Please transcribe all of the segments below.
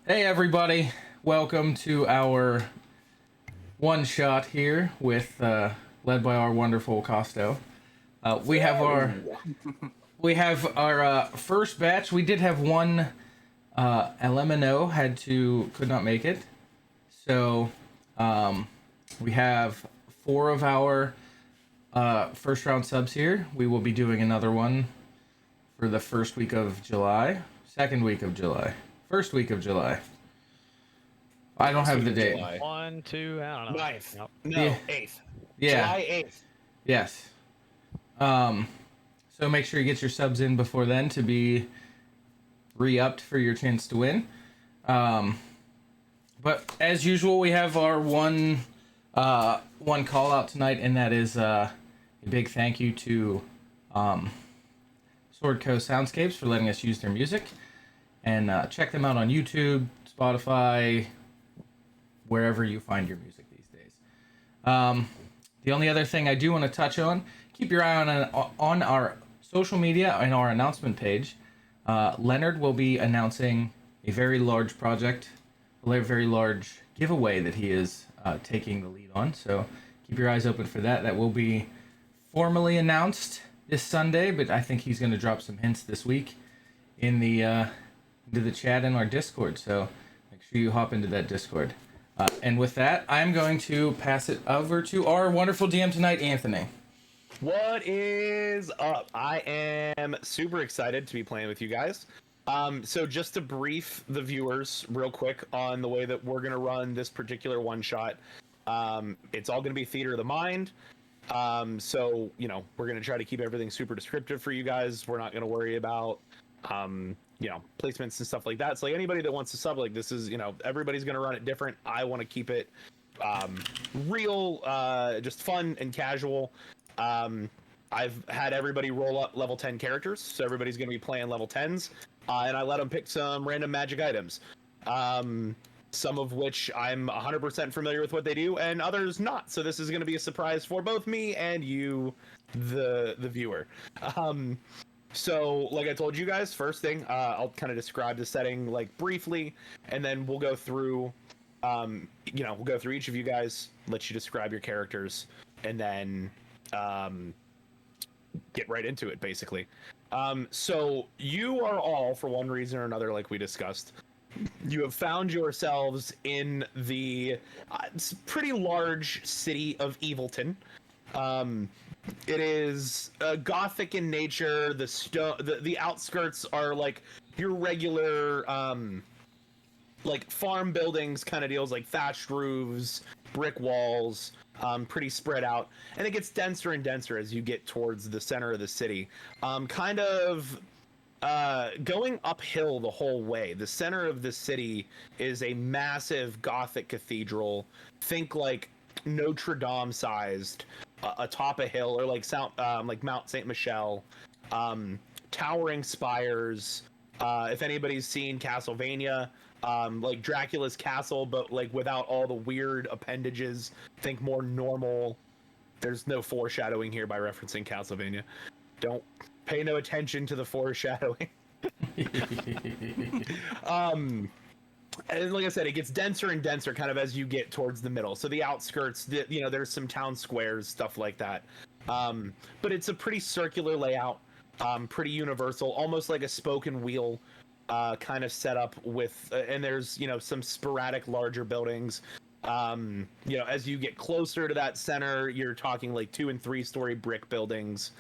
Hey everybody, welcome to our one shot here with led by our wonderful Costo. We have our first batch. We did have one LMNO could not make it, so we have four of our first round subs here. We will be doing another one for the first week of July, second week of July, first week of July. I don't have the date. July. 1, 2, I don't know. Ninth. Nope. No, Yeah. 8th. Yeah. July 8th. Yes. So make sure you get your subs in before then to be re-upped for your chance to win. But as usual, we have our one call out tonight, and that is a big thank you to Sword Coast Soundscapes for letting us use their music. And check them out on YouTube, Spotify, wherever you find your music these days. The only other thing I do want to touch on, keep your eye on our social media and our announcement page. Leonard will be announcing a very large project, a very large giveaway that he is taking the lead on. So keep your eyes open for that. That will be formally announced this Sunday, but I think he's going to drop some hints this week in the into the chat in our Discord. So make sure you hop into that Discord. And with that, I'm going to pass it over to our wonderful DM tonight, Anthony. What is up? I am super excited to be playing with you guys. So just to brief the viewers real quick on the way that we're going to run this particular one-shot. It's all going to be theater of the mind. So, we're going to try to keep everything super descriptive for you guys. We're not going to worry about placements and stuff like that. So like anybody that wants to sub, like this is, everybody's going to run it different. I want to keep it real, just fun and casual. I've had everybody roll up level 10 characters, so everybody's going to be playing level 10s, and I let them pick some random magic items, some of which I'm 100% familiar with what they do, and others not. So this is going to be a surprise for both me and you, the viewer. So, like I told you guys, first thing, I'll kind of describe the setting, like, briefly, and then we'll go through, we'll go through each of you guys, let you describe your characters, and then, get right into it, basically. So, you are all, for one reason or another, like we discussed, you have found yourselves in the pretty large city of Evilton. It is gothic in nature. The outskirts are like your regular like farm buildings kind of deals, like thatched roofs, brick walls, pretty spread out, and it gets denser and denser as you get towards the center of the city. Kind of going uphill the whole way. The center of the city is a massive gothic cathedral. Think like Notre Dame sized, atop a hill, or like Mount Saint Michel, towering spires. If anybody's seen Castlevania, like Dracula's castle, but like without all the weird appendages, think more normal. There's no foreshadowing here by referencing Castlevania. Don't pay no attention to the foreshadowing. And like I said, it gets denser and denser kind of as you get towards the middle. So the outskirts, there's some town squares, stuff like that. But it's a pretty circular layout, pretty universal, almost like a spoken wheel kind of setup with, and there's, some sporadic larger buildings. As you get closer to that center, you're talking like 2 and 3 story brick buildings.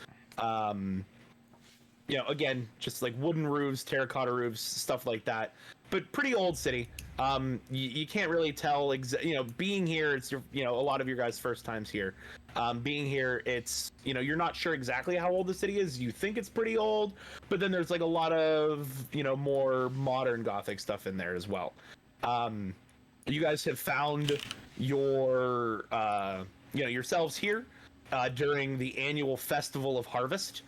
Again, just like wooden roofs, terracotta roofs, stuff like that. But pretty old city. You can't really tell. Being here, it's a lot of your guys' first times here. Being here, it's you're not sure exactly how old the city is. You think it's pretty old, but then there's like a lot of more modern Gothic stuff in there as well. You guys have found your yourselves here during the annual Festival of Harvest.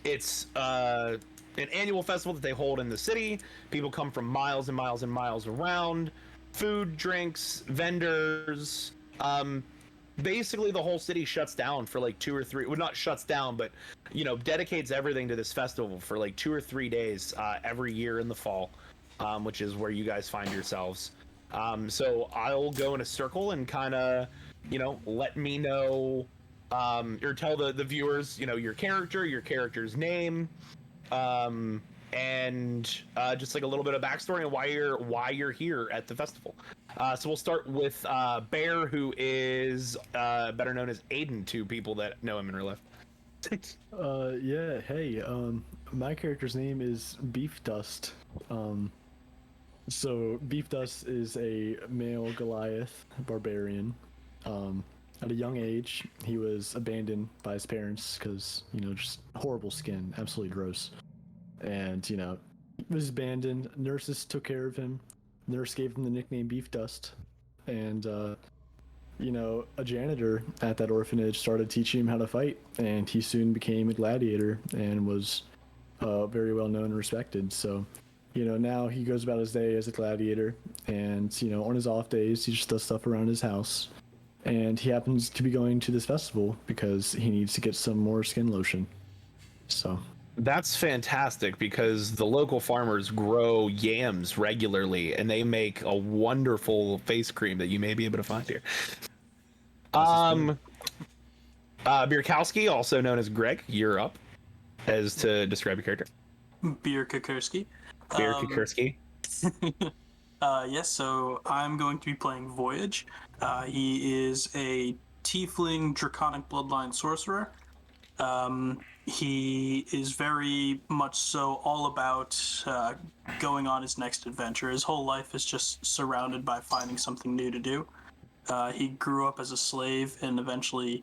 It's an annual festival that they hold in the city. People come from miles and miles and miles around. Food, drinks, vendors. Basically, the whole city shuts down for like 2 or 3. Well, not shuts down, but dedicates everything to this festival for like 2 or 3 days every year in the fall. which is where you guys find yourselves. So I'll go in a circle and kind of, let me know, or tell the viewers, your character's name, and just like a little bit of backstory and why you're here at the festival. So we'll start with Bear, who is better known as Aiden to people that know him in real life. Yeah, hey, my character's name is Beef Dust. So Beef Dust is a male Goliath barbarian. At a young age, he was abandoned by his parents because, just horrible skin, absolutely gross. And, was abandoned. Nurses took care of him. Nurse gave him the nickname Beef Dust. And, a janitor at that orphanage started teaching him how to fight, and he soon became a gladiator and was very well known and respected. So, now he goes about his day as a gladiator, and, on his off days, he just does stuff around his house. And he happens to be going to this festival because he needs to get some more skin lotion. So that's fantastic, because the local farmers grow yams regularly, and they make a wonderful face cream that you may be able to find here. Bierkowski, also known as Greg, you're up as to describe your character. Beer Kukurski. Yes, so I'm going to be playing Voyage. He is a tiefling draconic bloodline sorcerer. He is very much so all about going on his next adventure. His whole life is just surrounded by finding something new to do. He grew up as a slave and eventually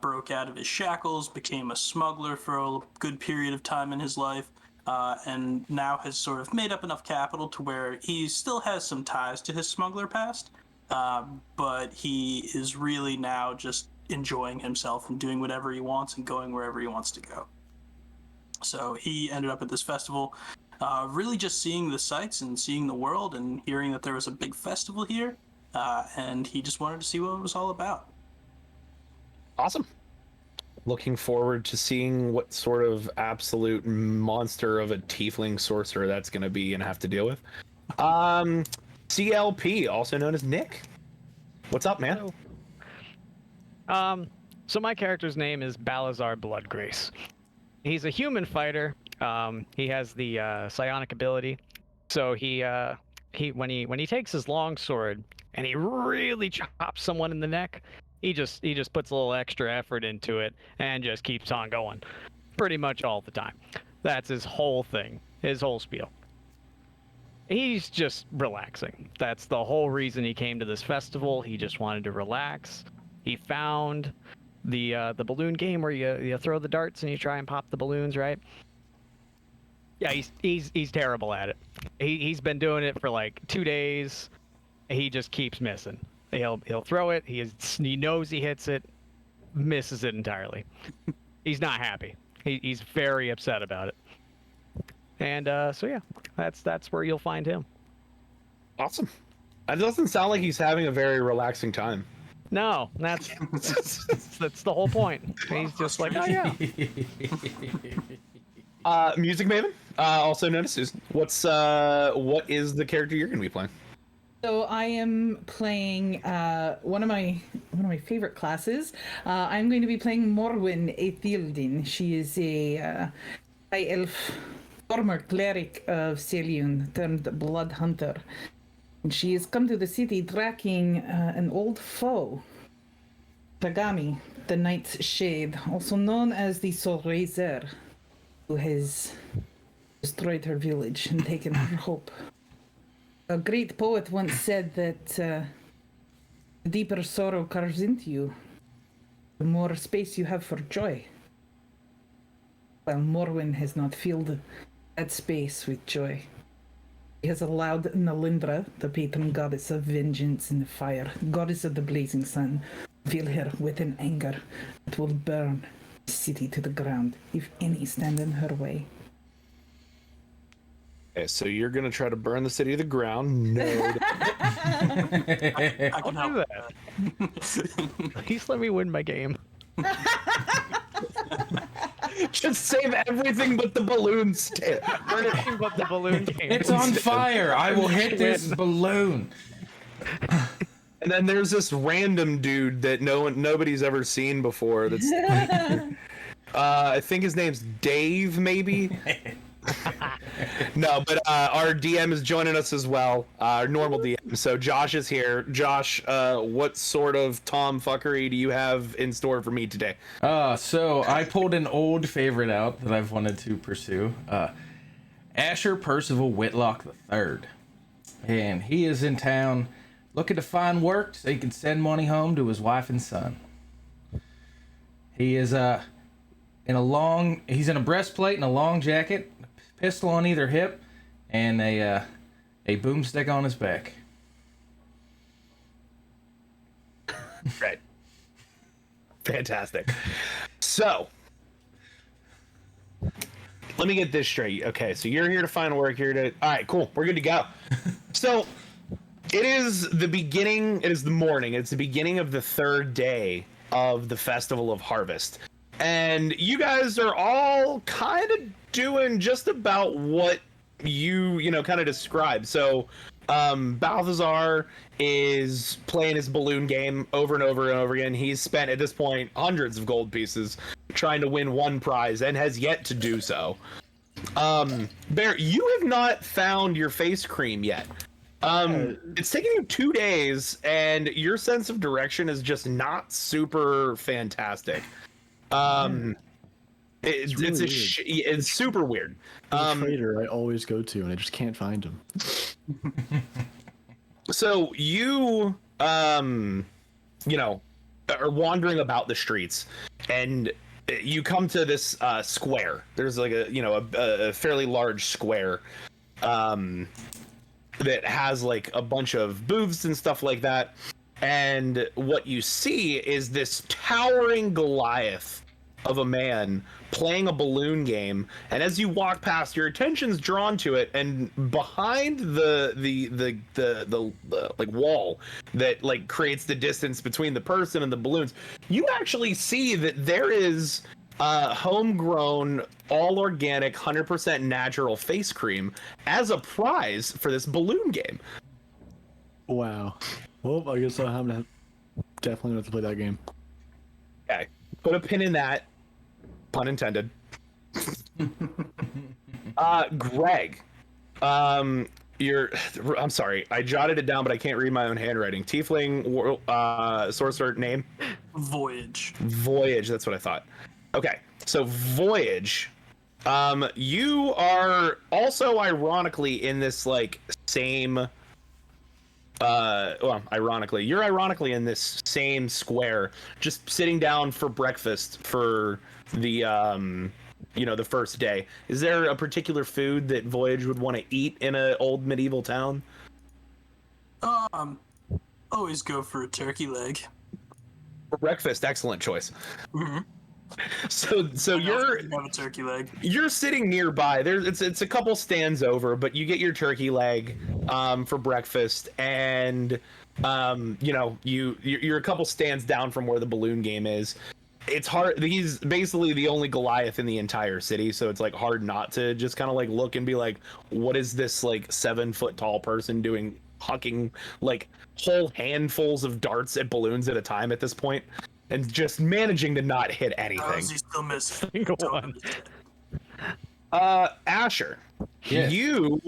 broke out of his shackles, became a smuggler for a good period of time in his life, and now has sort of made up enough capital to where he still has some ties to his smuggler past, but he is really now just enjoying himself and doing whatever he wants and going wherever he wants to go. So he ended up at this festival, really just seeing the sights and seeing the world and hearing that there was a big festival here, and he just wanted to see what it was all about. Awesome. Looking forward to seeing what sort of absolute monster of a tiefling sorcerer that's going to be and have to deal with. CLP, also known as Nick. What's up, man? Hello. So my character's name is Balazar Bloodgrace. He's a human fighter. He has the psionic ability. So he when he takes his long sword and he really chops someone in the neck, he just puts a little extra effort into it and just keeps on going, pretty much all the time. That's his whole thing, his whole spiel. He's just relaxing. That's the whole reason he came to this festival. He just wanted to relax. He found the balloon game where you throw the darts and you try and pop the balloons, right? Yeah, he's terrible at it. He's been doing it for like 2 days. He just keeps missing. He'll throw it. He knows he hits it, misses it entirely. He's not happy. He's very upset about it. And so yeah, that's where you'll find him. Awesome. That doesn't sound like he's having a very relaxing time. No, that's the whole point. He's just like, oh yeah. Music Maven, also known as Susan. What is the character you're going to be playing? So I am playing one of my favorite classes. I'm going to be playing Morwen Eithildin. She is a high elf, former cleric of Seliun turned blood hunter. And she has come to the city tracking an old foe, Tagami, the Night's Shade, also known as the Soul Raiser, who has destroyed her village and taken her hope. A great poet once said that the deeper sorrow carves into you, the more space you have for joy. While Morwen has not filled that space with joy. He has allowed Nalindra, the patron goddess of vengeance and fire, goddess of the blazing sun, fill her with an anger that will burn the city to the ground if any stand in her way. Okay, so you're gonna try to burn the city to the ground? No. I can I'll do help. that. Please let me win my game. Just save everything but the balloon stand. Burn it. Anything but the balloon game. It's on fire. I will hit this balloon. And then there's this random dude that nobody's ever seen before. That's I think his name's Dave, maybe. No, but our DM is joining us as well. Our normal DM. So Josh is here. Josh, what sort of tomfuckery do you have in store for me today? So I pulled an old favorite out that I've wanted to pursue. Asher Percival Whitlock III. And he is in town looking to find work so he can send money home to his wife and son. He is he's in a breastplate and a long jacket, pistol on either hip, and a boomstick on his back. Right. Fantastic. So, let me get this straight. Okay, so you're here to find work. All right, cool. We're good to go. So, it is the beginning. It is the morning. It's the beginning of the third day of the Festival of Harvest. And you guys are all kind of doing just about what you kind of described. So, Balthazar is playing his balloon game over and over and over again. He's spent, at this point, hundreds of gold pieces trying to win one prize and has yet to do so. Bear, you have not found your face cream yet. It's taken you 2 days, and your sense of direction is just not super fantastic. It's super weird. The trader I always go to, and I just can't find him. So you are wandering about the streets, and you come to this square. There's like a fairly large square that has like a bunch of booths and stuff like that. And what you see is this towering Goliath of a man playing a balloon game, and as you walk past, your attention's drawn to it, and behind the like wall that like creates the distance between the person and the balloons, you actually see that there is homegrown, all organic, 100% natural face cream as a prize for this balloon game. Wow. Well, I guess I'm gonna definitely have to play that game. Okay, put a pin in that. Pun intended. Greg, I'm sorry, I jotted it down, but I can't read my own handwriting. Tiefling, sorcerer name? Voyage. Voyage, that's what I thought. Okay, so Voyage, you are also ironically in this like same ironically, you're ironically in this same square, just sitting down for breakfast for the the first day. Is there a particular food that Voyage would want to eat in an old medieval town? Always go for a turkey leg. For breakfast, excellent choice. Mm-hmm. So you're have a turkey leg. You're sitting nearby. It's a couple stands over, but you get your turkey leg for breakfast, and you're a couple stands down from where the balloon game is. It's hard. He's basically the only Goliath in the entire city, so it's like hard not to just kind of like look and be like, what is this like 7 foot tall person doing, hucking like whole handfuls of darts at balloons at a time at this point, and just managing to not hit anything. He still missed. Single one. Asher, Yes. you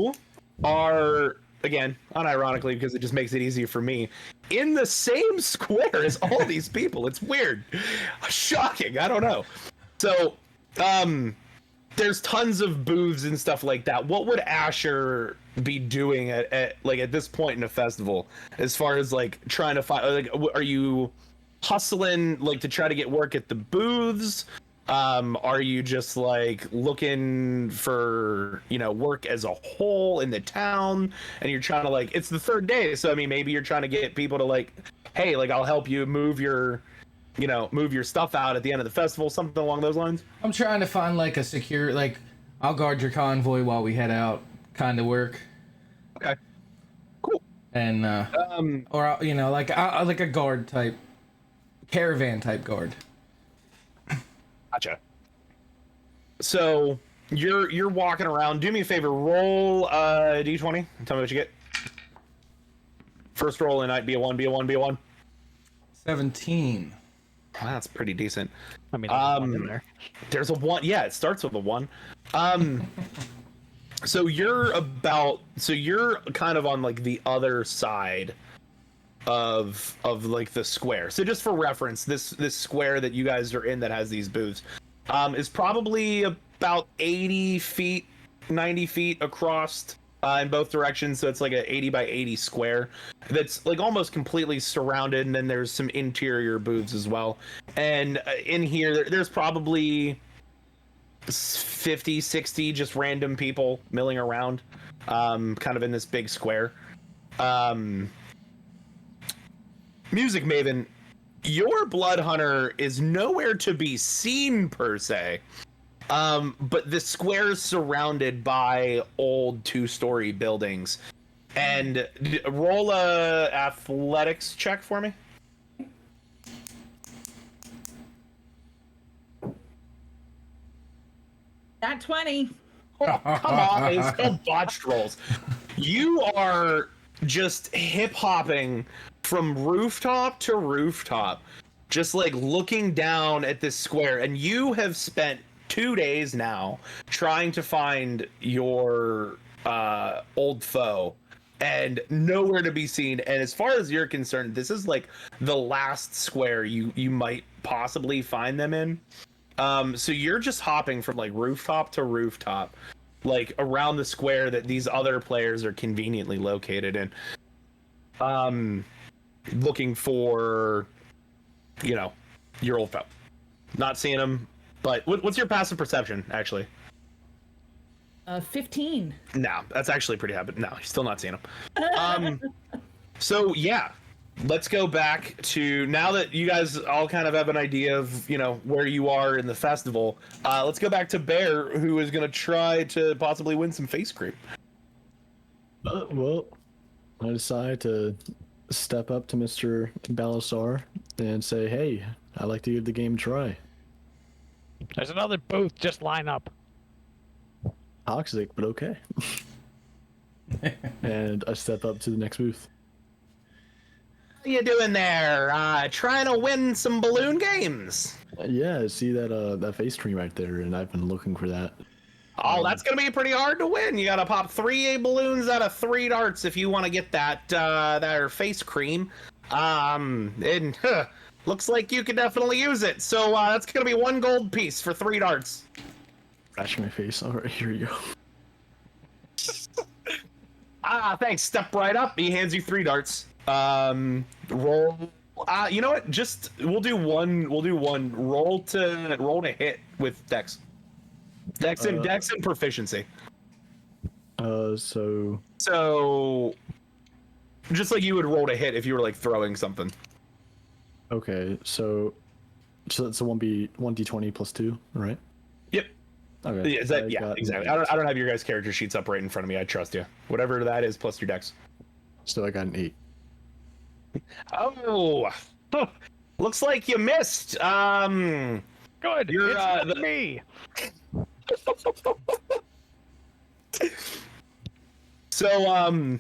are, again, unironically, because it just makes it easier for me, in the same square as all these people. It's weird. Shocking. I don't know. So, there's tons of booths and stuff like that. What would Asher be doing at this point in a festival, as far as like trying to find, like, are you hustling like to try to get work at the booths? Are you just like looking for work as a whole in the town, and you're trying to like, it's the third day, so I mean maybe you're trying to get people to like, hey, like I'll help you move your stuff out at the end of the festival, something along those lines? I'm trying to find like a secure, like I'll guard your convoy while we head out kind of work. Okay, cool. And or like a guard type, caravan type guard. Gotcha. So you're walking around. Do me a favor. Roll d20. Tell me what you get. First roll, and I'd be a 1, be a 1, be a 1. 17. Wow, that's pretty decent. I mean, there's one in there. There's a 1. Yeah, it starts with a 1. So you're kind of on like the other side of like the square. So just for reference, this square that you guys are in that has these booths is probably about 80 feet, 90 feet across in both directions. So it's like a 80 by 80 square that's like almost completely surrounded, and then there's some interior booths as well. And in here there's probably 50, 60 just random people milling around, kind of in this big square. Music Maven, your Blood Hunter is nowhere to be seen per se, but the square is surrounded by old 2-story buildings. And roll a athletics check for me. Not 20. Oh, come on, it's called botched rolls. You are just hip hopping from rooftop to rooftop, just like looking down at this square, and you have spent 2 days now trying to find your old foe, and nowhere to be seen. And as far as you're concerned, this is like the last square you might possibly find them in. So you're just hopping from like rooftop to rooftop, like around the square that these other players are conveniently located in, looking for, you know, your old foe. Not seeing him, but what's your passive perception, actually? 15. No, that's actually pretty happy. No, he's still not seeing him. So yeah, let's go back to, now that you guys all kind of have an idea of, you know, where you are in the festival. Let's go back to Bear, who is going to try to possibly win some face cream. Well, I decide to step up to Mr. Balasar and say, hey, I'd like to give the game a try. There's another booth. Just line up. Toxic, but okay. And I step up to the next booth. What are you doing there? Trying to win some balloon games? Yeah, I see that face cream right there, and I've been looking for that. Oh, that's gonna be pretty hard to win. You gotta pop 3 balloons out of 3 darts if you want to get that face cream. And looks like you could definitely use it. So that's gonna be 1 gold piece for 3 darts. Scratch my face. All right, here you go. Thanks. Step right up. He hands you 3 darts. Roll. You know what? Just we'll do one. Roll to hit with Dex. Dex and proficiency. So just like you would roll to hit if you were like throwing something. okay, so that's a 1d20 plus 2, right? Yep. Okay. Yeah, exactly. I don't have your guys' character sheets up right in front of me. I trust you. Whatever that is, plus your Dex. So I got an 8. Oh, looks like you missed. Good. You're, It's not me. So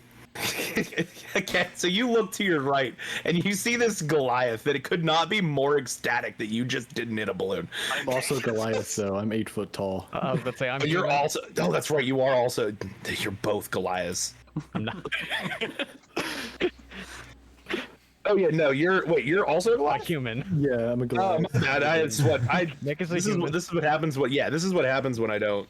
okay, so you look to your right and you see this Goliath that it could not be more ecstatic that you just didn't hit a balloon. I'm also Goliath, so I'm 8 foot tall. I was about to say, But you're also, oh, that's right, you are also, you're both Goliaths. I'm not Oh yeah, no, you're also a Goliath? human. Yeah, I'm a Oh, Goliath. my bad. This is what happens when I don't.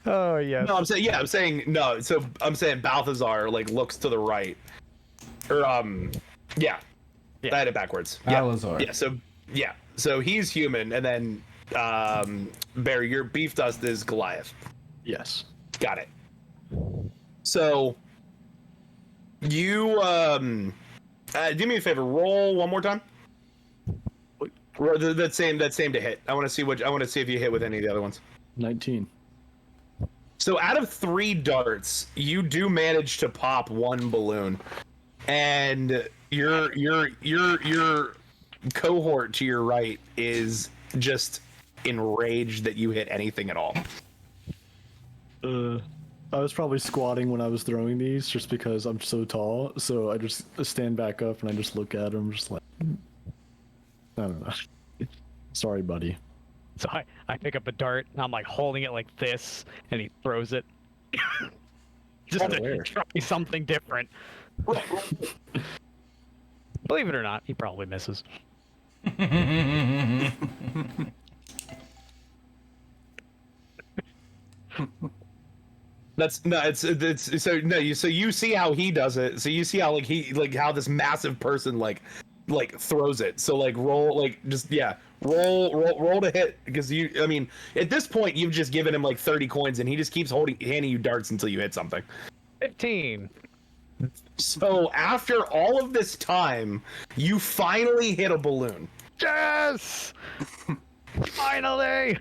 Oh yes. No, I'm saying no. So I'm saying Balthazar like looks to the right, or yeah. I had it backwards. Balthazar. Yeah. So he's human, and then Bear, your beef dust is Goliath. Yes. Got it. So you do me a favor. Roll one more time. That same to hit. I want to see if you hit with any of the other ones. 19. So out of 3 darts, you do manage to pop 1 balloon, and your cohort to your right is just enraged that you hit anything at all. I was probably squatting when I was throwing these just because I'm so tall. So I just stand back up and I just look at him, just like, I don't know. Sorry, buddy. So I pick up a dart and I'm like holding it like this, and he throws it. Just to try something different. Believe it or not, he probably misses. It's so no, you see how he does it. So you see how how this massive person like throws it. So like roll to hit, because I mean at this point you've just given him like 30 coins and he just keeps handing you darts until you hit something. 15. So after all of this time, you finally hit a balloon. Yes! Finally!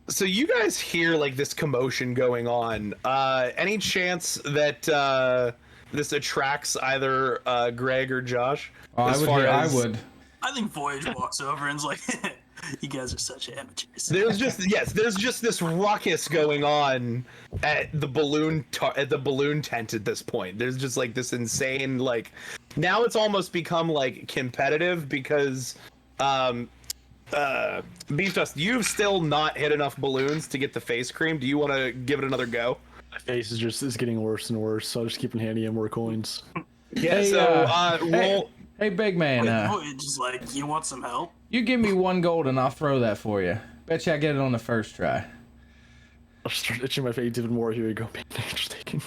So you guys hear like this commotion going on. Any chance that this attracts either Greg or Josh? I would. I think Voyage walks over and's like, "You guys are such amateurs." There's just this ruckus going on at the balloon tent at this point. There's just like this insane like, now it's almost become like competitive because Beef Dust, you've still not hit enough balloons to get the face cream. Do you want to give it another go? My face is getting worse and worse, so I'll just keep on handing him more coins. Yeah. Hey, roll. Hey, big man. Voyage is like, "You want some help?" You give me 1 gold and I'll throw that for you. Bet you I get it on the first try. I'll start itching my face even more. Here we go. Just taking.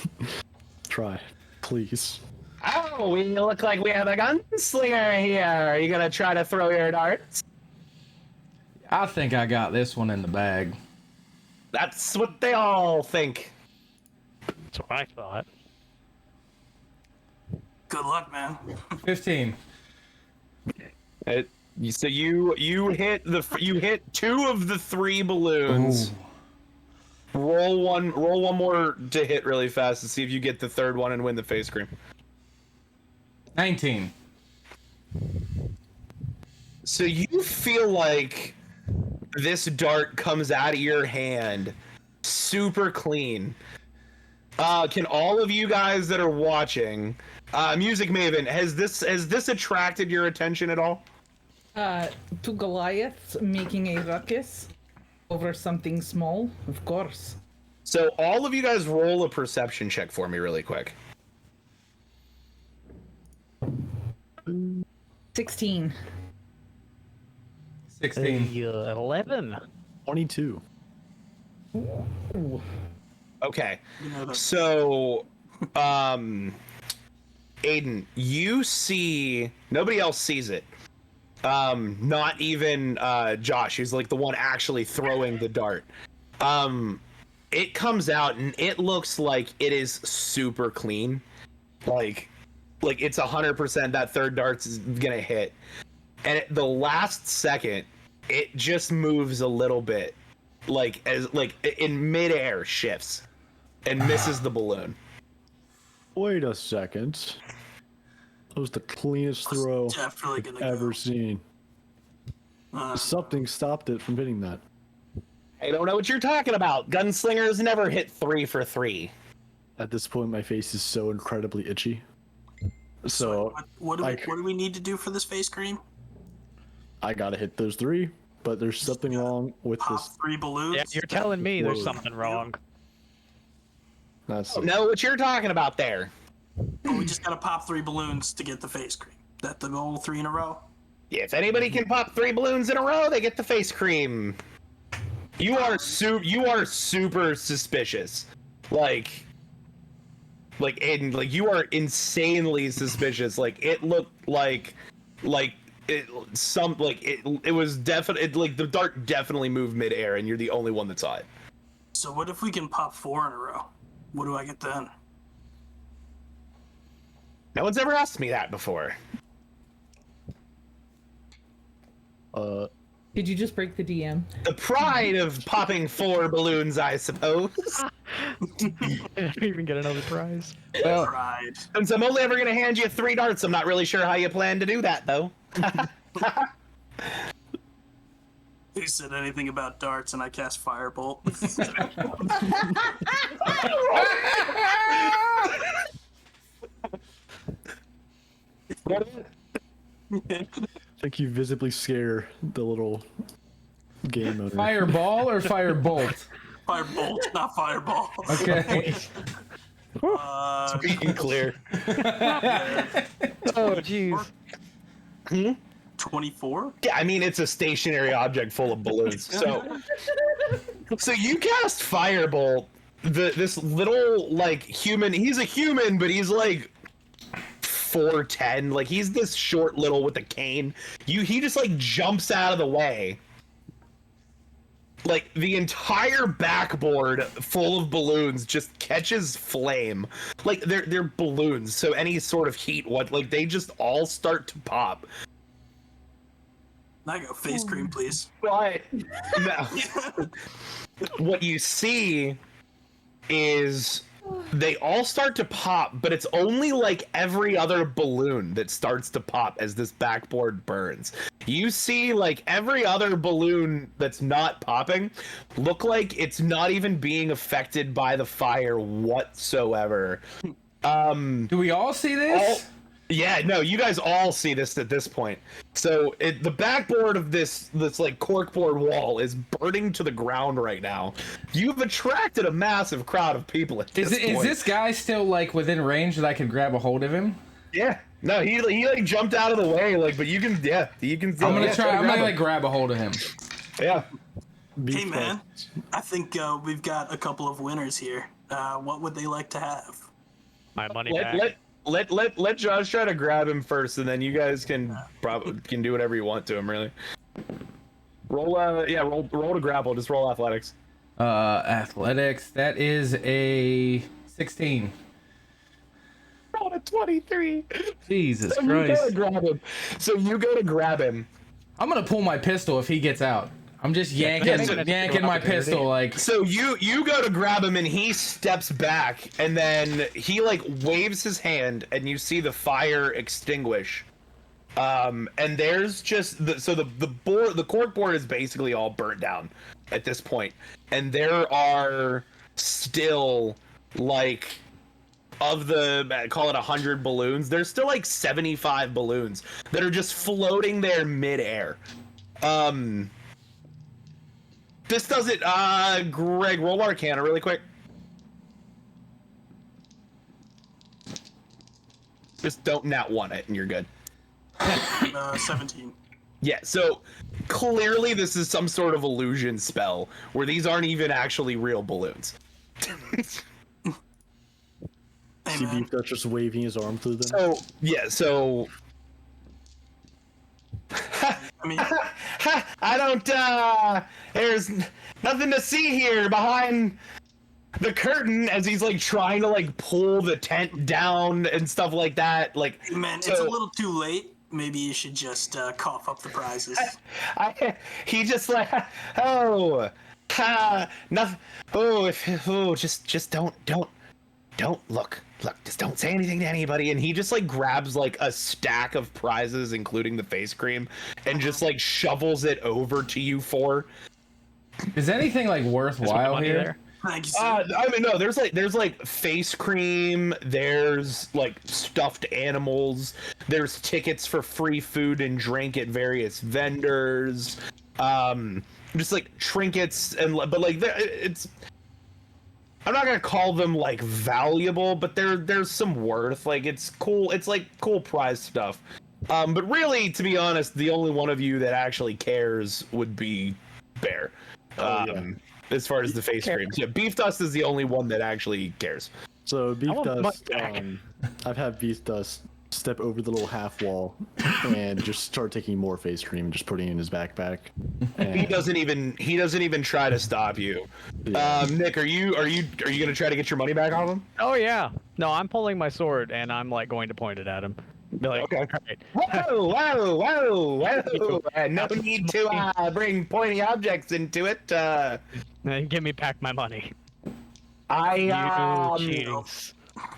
Try, please. Oh, we look like we have a gunslinger here. Are you gonna try to throw your darts? I think I got this one in the bag. That's what they all think. That's what I thought. Good luck, man. 15. So you hit 2 of the 3 balloons. Ooh. Roll one more to hit really fast to see if you get the 3rd one and win the face cream. 19. So you feel like this dart comes out of your hand super clean. Can all of you guys that are watching, Music Maven, has this attracted your attention at all? To Goliath making a ruckus over something small, of course. So all of you guys roll a perception check for me really quick. 16. 16. 11. 22. Okay. You know, So, Aiden, you see, nobody else sees it. Not even Josh, who's like the one actually throwing the dart. It comes out and it looks like it is super clean. Like it's 100% that 3rd dart's is gonna hit. And at the last second, it just moves a little bit, like in midair shifts, and misses the balloon. Wait a second. That was the cleanest throw definitely gonna ever go. seen. Something stopped it from hitting that. I don't know what you're talking about. Gunslingers never hit 3 for 3. At this point, my face is so incredibly itchy. So What do we need to do for this face cream? I gotta hit those 3, but there's something wrong with Pop this. 3 balloons. Yeah, you're telling me there's Whoa. something wrong. That's Know what you're talking about there. But we just gotta pop 3 balloons to get the face cream. That the goal, 3 in a row. Yeah, if anybody can pop 3 balloons in a row, they get the face cream. You are super suspicious. Like Aiden, like you are insanely suspicious. Like it looked like it was definitely like the dart definitely moved midair, and you're the only one that saw it. So what if we can pop 4 in a row? What do I get then? No one's ever asked me that before. Did you just break the DM? The pride of popping 4 balloons, I suppose. Didn't even get another prize. Well, Pride. Since I'm only ever gonna hand you 3 darts, I'm not really sure how you plan to do that, though. Who said anything about darts? And I cast Firebolt. I think you visibly scare the little game owner. Fireball or firebolt? Firebolt, not Fireball. Okay. Being clear. Oh, jeez. 24? Yeah, I mean, it's a stationary object full of balloons. So you cast Firebolt. This little, like, human. He's a human, but he's like 4'10". Like, he's this short little with a cane. He just like jumps out of the way. Like, the entire backboard full of balloons just catches flame. Like, they're balloons, so any sort of heat, like, they just all start to pop. I go face cream, please. But no. What you see is they all start to pop, but it's only like every other balloon that starts to pop as this backboard burns. You see like every other balloon that's not popping look like it's not even being affected by the fire whatsoever. Do we all see this? Yeah, no, you guys all see this at this point. So the backboard of this like corkboard wall is burning to the ground right now. You've attracted a massive crowd of people at this point. Is this guy still like within range that I can grab a hold of him? Yeah. No, he like jumped out of the way, like, but you can. I'm gonna try. I'm gonna like grab a hold of him. Yeah. Hey, man, I think we've got a couple of winners here. What would they like to have? My money back. Let Josh try to grab him first, and then you guys can do whatever you want to him. Really. Roll to grapple. Just roll athletics. Athletics. That is a 16. Roll a 23. Jesus So Christ. you go to grab him. So you go to grab him. I'm gonna pull my pistol if he gets out. I'm just yanking my pistol like. So you go to grab him, and he steps back, and then he like waves his hand, and you see the fire extinguish. And there's just the cork board is basically all burnt down at this point, and there are still like of the call it 100 balloons. There's still like 75 balloons that are just floating there midair. This does it. Greg, roll Arcana really quick. Just don't nat one it, and you're good. 17. Yeah, so clearly this is some sort of illusion spell where these aren't even actually real balloons. Hey, See man. Beef Dutch just waving his arm through them. So I mean, I don't, there's nothing to see here behind the curtain as he's like trying to like pull the tent down and stuff like that. Like, man, it's a little too late. Maybe you should just cough up the prizes. He just like, nothing. Just don't look, just don't say anything to anybody. And he just like grabs like a stack of prizes, including the face cream, and just like shovels it over to you four. Is anything like worthwhile here? Thank you, sir. I mean, no, there's like face cream, there's like stuffed animals, there's tickets for free food and drink at various vendors, just like trinkets but like it's. I'm not gonna call them like valuable, but there's some worth. Like it's cool. It's like cool prize stuff. But really, to be honest, the only one of you that actually cares would be Bear. As far as the face creams, yeah, Beef Dust is the only one that actually cares. So Beef want Dust, back. I've had Beef Dust step over the little half wall and just start taking more face cream and just putting it in his backpack. And He doesn't even try to stop you. Yeah. Nick, are you gonna try to get your money back on him? Oh yeah. No, I'm pulling my sword and I'm like going to point it at him. Be like, Okay. "Alright." Whoa! No need to bring pointy objects into it. Give me back my money. I Cheating.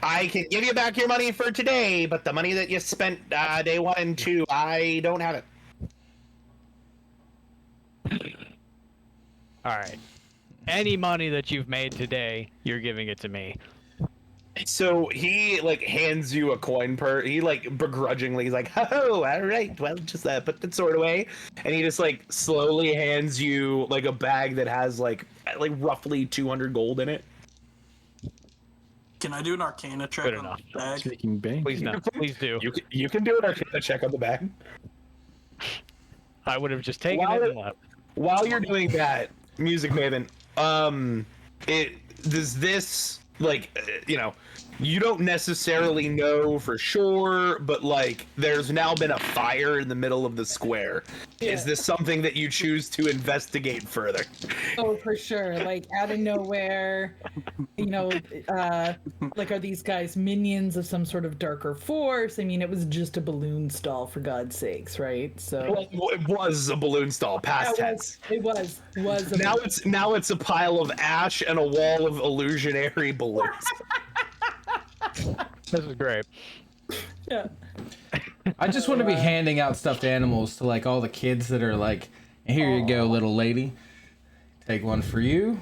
I can give you back your money for today, but the money that you spent day 1 and 2, I don't have it. All right. Any money that you've made today, you're giving it to me. So he like hands you a coin he like begrudgingly, he's like, oh, all right, well, just put that sword away, and he just like slowly hands you like a bag that has like roughly 200 gold in it. Can I do an Arcana check Good on enough. the bag? Making bank. Please no. Please do. You can do a check on the bag. I would have just taken While it it- and left. While you're doing that, Music Maven, does this like you don't necessarily know for sure, but like there's now been a fire in the middle of the square. Is this something that you choose to investigate further? Oh, for sure. Like out of nowhere, like are these guys minions of some sort of darker force? I mean, it was just a balloon stall, for God's sakes, right? So Well, it was a balloon stall, past Yeah, tense. it was a Now it's a pile of ash and a wall of illusionary balloons. This is great. yeah. I just want to be handing out stuffed animals to like all the kids that are like, here you go, little lady. Take one for you.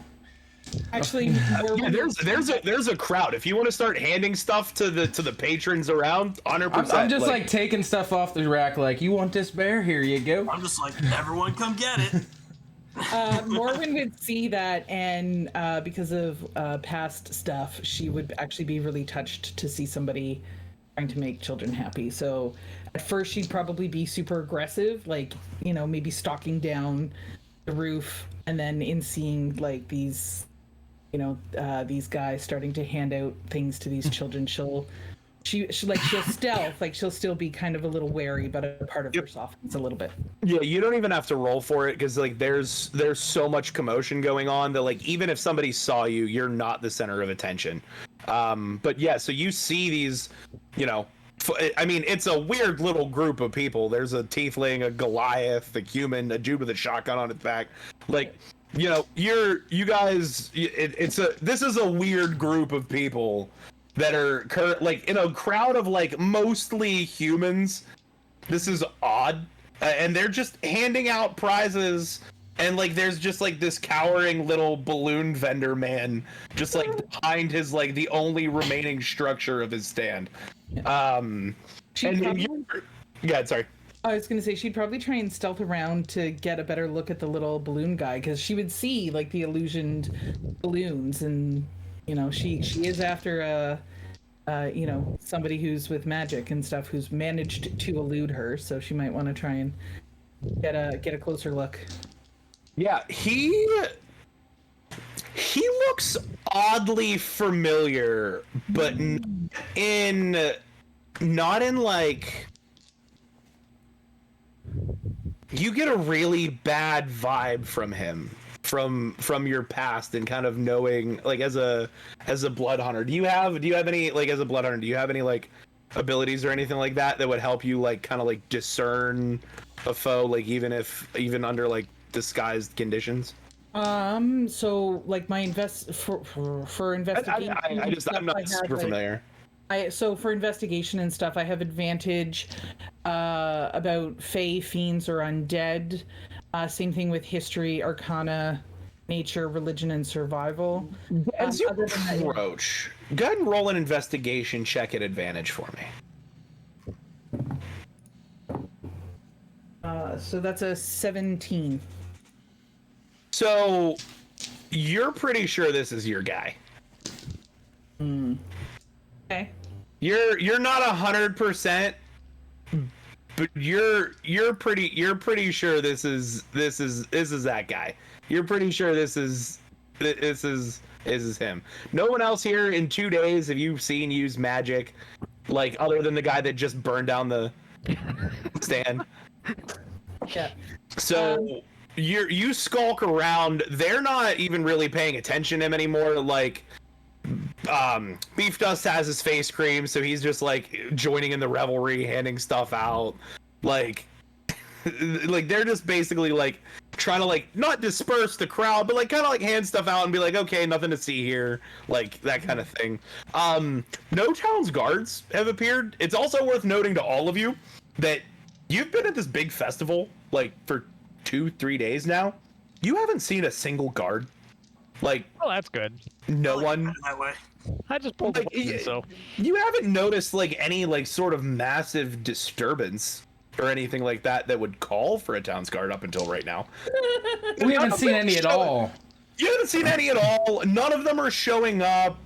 Actually, Yeah, there's a crowd. If you want to start handing stuff to the patrons around, 100%. I'm just like taking stuff off the rack, like, you want this bear? Here you go. I'm just like, everyone come get it. Morwen would see that, and because of past stuff, she would actually be really touched to see somebody trying to make children happy. So at first she'd probably be super aggressive, like, maybe stalking down the roof, and then in seeing like these guys starting to hand out things to these children, she'll stealth, like she'll still be kind of a little wary, but a part of her softens a little bit. Yeah, you don't even have to roll for it because like there's so much commotion going on that like even if somebody saw you, you're not the center of attention. But yeah, so you see these, I mean, it's a weird little group of people. There's a tiefling, a Goliath, a human, a dude with a shotgun on his back. Like, you guys, this is a weird group of people that are like in a crowd of like mostly humans. This is odd, and they're just handing out prizes, and like there's just like this cowering little balloon vendor man just like behind his like the only remaining structure of his stand. Yeah, sorry. I was gonna say she'd probably try and stealth around to get a better look at the little balloon guy, because she would see like the illusioned balloons, and she is after somebody who's with magic and stuff, who's managed to elude her, so she might want to try and get a closer look. Yeah, he looks oddly familiar, but not in like, you get a really bad vibe from him from your past and kind of knowing like as a blood hunter. Do you have any like as a blood hunter, do you have any like abilities or anything like that would help you like kind of like discern a foe, like even under like disguised conditions? So like my for investigation, I'm not super familiar. So for investigation and stuff, I have advantage about Fae, Fiends, or Undead. Same thing with History, Arcana, Nature, Religion, and Survival. As you approach, go ahead and roll an investigation check at advantage for me. So that's a 17. So you're pretty sure this is your guy. Okay. You're not 100%, but you're pretty sure this is that guy. You're pretty sure this is him. No one else here in 2 days have you seen use magic, like other than the guy that just burned down the stand. Yeah. So you skulk around. They're not even really paying attention to him anymore. Like, Beef Dust has his face cream, so he's just like joining in the revelry, handing stuff out. Like they're just basically like trying to like not disperse the crowd, but like kind of like hand stuff out and be like, okay, nothing to see here, like that kind of thing. No town's guards have appeared. It's also worth noting to all of you that you've been at this big festival like for 2-3 days now, You haven't seen a single guard. Like, Oh, that's good. no I like one. it that way. I just pulled the Like, button, so You haven't noticed like any like sort of massive disturbance or anything like that that would call for a town's guard up until right now. We haven't seen any at all. You haven't seen any at all. None of them are showing up.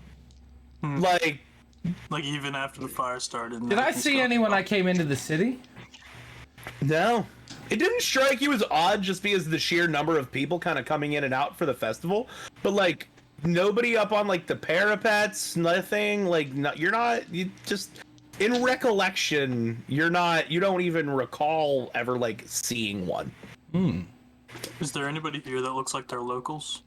Like, Like even after the fire started. Did I see any when I came into the city? no. It didn't strike you as odd just because of the sheer number of people kind of coming in and out for the festival. But like, nobody up on like the parapets, nothing. Like, you just, in recollection, you don't even recall ever like seeing one. Is there anybody here that looks like they're locals?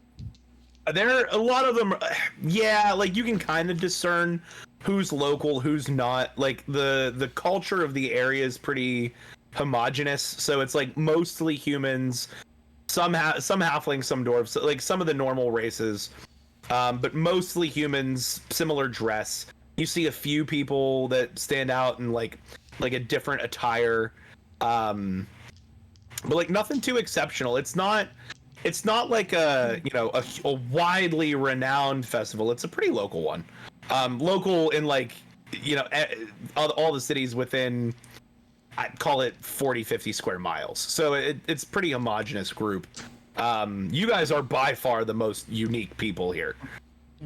There, a lot of them, yeah, like you can kind of discern who's local, who's not. Like the culture of the area is pretty homogenous, so it's like mostly humans, some halflings, some dwarves, like some of the normal races, but mostly humans, similar dress. You see a few people that stand out in like a different attire, but like nothing too exceptional. It's not like a widely renowned festival. It's a pretty local one. Local in like, all the cities within, I'd call it 40-50 square miles. So it's pretty homogenous group. You guys are by far the most unique people here.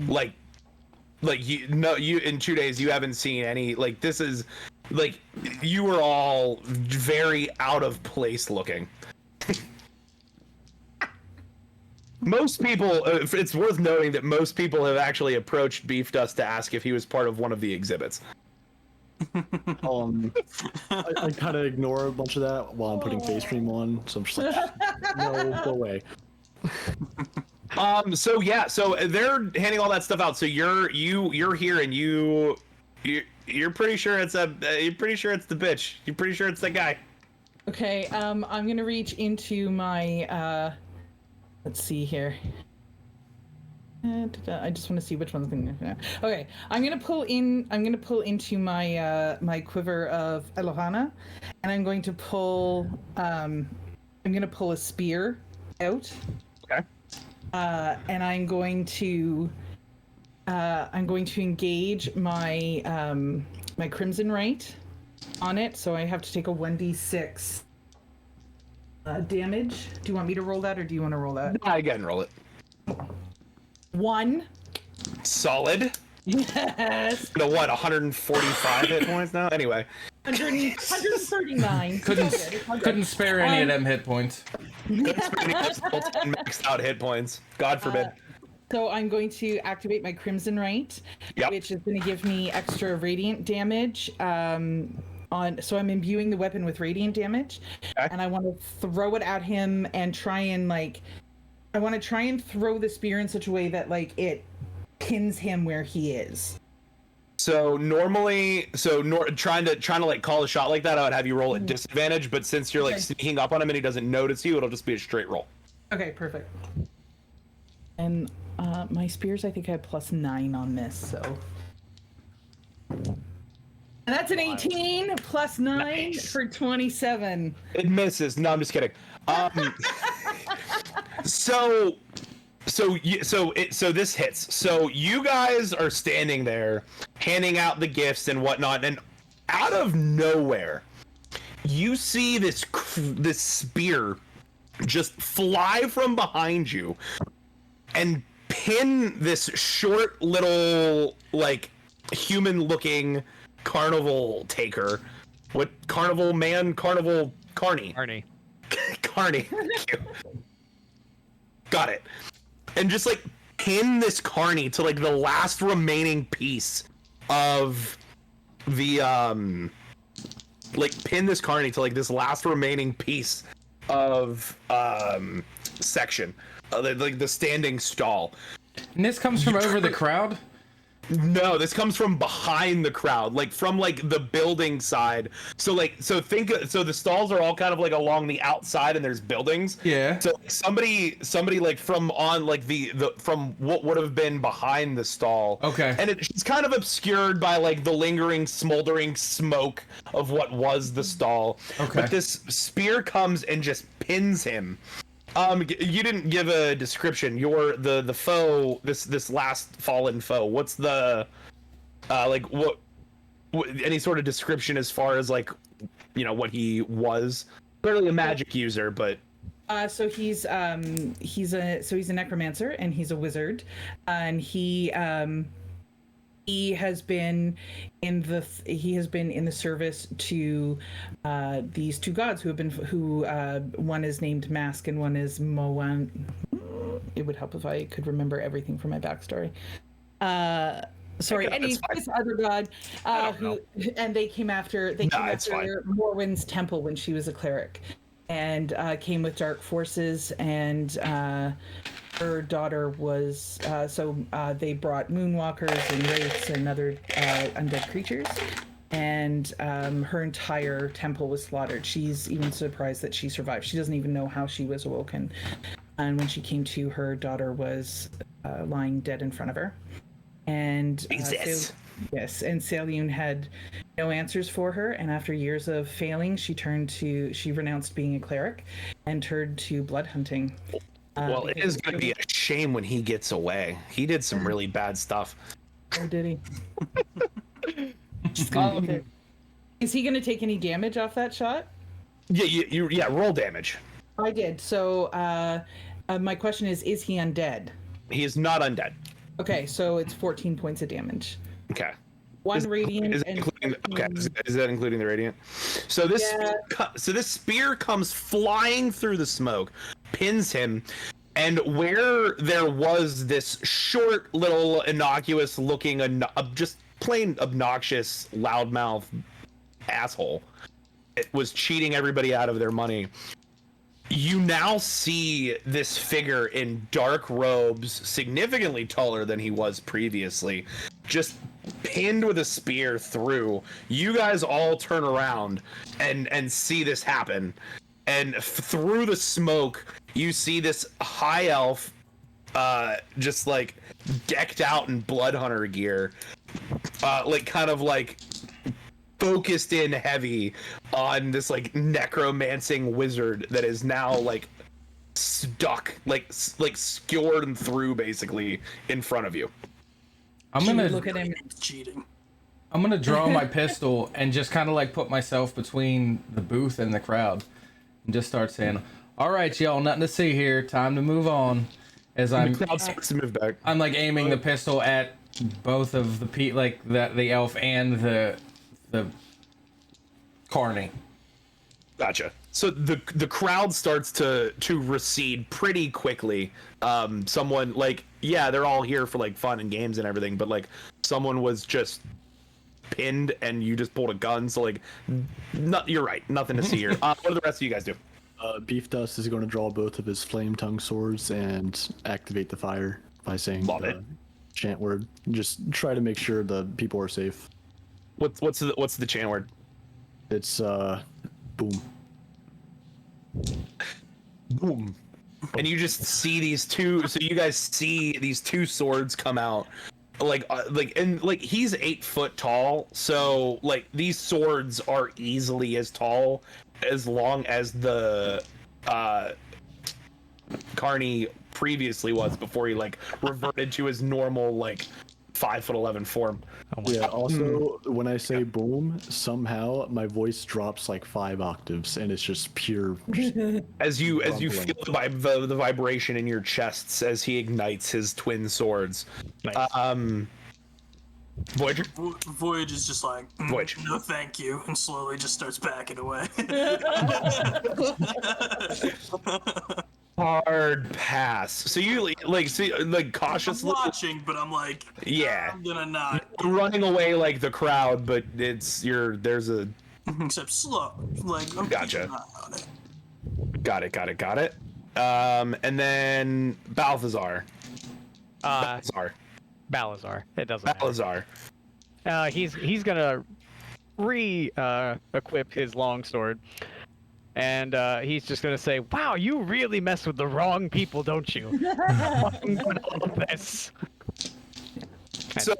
Like you in 2 days you haven't seen any, like, this is like, you were all very out of place looking. Most people, it's worth noting that most people have actually approached Beef Dust to ask if he was part of one of the exhibits. I kind of ignore a bunch of that while I'm putting face cream on, so I'm just like, no, go away. So yeah, so they're handing all that stuff out. So you're here, and you're pretty sure it's the bitch. You're pretty sure it's the guy. Okay, I'm gonna reach into my let's see here. I just want to see which one the thing. Okay, I'm gonna pull into my my quiver of Elohana, and I'm going to pull a spear out. Okay. And I'm going to engage my my Crimson Right on it. So I have to take a 1d6 damage. Do you want me to roll that, or do you want to roll that? I can roll it. 1. Solid. Yes. No, what? 145 hit points now. Anyway. 139. Couldn't spare any of them hit points. Maxed out hit points. God forbid. So I'm going to activate my Crimson Right, which is going to give me extra radiant damage. So I'm imbuing the weapon with radiant damage, and I want to throw it at him and try and throw the spear in such a way that like it pins him where he is. So normally, trying to like call a shot like that, I would have you roll at disadvantage. But since you're like sneaking up on him and he doesn't notice you, it'll just be a straight roll. Okay, perfect. And my spears, I think I have +9 on this, so. And that's an 18 + 9 for 27. It misses. No, I'm just kidding. So this hits. So you guys are standing there, handing out the gifts and whatnot, and out of nowhere, you see this spear just fly from behind you and pin this short little, like, human-looking carnival taker. What carnival man? Carnival carny. Arnie. Carney. Thank you. Got it. And just like pin this carny to like the last remaining piece of the pin this carny to like this last remaining piece of section, like the standing stall. And this comes from over the crowd? No, this comes from behind the crowd, like from like the building side. So the stalls are all kind of like along the outside, and there's buildings. Yeah. So somebody like from on like the from what would have been behind the stall. Okay. And it's kind of obscured by like the lingering, smoldering smoke of what was the stall. Okay. But this spear comes and just pins him. You didn't give a description. Your the foe, this last fallen foe. What's the like what any sort of description as far as like what he was? Clearly a magic user, but So he's a necromancer and he's a wizard, and he has been in the service to these two gods who one is named Mask and one is Moan. It would help if I could remember everything from my backstory. Sorry, Okay, this other god and they came after Morwen's temple when she was a cleric, and came with dark forces, and her daughter was they brought moonwalkers and wraiths and other undead creatures, and her entire temple was slaughtered. She's even surprised that she survived. She doesn't even know how she was awoken, and when she came to, her daughter was lying dead in front of her. And and Selyun had no answers for her, and after years of failing, she renounced being a cleric and turned to blood hunting. Well, it is going to be a shame when he gets away. He did some really bad stuff. Oh, did he? Oh, okay. Is he going to take any damage off that shot? Yeah, roll damage. I did. So my question is he undead? He is not undead. Okay, so it's 14 points of damage. Okay. One radiant. Is that including the radiant? So this this spear comes flying through the smoke, pins him, and where there was this short little innocuous looking just plain obnoxious loudmouth asshole, it was cheating everybody out of their money. You now see this figure in dark robes, significantly taller than he was previously, just pinned with a spear through. You guys all turn around and see this happen. And through the smoke, you see this high elf just like decked out in blood hunter gear, focused in heavy on this like necromancing wizard that is now like stuck, like skewered and through basically in front of you. I'm gonna look at him cheating. I'm gonna draw my pistol and just kind of like put myself between the booth and the crowd, and just start saying, "All right, y'all, nothing to see here. Time to move on." As The crowd starts to move back. I'm like aiming the pistol at both of the elf and the Carney. Gotcha. So the crowd starts to recede pretty quickly. Someone like, yeah, they're all here for like fun and games and everything, but like someone was just pinned and you just pulled a gun. So like, you're right, nothing to see here. What do the rest of you guys do? Beef Dust is going to draw both of his flame tongue swords and activate the fire by saying the chant word. Just try to make sure the people are safe. What's the chant word? It's boom. Boom. And you just see these two. So you guys see these two swords come out, and he's 8 foot tall. So like these swords are easily as tall, as long as the Carney previously was before he like reverted to his normal like 5'11" form. Yeah, also, when I say boom, somehow my voice drops like 5 octaves, and it's just pure... As you feel the vibration in your chests as he ignites his twin swords. Nice. Voyager? Voyage is just like, Voyage. no thank you, and slowly just starts backing away. Hard pass. So you cautiously I'm watching, but I'm like, yeah, I'm gonna not. running away like the crowd, but there's a Except slow. Like, I'm Gotcha. keeping an eye on it. Got it. And then Balthazar. Balazar. It doesn't matter. Balthazar. He's gonna equip his longsword, and he's just gonna say, "Wow, you really mess with the wrong people, don't you?" I'm gonna love this. So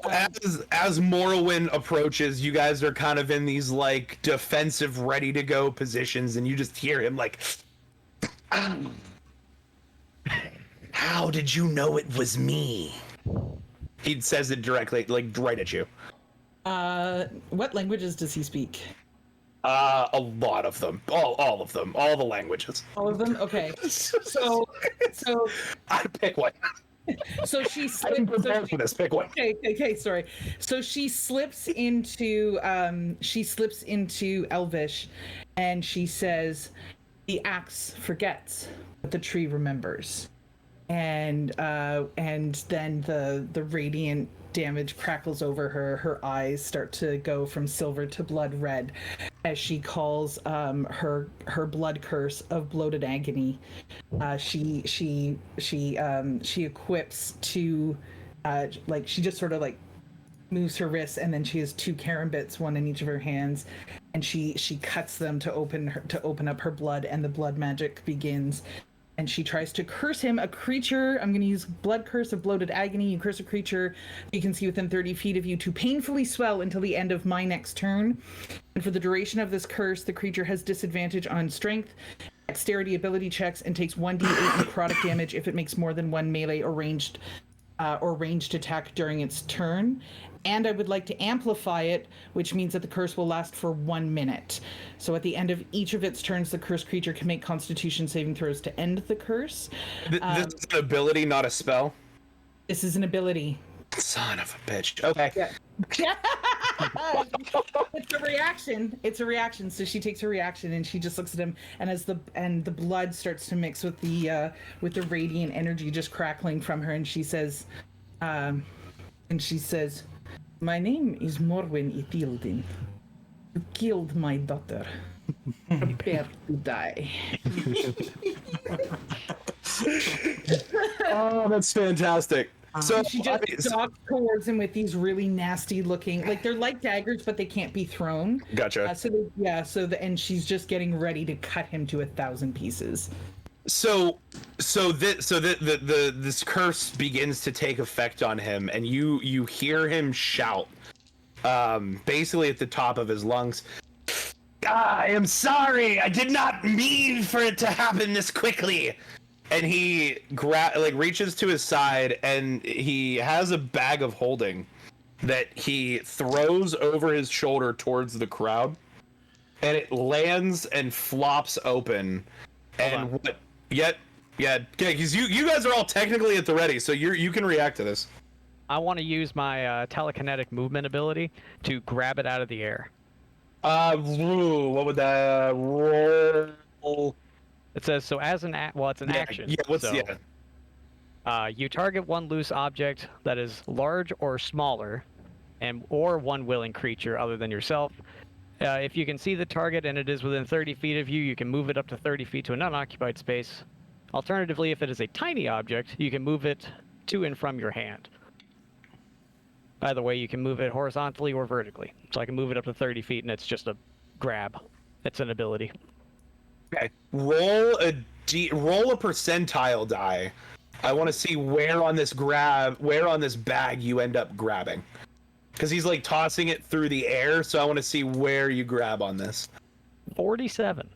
as Morrowind approaches, you guys are kind of in these like defensive, ready to go positions, and you just hear him like, How did you know it was me? He says it directly, like right at you. What languages does he speak? A lot of them. All of them. All the languages. All of them? Okay. So I pick one. so she I didn't slips. prepare for this. Pick one. Okay, sorry. So she slips into Elvish, and she says, "The axe forgets, but the tree remembers." And then the radiant damage crackles over her. Her eyes start to go from silver to blood red, as she calls her blood curse of bloated agony. She equips two, like she just sort of like moves her wrists, and then she has two karambits, one in each of her hands, and she cuts them to open up her blood, and the blood magic begins. And she tries to curse him, a creature. I'm going to use blood curse of bloated agony. You curse a creature you can see within 30 feet of you to painfully swell until the end of my next turn. And for the duration of this curse, the creature has disadvantage on strength, dexterity, ability checks, and takes 1d8 necrotic damage if it makes more than one melee or ranged attack during its turn. And I would like to amplify it, which means that the curse will last for 1 minute. So at the end of each of its turns, the cursed creature can make Constitution saving throws to end the curse. This is an ability, not a spell. This is an ability. Son of a bitch. Okay. Yeah. It's a reaction. It's a reaction. So she takes her reaction and she just looks at him, and as the blood starts to mix with the radiant energy just crackling from her, and she says, "My name is Morwen Ithildin. You killed my daughter. Prepare to die." Oh, that's fantastic. So She just stalks towards him with these really nasty looking, like they're like daggers, but they can't be thrown. Gotcha. And she's just getting ready to cut him to 1,000 pieces. This curse begins to take effect on him, and you hear him shout, basically at the top of his lungs, "I am sorry. I did not mean for it to happen this quickly." And he reaches to his side, and he has a bag of holding that he throws over his shoulder towards the crowd, and it lands and flops open. And what? Yeah, because you guys are all technically at the ready, so you can react to this. I want to use my telekinetic movement ability to grab it out of the air. What would that roll? It says, so as an it's an action. You target one loose object that is large or smaller, or one willing creature other than yourself. If you can see the target and it is within 30 feet of you, you can move it up to 30 feet to an unoccupied space. Alternatively, if it is a tiny object, you can move it to and from your hand. Either way, you can move it horizontally or vertically. So I can move it up to 30 feet, and it's just a grab. It's an ability. Okay. Roll a percentile die. I want to see where on this bag you end up grabbing. Because he's like tossing it through the air, so I want to see where you grab on this. 47.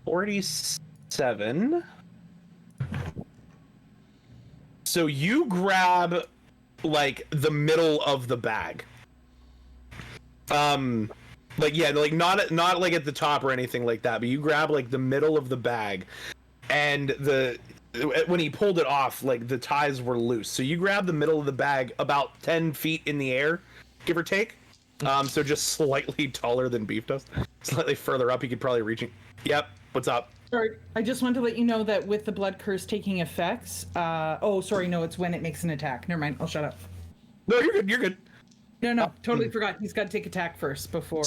47. So you grab like the middle of the bag. Not like at the top or anything like that, but you grab like the middle of the bag, and when he pulled it off, like the ties were loose. So you grab the middle of the bag about 10 feet in the air, give or take. So just slightly taller than Beef does. Slightly further up, he could probably reach it. Yep. What's up? Sorry, I just want to let you know that with the blood curse taking effects, it's when it makes an attack. Never mind, I'll shut up. No, you're good. You're good. No, totally forgot. He's got to take attack first before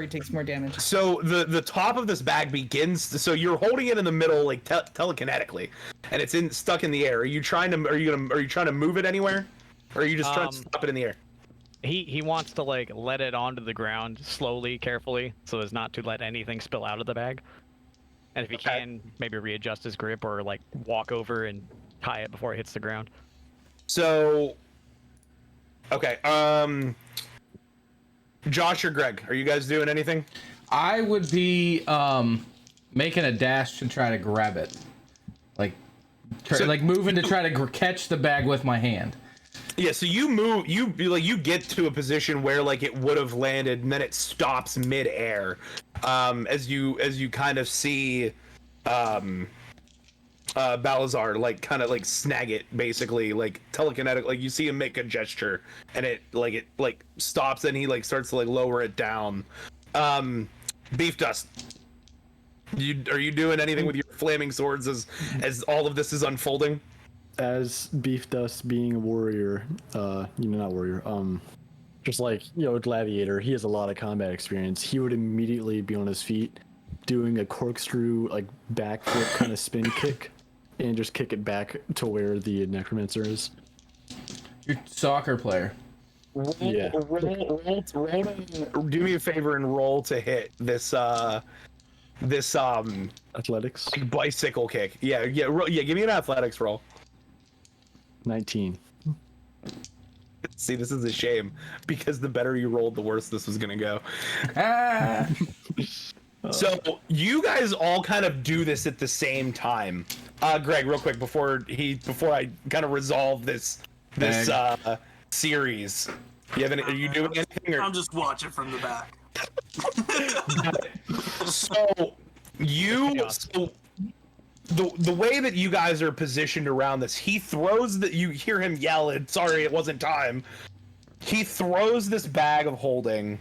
he takes more damage. So the top of this bag begins. So you're holding it in the middle, like telekinetically, and it's stuck in the air. Are you trying to move it anywhere, or are you just trying to stop it in the air? He wants to like let it onto the ground slowly, carefully, so as not to let anything spill out of the bag. And if he can, maybe readjust his grip or like walk over and tie it before it hits the ground. So, okay. Josh or Greg, are you guys doing anything? I would be making a dash to try to grab it. Like, moving to try to catch the bag with my hand. Yeah, so you move, you get to a position where like it would have landed, and then it stops midair, as you kind of see, Balazar like kind of like snag it, basically like telekinetic, like you see him make a gesture, and it stops, and he like starts to like lower it down. Beef Dust, are you doing anything with your flaming swords as all of this is unfolding? As Beef Dust being a warrior, not warrior, just like, a gladiator, he has a lot of combat experience. He would immediately be on his feet doing a corkscrew, like backflip kind of spin kick, and just kick it back to where the necromancer is. You're a soccer player. Yeah. Roll, do me a favor and roll to hit this Athletics. bicycle kick. Yeah, give me an athletics roll. 19. See, this is a shame, because the better you rolled, the worse this was gonna go. Ah! So you guys all kind of do this at the same time. Greg, real quick before I kind of resolve this series. Are you doing anything? Or? I'm just watching from the back. So the way that you guys are positioned around this, he throws you hear him yell, "Sorry, it wasn't time." He throws this bag of holding,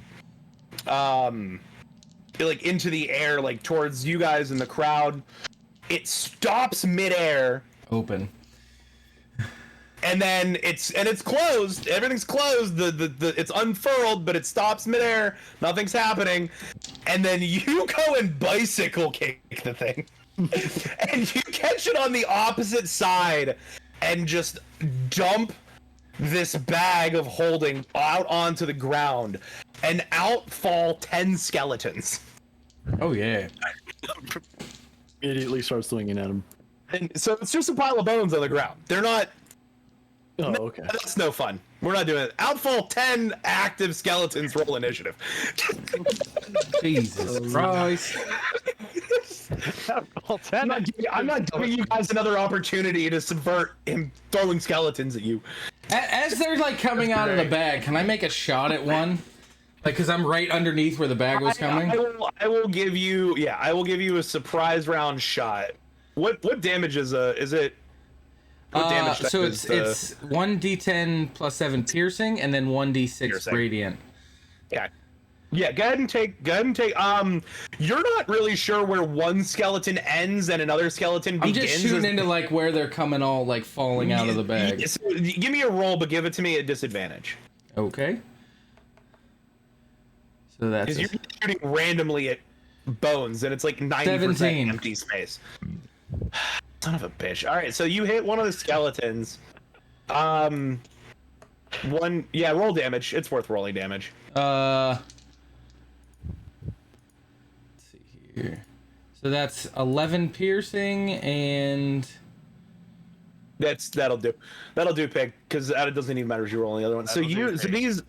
like into the air, like towards you guys in the crowd. It stops midair. Open. And then it's closed. Everything's closed. The it's unfurled, but it stops midair. Nothing's happening. And then you go and bicycle kick the thing. And you catch it on the opposite side and just dump this bag of holding out onto the ground. And out fall 10 skeletons. Oh yeah. Immediately starts swinging at him. And so it's just a pile of bones on the ground. They're not. Oh, okay. That's no fun. We're not doing it. Outfall 10 active skeletons. Roll initiative. Jesus Christ. I'm not giving you guys another opportunity to subvert him throwing skeletons at you. As they're like coming out of the bag, can I make a shot at one? Like, cause I'm right underneath where the bag was coming. I will give you a surprise round shot. What damage is it? What damage So is it's 1d10 plus 7 piercing, and then 1d6 Piercing. radiant. Yeah, go ahead and take. You're not really sure where one skeleton ends and another skeleton begins. I'm just shooting into like where they're coming, all like falling out of the bag. So, give me a roll, but give it to me at disadvantage. Okay. So that's Because you're shooting randomly at bones, and it's like 90% 17. empty space. Son of a bitch. All right, so you hit one of the skeletons. Roll damage. It's worth rolling damage. let's see here. So that's 11 piercing and That'll do. That'll do, Pig, because it doesn't even matter if you roll the other one. So the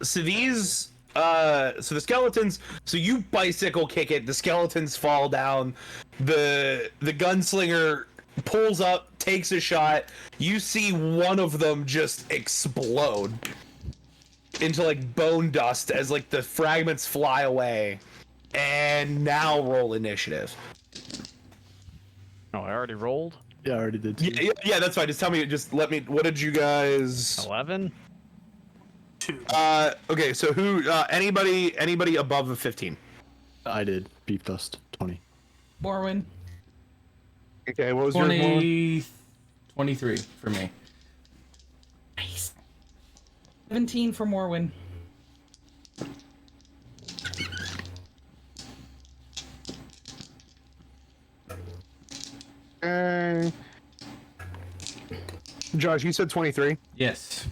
skeletons. So you bicycle kick it. The skeletons fall down. The gunslinger pulls up, takes a shot. You see one of them just explode into like bone dust as like the fragments fly away. And now roll initiative. Oh, I already rolled. Yeah, I already did too. Yeah, that's fine. Just tell me. Just let me. What did you guys? 11. 2. Okay. So who? Anybody above a 15? I did. Beef Dust, 20. Morwin. Okay. What was yours? Morwin? 23 for me. Nice. 17 for Morwin. Josh, you said 23. Yes.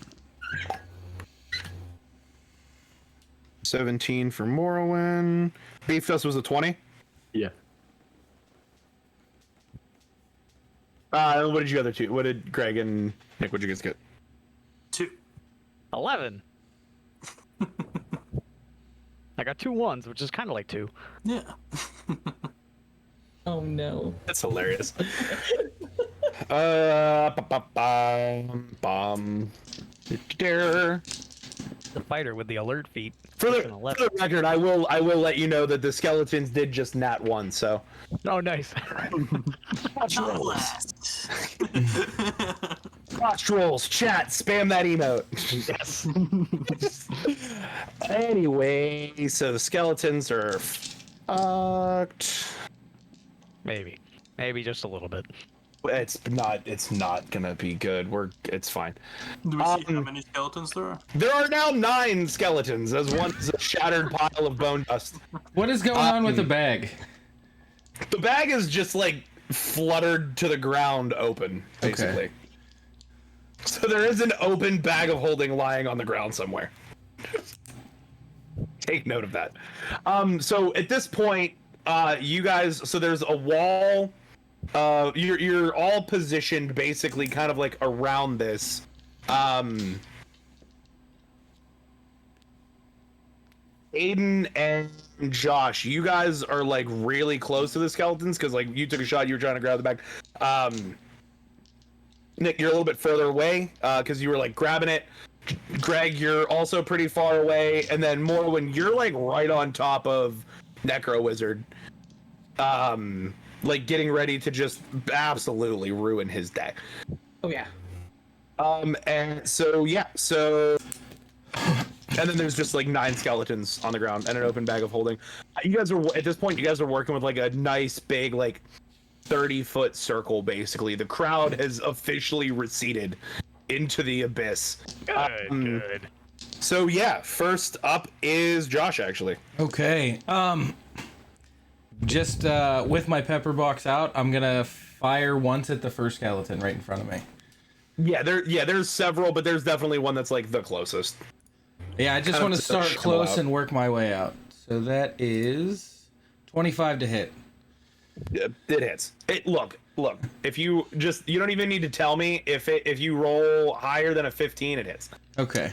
17 for Morrowind. Beef Dust was a 20. Yeah. What did you other two? What did Greg and Nick? What'd you guys get? 2. 11. I got 2 ones, which is kind of like 2. Yeah. Oh no. That's hilarious. The fighter with the alert feat. For It's the, an for 11. the record, I will let you know that the skeletons did just nat 1, so. Oh, nice. Watch rolls. Blast. Watch rolls. Chat. Spam that emote. Yes. Anyway, so the skeletons are fucked. Maybe just a little bit. It's not gonna be good. It's fine. Do we see how many skeletons there are? There are now 9 skeletons, as one is a shattered pile of bone dust. What is going on with the bag? The bag is just like fluttered to the ground open, basically. Okay. So there is an open bag of holding lying on the ground somewhere. Take note of that. So at this point, you guys, so there's a wall. You're all positioned basically kind of like around this. Aiden and Josh, you guys are like really close to the skeletons because like you took a shot, you were trying to grab the bag. Nick, you're a little bit further away because you were like grabbing it. Greg, you're also pretty far away, and then Morwin, you're like right on top of Necro Wizard, like getting ready to just absolutely ruin his day. Oh yeah. And so yeah, so. And then there's just like 9 skeletons on the ground and an open bag of holding. You guys are at this point. You guys are working with like a nice big like 30-foot circle. Basically, the crowd has officially receded into the abyss. Good. So yeah, first up is Josh. Actually, Okay. Just with my pepper box out, I'm gonna fire once at the first skeleton right in front of me. there's several, but there's definitely one that's like the closest. Yeah, I just Kind of want to to start shimmer close out. and work my way out. So that is 25 to hit. It hits. Look. If you don't even need to tell me if you roll higher than a 15, it hits. Okay.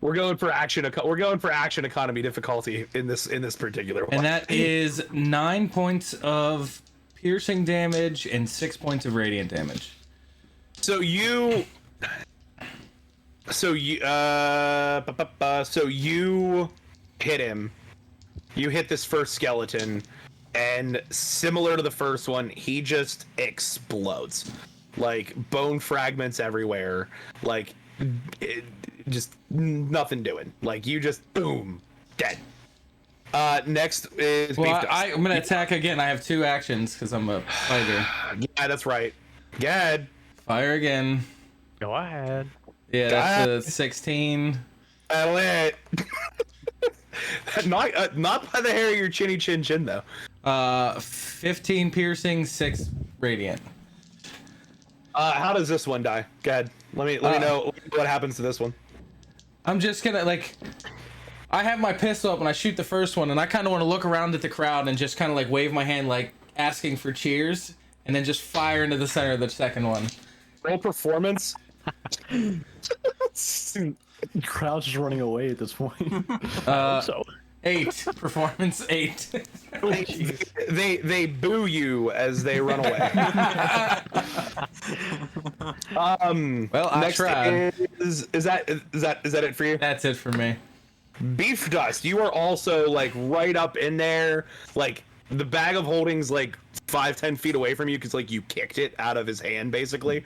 We're going for action economy difficulty in this particular one. And that is 9 points of piercing damage and 6 points of radiant damage. So you hit him. You hit this first skeleton, and similar to the first one, he just explodes. Like bone fragments everywhere. Like just nothing doing. Like you just boom, dead. Next is Well, Beef Dust. I'm gonna attack again. I have 2 actions because I'm a fighter. Yeah, that's right. Good. Fire again. Go ahead. Yeah, that's a 16. That'll hit. Not by the hair of your chinny chin chin though. 15 piercing, 6 radiant. How does this one die? Go ahead. Let me know what happens to this one. I'm just gonna like. I have my pistol up and I shoot the first one, and I kind of want to look around at the crowd and just kind of like wave my hand, like asking for cheers, and then just fire into the center of the second one. Roll performance. Crowd's just running away at this point. So 8 performance 8. They boo you as they run away. Well, I Next tried. is that it for you? That's it for me. Beef Dust, you are also like right up in there. Like the bag of holdings like 5-10 feet away from you because like you kicked it out of his hand basically.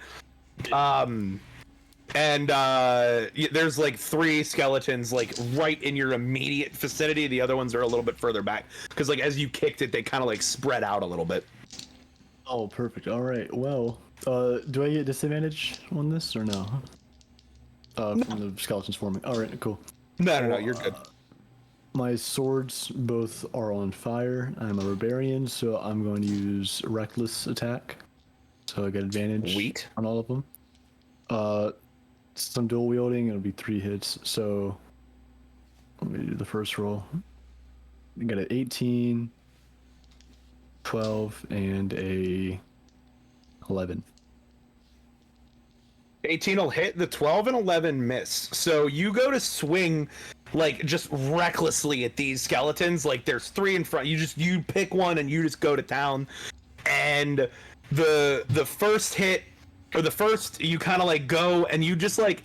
There's like 3 skeletons like right in your immediate vicinity. The other ones are a little bit further back because like as you kicked it, they kind of like spread out a little bit. Oh, perfect. All right. Well, do I get disadvantage on this or no? From the skeletons forming. All right. Cool. No, you're good. My swords both are on fire. I'm a barbarian, so I'm going to use reckless attack. So I get advantage Sweet. on all of them. Some dual wielding, it'll be 3 hits. So let me do the first roll. I got an 18, 12, and a 11. 18 will hit, the 12 and 11 miss. So you go to swing like just recklessly at these skeletons. Like there's 3 in front. You pick one and you just go to town. And the first hit, or the first, you kind of like go and you just like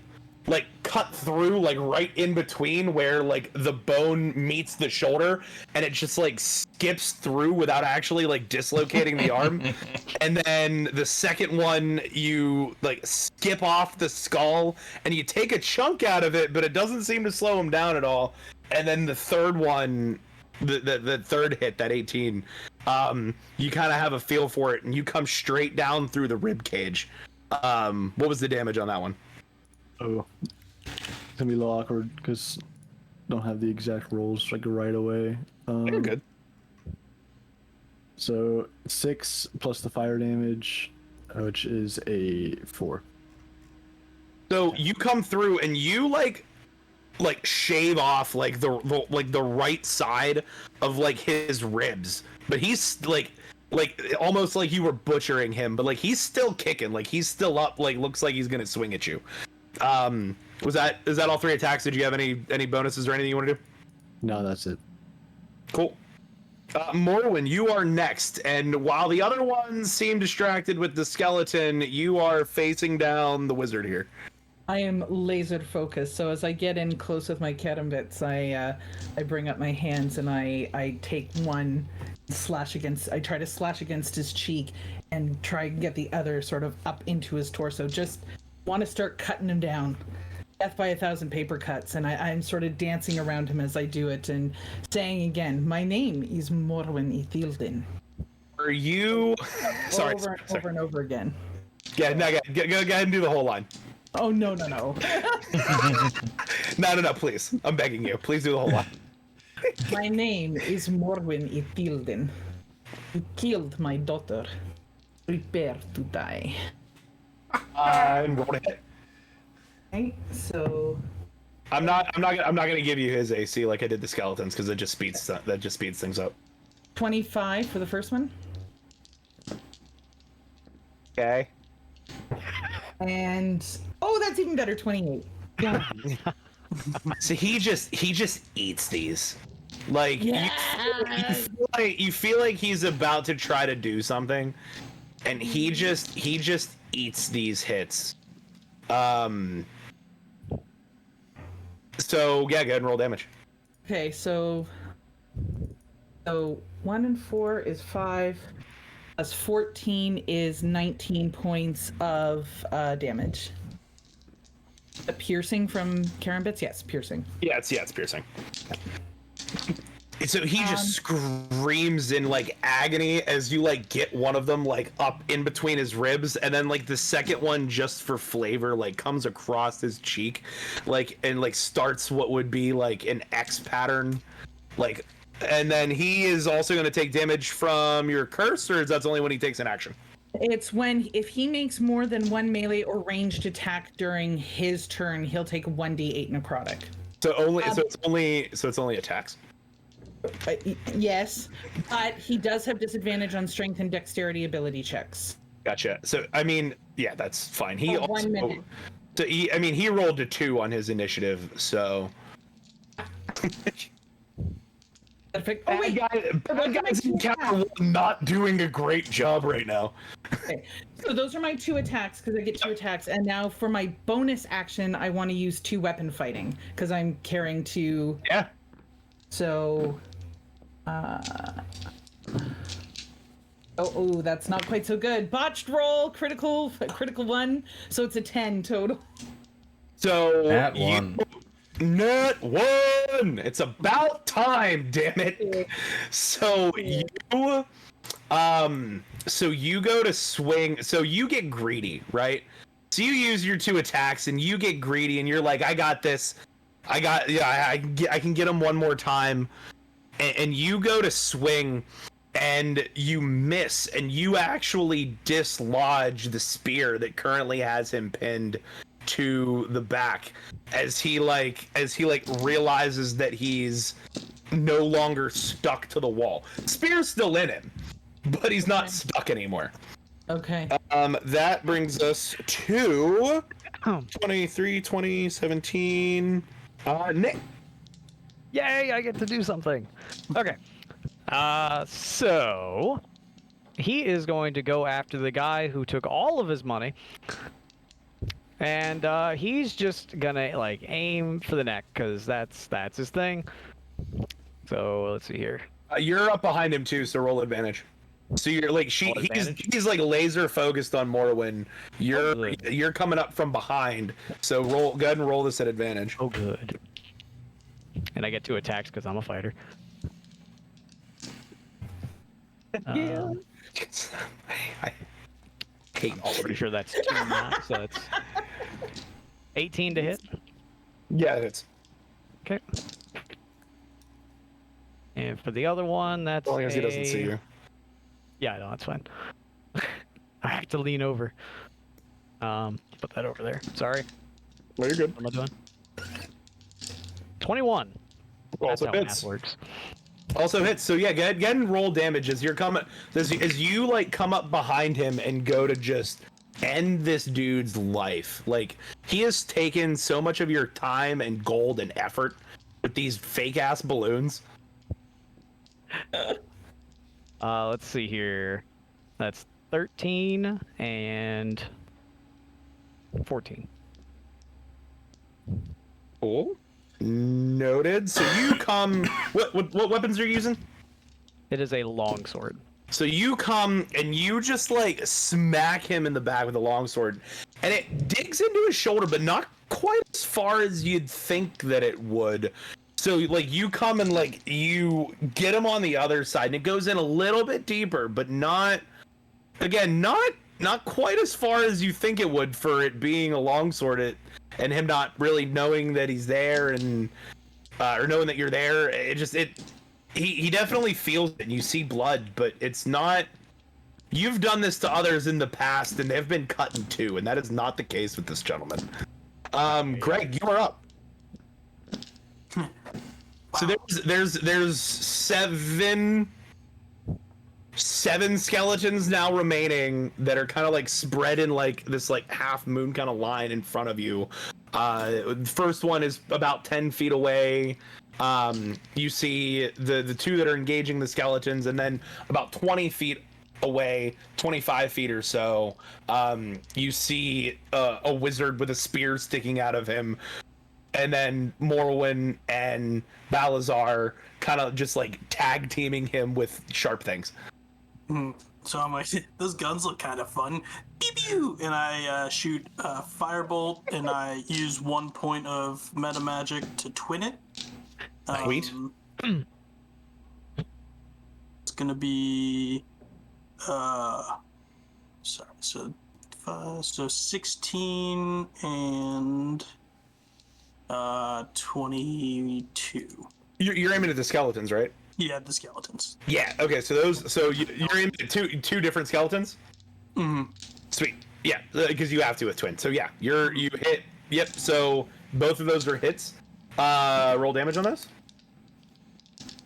cut through like right in between where like the bone meets the shoulder, and it just like skips through without actually like dislocating the arm. And then the second one, you like skip off the skull and you take a chunk out of it, but it doesn't seem to slow him down at all. And then the third one, the third hit, that 18, you kind of have a feel for it and you come straight down through the rib cage. What was the damage on that one? Oh, it's gonna be a little awkward because don't have the exact rolls like right away. You're good. So 6 plus the fire damage, which is a 4. So you come through and you like shave off like the right side of like his ribs, but he's like almost like you were butchering him, but like he's still kicking, like he's still up, like looks like he's gonna swing at you. Is that all 3 attacks? Did you have any bonuses or anything you want to do? No, that's it. Cool. Morwin, you are next, and while the other ones seem distracted with the skeleton, you are facing down the wizard here. I am laser focused, so as I get in close with my karambits, I bring up my hands and I take one, I try to slash against his cheek and try and get the other sort of up into his torso. Just want to start cutting him down. Death by 1,000 paper cuts, and I'm sort of dancing around him as I do it and saying again, my name is Morwin Evilton. Are you... Sorry. Over and over again. Yeah, no, go ahead and do the whole line. Oh, no. No, please. I'm begging you. Please do the whole line. My name is Morwin Evilton. You killed my daughter. Prepare to die. And roll to hit. Okay, so I'm not gonna give you his AC like I did the skeletons because that just speeds things up. 25 for the first one. Okay. And that's even better, 28. Yeah. So he just eats these. Like you feel like he's about to try to do something, and he just eats these hits. So yeah, go ahead and roll damage. Okay, so 1 and 4 is 5, plus 14 is 19 points of damage. A piercing from karambits? Yes, piercing. Yeah, it's piercing. So he just screams in like agony as you like get one of them like up in between his ribs, and then like the second one, just for flavor, like comes across his cheek, like, and like starts what would be like an X pattern, like, and then he is also going to take damage from your curse, or is that only when he takes an action? It's if he makes more than one melee or ranged attack during his turn, he'll take 1d8 necrotic. So it's only attacks. Yes, but he does have disadvantage on strength and dexterity ability checks. Gotcha. So I mean, yeah, that's fine. He For 1 also, minute. so he rolled a 2 on his initiative, so. Perfect. Bad guys in Encounter not doing a great job right now. Okay. So those are my 2 attacks because I get 2 attacks, and now for my bonus action, I want to use 2 weapon fighting because I'm carrying 2. Yeah. So, that's not quite so good. Botched roll, critical 1, so it's a 10 total. So Nat 1. Nat 1. It's about time, damn it. So you go to swing. So you get greedy, right? So you use your 2 attacks and you get greedy, and you're like, I got this. I can get him one more time, and you go to swing, and you miss, and you actually dislodge the spear that currently has him pinned to the back, as he realizes that he's no longer stuck to the wall. Spear's still in him, but he's not stuck anymore. Okay. That brings us to 23, 20, 17. Nick. Yay, I get to do something. Okay. So he is going to go after the guy who took all of his money. And he's just gonna like aim for the neck because that's his thing. So let's see here. You're up behind him too, so roll advantage. So you're like Roll advantage? he's like laser focused on Morrowind. You're coming up from behind. So go ahead and roll this at advantage. Oh, good. And I get 2 attacks because I'm a fighter. Yeah. I hate all of Pretty you. sure that's 2 now, so it's 18 to hit. Yeah, it's Okay. And for the other one, that's as long as he doesn't see you. Yeah, no, that's fine. I have to lean over. Put that over there. Sorry. Well, you're good. What am I doing? 21. That's Also how hits. math works. Also hits. So yeah, go ahead and roll damage as you're coming. As you like come up behind him and go to just end this dude's life. Like he has taken so much of your time and gold and effort with these fake ass balloons. Let's see here. That's 13 and 14. Cool. Noted. So you come. What weapons are you using? It is a longsword. So you come and you just like smack him in the back with a longsword, and it digs into his shoulder, but not quite as far as you'd think that it would. So like you come and like you get him on the other side, and it goes in a little bit deeper, but not quite as far as you think it would for it being a longsword. And him not really knowing that he's there and or knowing that you're there. He definitely feels it, and you see blood, but it's not. You've done this to others in the past, and they've been cut in two, and that is not the case with this gentleman. Greg, you are up. So there's seven skeletons now remaining that are kind of like spread in like this like half moon kind of line in front of you. First one is about 10 feet away. You see the two that are engaging the skeletons, and then about 20 feet away, 25 feet or so, you see a wizard with a spear sticking out of him, and then Morrowind and Balazar kind of just like tag teaming him with sharp things. So I'm like, those guns look kind of fun. Pew pew! And I shoot firebolt, and I use 1 point of meta magic to twin it. Sweet. It's gonna be sorry. So 16 and 22. You're aiming at the skeletons, right? Yeah, the skeletons. Yeah. Okay. So you're aiming at two different skeletons. Mm-hmm. Sweet. Yeah, because you have to with twin. So yeah, you hit. Yep. So both of those are hits. Roll damage on those.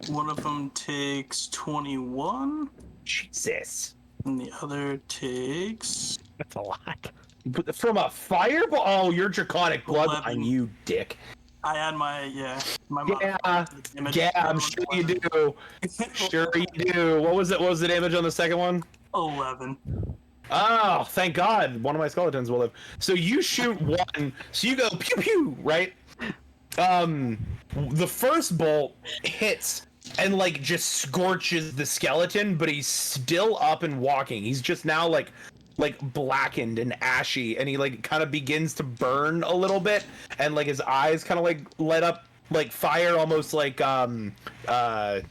One of them takes 21, Jesus. and the other takes That's a lot. But from a fireball. Oh, you're draconic bloodline, 11. you dick. I had my Yeah. damage. Yeah, I'm sure you do. Sure you do. What was it? What was the damage on the second one? 11. Oh, thank God. One of my skeletons will live. So you shoot one. So you go pew pew, right? The first bolt hits and like just scorches the skeleton, but he's still up and walking. He's just now like blackened and ashy, and he like kind of begins to burn a little bit, and like his eyes kind of like light up like fire, almost like oh my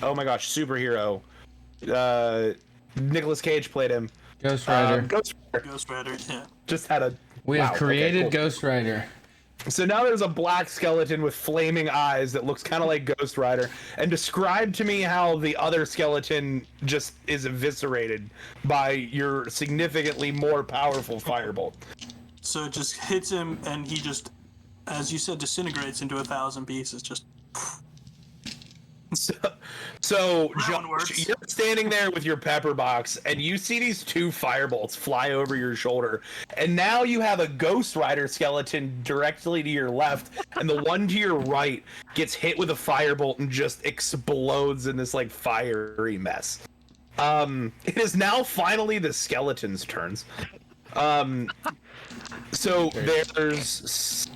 gosh, superhero. Nicolas Cage played him. Ghost Rider. Ghost Rider. Ghost Rider, yeah. Just had a. We have Wow, created okay, cool. Ghost Rider. So now there's a black skeleton with flaming eyes that looks kind of like Ghost Rider. And describe to me how the other skeleton just is eviscerated by your significantly more powerful firebolt. So it just hits him, and he just, as you said, disintegrates into 1,000 pieces. Just. So Round words. Josh, you're standing there with your pepper box, and you see these 2 firebolts fly over your shoulder, and now you have a Ghost Rider skeleton directly to your left, and the one to your right gets hit with a firebolt and just explodes in this like fiery mess. It is now finally the skeleton's turns. So there's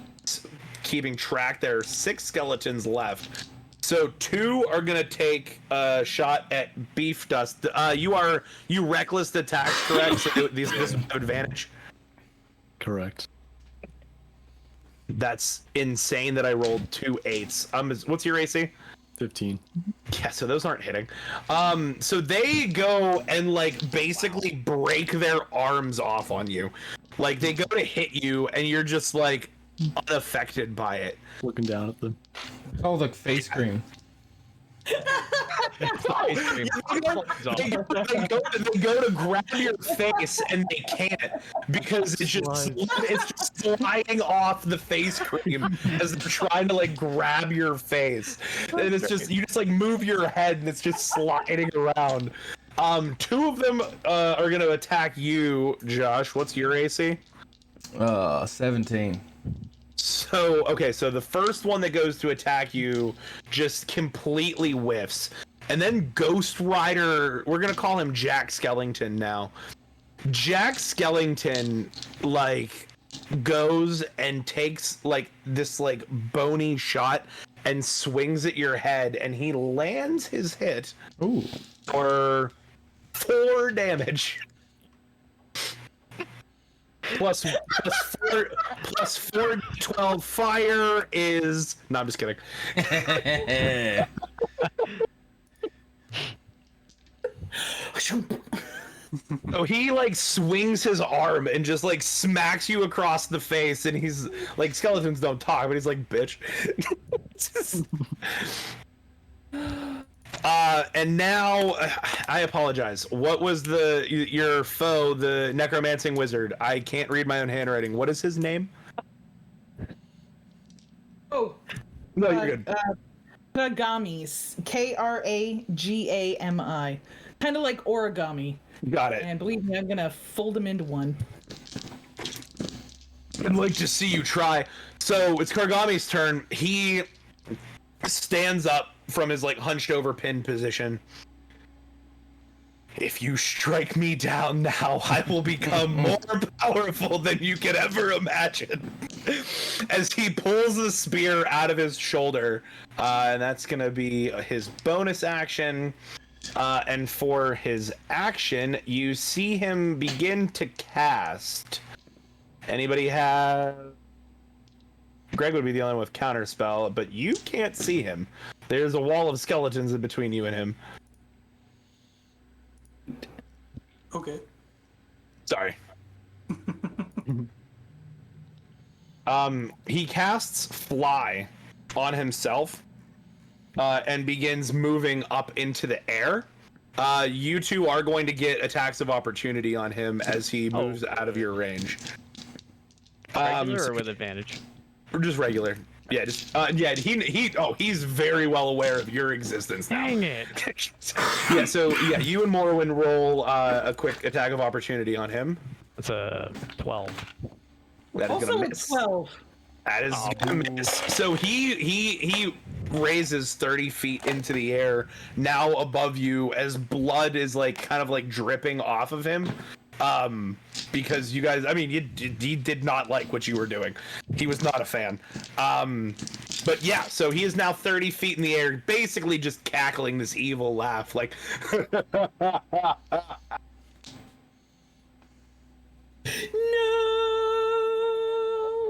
keeping track. There are 6 skeletons left. So 2 are gonna take a shot at Beef Dust. You reckless attacks, correct? So this is no advantage. Correct. That's insane that I rolled 2 8s. What's your AC? 15. Yeah, so those aren't hitting. So they go and like basically break their arms off on you. Like they go to hit you, and you're just like unaffected by it. Looking down at them. Oh, look, face cream. They go to grab your face and they can't because it's just sliding off the face cream as they're trying to like grab your face, and it's just you just like move your head and it's just sliding around. 2 of them are gonna attack you, Josh. What's your AC? 17. So, okay, so the first one that goes to attack you just completely whiffs. And then Ghost Rider, we're going to call him Jack Skellington now. Jack Skellington, like, goes and takes, like, this, like, bony shot and swings at your head, and he lands his hit. Ooh. For 4 damage. Plus 4, 12 fire is... No, I'm just kidding. So he like swings his arm and just like smacks you across the face, and he's like, skeletons don't talk, but he's like, bitch. And now I apologize. What was your foe, the necromancing wizard? I can't read my own handwriting. What is his name? Oh. No, you're good. Kragamis. Kragami. Kind of like origami. Got it. And believe me, I'm gonna fold them into one. I'd like to see you try. So it's Kargami's turn. He stands up from his like hunched over pinned position. If you strike me down now, I will become more powerful than you could ever imagine. As he pulls the spear out of his shoulder, and that's gonna be his bonus action. And for his action, you see him begin to cast. Anybody have? Greg would be the only one with counterspell, but you can't see him. There's a wall of skeletons in between you and him. Okay. Sorry. He casts Fly on himself and begins moving up into the air. You 2 are going to get attacks of opportunity on him as he moves out of your range. Regular or with advantage? Or just regular. Yeah, just he's very well aware of your existence now. Dang it. Yeah, so yeah, you and Morrowind roll a quick attack of opportunity on him. That's a 12. That is Also gonna a miss. 12. That is gonna miss. So he raises 30 feet into the air, now above you, as blood is like kind of like dripping off of him. Because you guys, I mean, he did not like what you were doing. He was not a fan. But yeah, so he is now 30 feet in the air, basically just cackling this evil laugh, like.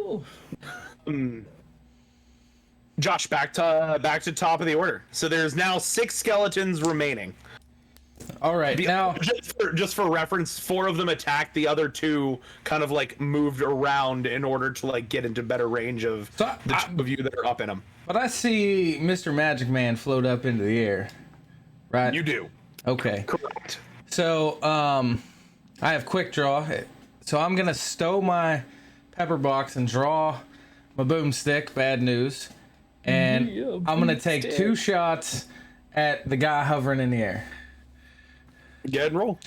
No. Josh, back to top of the order. So there's now 6 skeletons remaining. All right, now Just for reference, 4 of them attacked. The other 2 kind of like moved around in order to like get into better range of the 2 of you that are up in them. but I see Mr. Magic Man float up into the air, right? You do. Okay. Correct. So, I have quick draw. So I'm gonna stow my pepper box and draw my boomstick. Bad news. And I'm gonna take 2 shots at the guy hovering in the air. Go ahead and roll.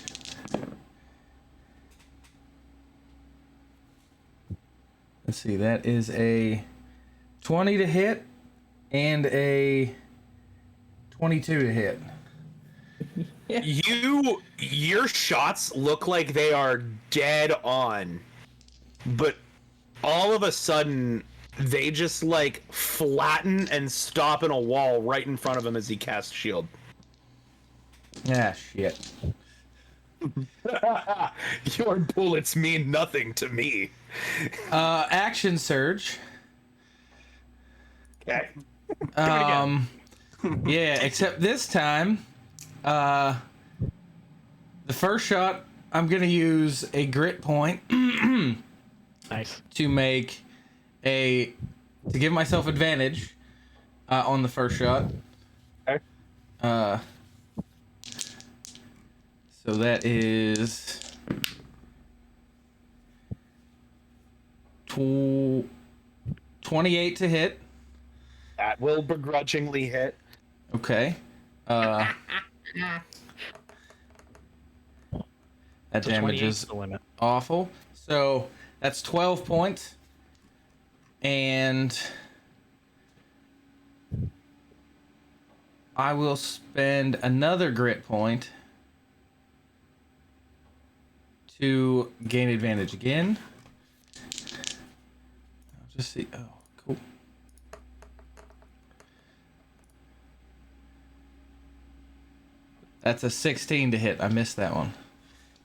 Let's see, that is a 20 to hit and a 22 to hit. Your shots look like they are dead on, but all of a sudden they just like flatten and stop in a wall right in front of him as he casts shield. Ah, shit. Your bullets mean nothing to me. Action surge. Okay. Yeah, except this time, the first shot, I'm gonna use a grit point Nice. to give myself advantage on the first shot. Okay. So that is 28 to hit. That will begrudgingly hit. Okay. That So damage 28 is is the limit. awful. So that's 12 points. And I will spend another grit point to gain advantage again. I'll just see. Oh, cool. That's a 16 to hit. I missed that one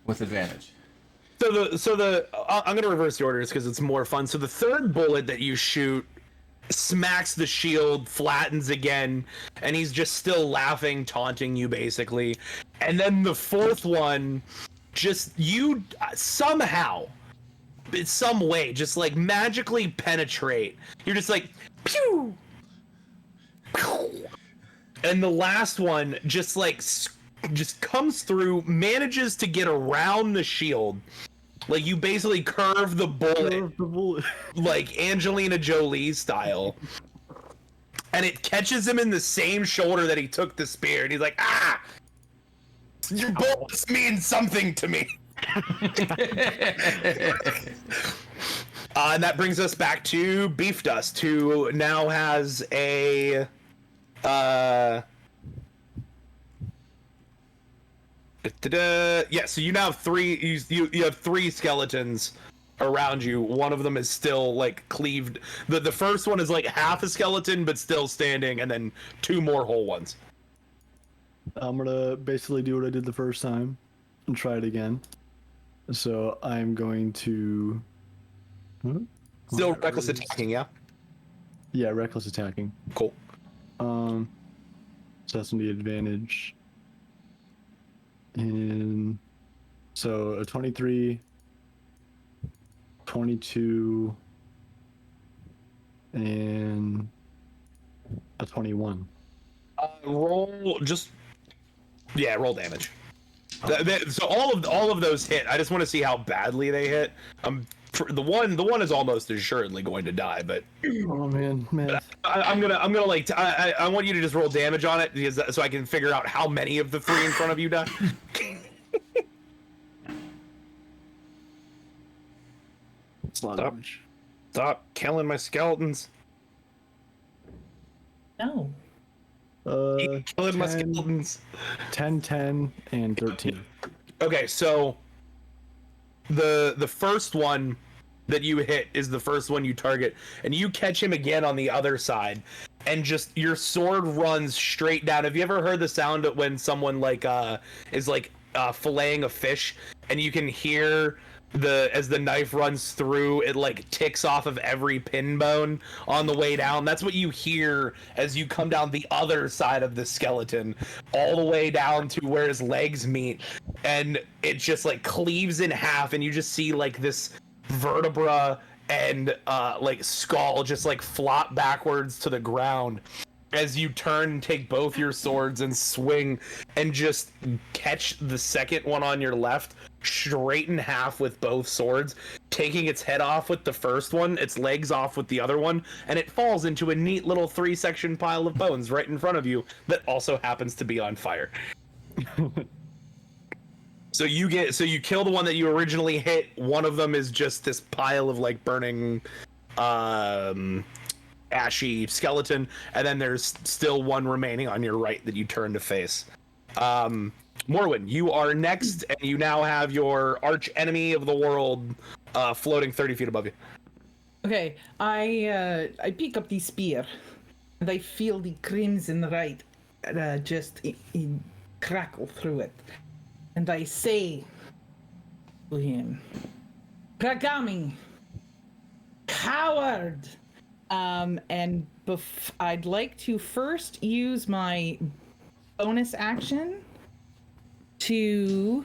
with advantage. I'm gonna reverse the orders because it's more fun. So the third bullet that you shoot smacks the shield, flattens again, and he's just still laughing, taunting you basically. And then the fourth one, just you somehow, in some way, just like magically penetrate. You're just like pew, pew. And the last one just like just comes through, manages to get around the shield. Like you basically curve the bullet like Angelina Jolie style. And it catches him in the same shoulder that he took the spear. And he's like, ah! Your bullets mean something to me. And that brings us back to Beef Dust, who now has a... Yeah, so you now have three. You have three skeletons around you. One of them is still like cleaved. The first one is like half a skeleton but still standing, and then two more whole ones. I'm gonna basically do what I did the first time and try it again. So I'm going to. Still reckless attacking, yeah. Yeah, reckless attacking. Cool. So that's gonna be advantage. And so a 23, 22, and a 21. Roll just. Yeah, roll damage. So all of those hit. I just want to see how badly they hit. The one is almost assuredly going to die, but Oh man. I'm gonna like I want you to just roll damage on it because so I can figure out how many of the three in front of you die. It's a lot of damage. Stop killing my skeletons. No. Killing my 10, skeletons. 10, 10, and 13. Okay, so the first one that you hit is the first one you target, and you catch him again on the other side, and just your sword runs straight down. Have you ever heard the sound of when someone like is like filleting a fish, and you can hear as the knife runs through, it like ticks off of every pin bone on the way down? That's what you hear as you come down the other side of the skeleton, all the way down to where his legs meet, and it just like cleaves in half, and you just see like this vertebra and like skull just like flop backwards to the ground as you turn and take both your swords and swing and just catch the second one on your left straight in half with both swords, taking its head off with the first one, its legs off with the other one, and it falls into a neat little 3-section pile of bones right in front of you that also happens to be on fire. So you kill the one that you originally hit. One of them is just this pile of like burning ashy skeleton, and then there's still one remaining on your right that you turn to face. Morwin, you are next, and you now have your arch enemy of the world floating 30 feet above you. Okay, I pick up the spear, and I feel the crimson right just crackle through it, and I say to him, "Kagami, coward!" And I'd like to first use my bonus action to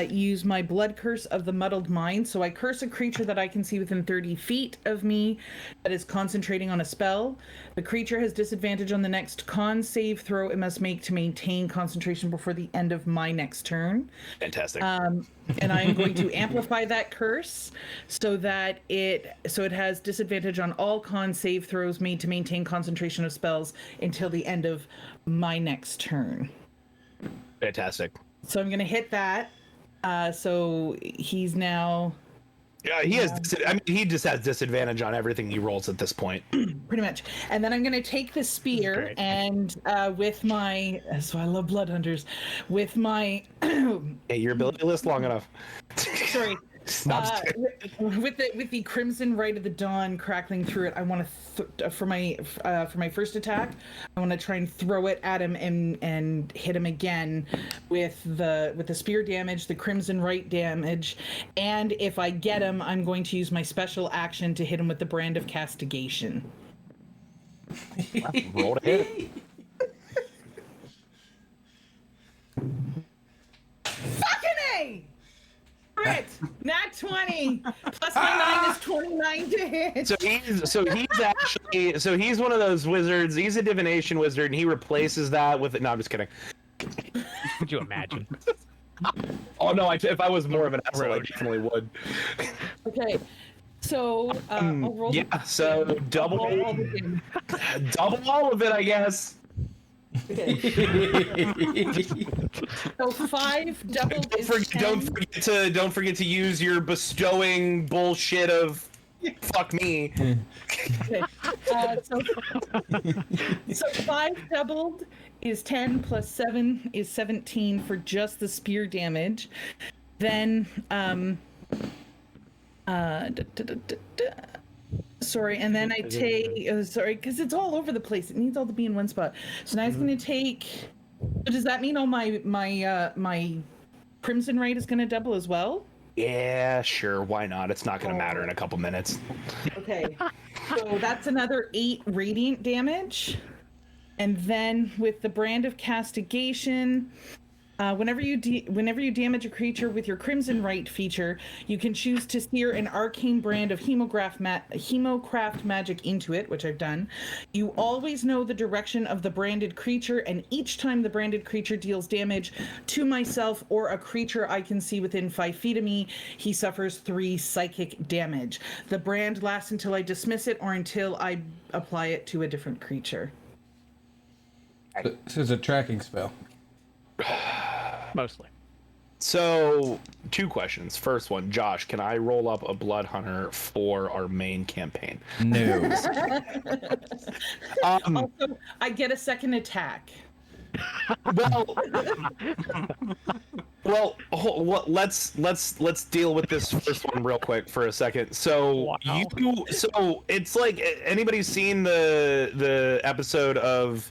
use my blood curse of the muddled mind. So I curse a creature that I can see within 30 feet of me that is concentrating on a spell. The creature has disadvantage on the next con save throw it must make to maintain concentration before the end of my next turn. Fantastic. And I'm going to amplify that curse so that it has disadvantage on all con save throws made to maintain concentration of spells until the end of my next turn. Fantastic. So I'm going to hit that. So he's now... Yeah, he has. I mean, he just has disadvantage on everything he rolls at this point. Pretty much. And then I'm going to take the spear Great. and with my... So I love blood hunters. With my... Hey, your ability list long enough. Sorry. No, I'm just kidding. With the crimson right of the dawn crackling through it, I want to for my first attack, I want to try and throw it at him and hit him again with the spear damage, the crimson right damage, and if I get him, I'm going to use my special action to hit him with the brand of castigation. Roll to hit. Fucking A! Crit! Nat 20! Plus my 9 is 29 to hit! So he's one of those wizards. He's a divination wizard, and he replaces that with. No, I'm just kidding. Could you imagine? Oh no! If I was more of an asshole, I definitely would. Okay, so I'll roll. Yeah. So double all the damage. double all of it, I guess. Okay. So 5 doubled is 10. Don't forget to use your bestowing bullshit of fuck me. Okay. So 5 doubled is 10 plus 7 is 17 for just the spear damage. Then sorry, and then I take sorry, because it's all over the place. It needs all to be in one spot. So now it's going to take. So does that mean all my crimson rate is going to double as well? Yeah, sure. Why not? It's not going to matter in a couple minutes. Okay, so that's another 8 radiant damage, and then with the brand of castigation. Whenever you damage a creature with your Crimson Right feature, you can choose to sear an arcane brand of Hemocraft magic into it, which I've done. You always know the direction of the branded creature, and each time the branded creature deals damage to myself or a creature I can see within 5 feet of me, he suffers 3 psychic damage. The brand lasts until I dismiss it or until I apply it to a different creature. This is a tracking spell. Mostly. So, 2 questions. First one, Josh, can I roll up a Blood Hunter for our main campaign? No. Also, I get a second attack. Well, let's deal with this first one real quick for a second. So Wow. so it's like, anybody's seen the episode of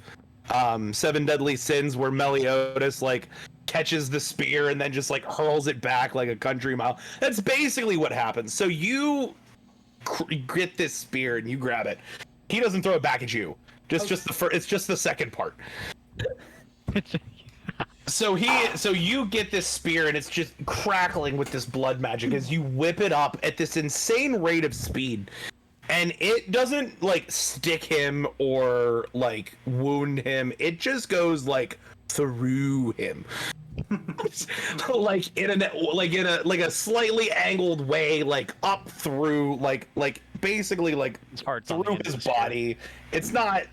7 Deadly Sins where Meliodas like catches the spear and then just like hurls it back like a country mile? That's basically what happens. So you get this spear and you grab it. He doesn't throw it back at you. It's just the second part. So you get this spear and it's just crackling with this blood magic as you whip it up at this insane rate of speed. And it doesn't like stick him or like wound him. It just goes like through him. like in a slightly angled way, like up through like basically like His heart's on the through end of his his shirt. body. It's not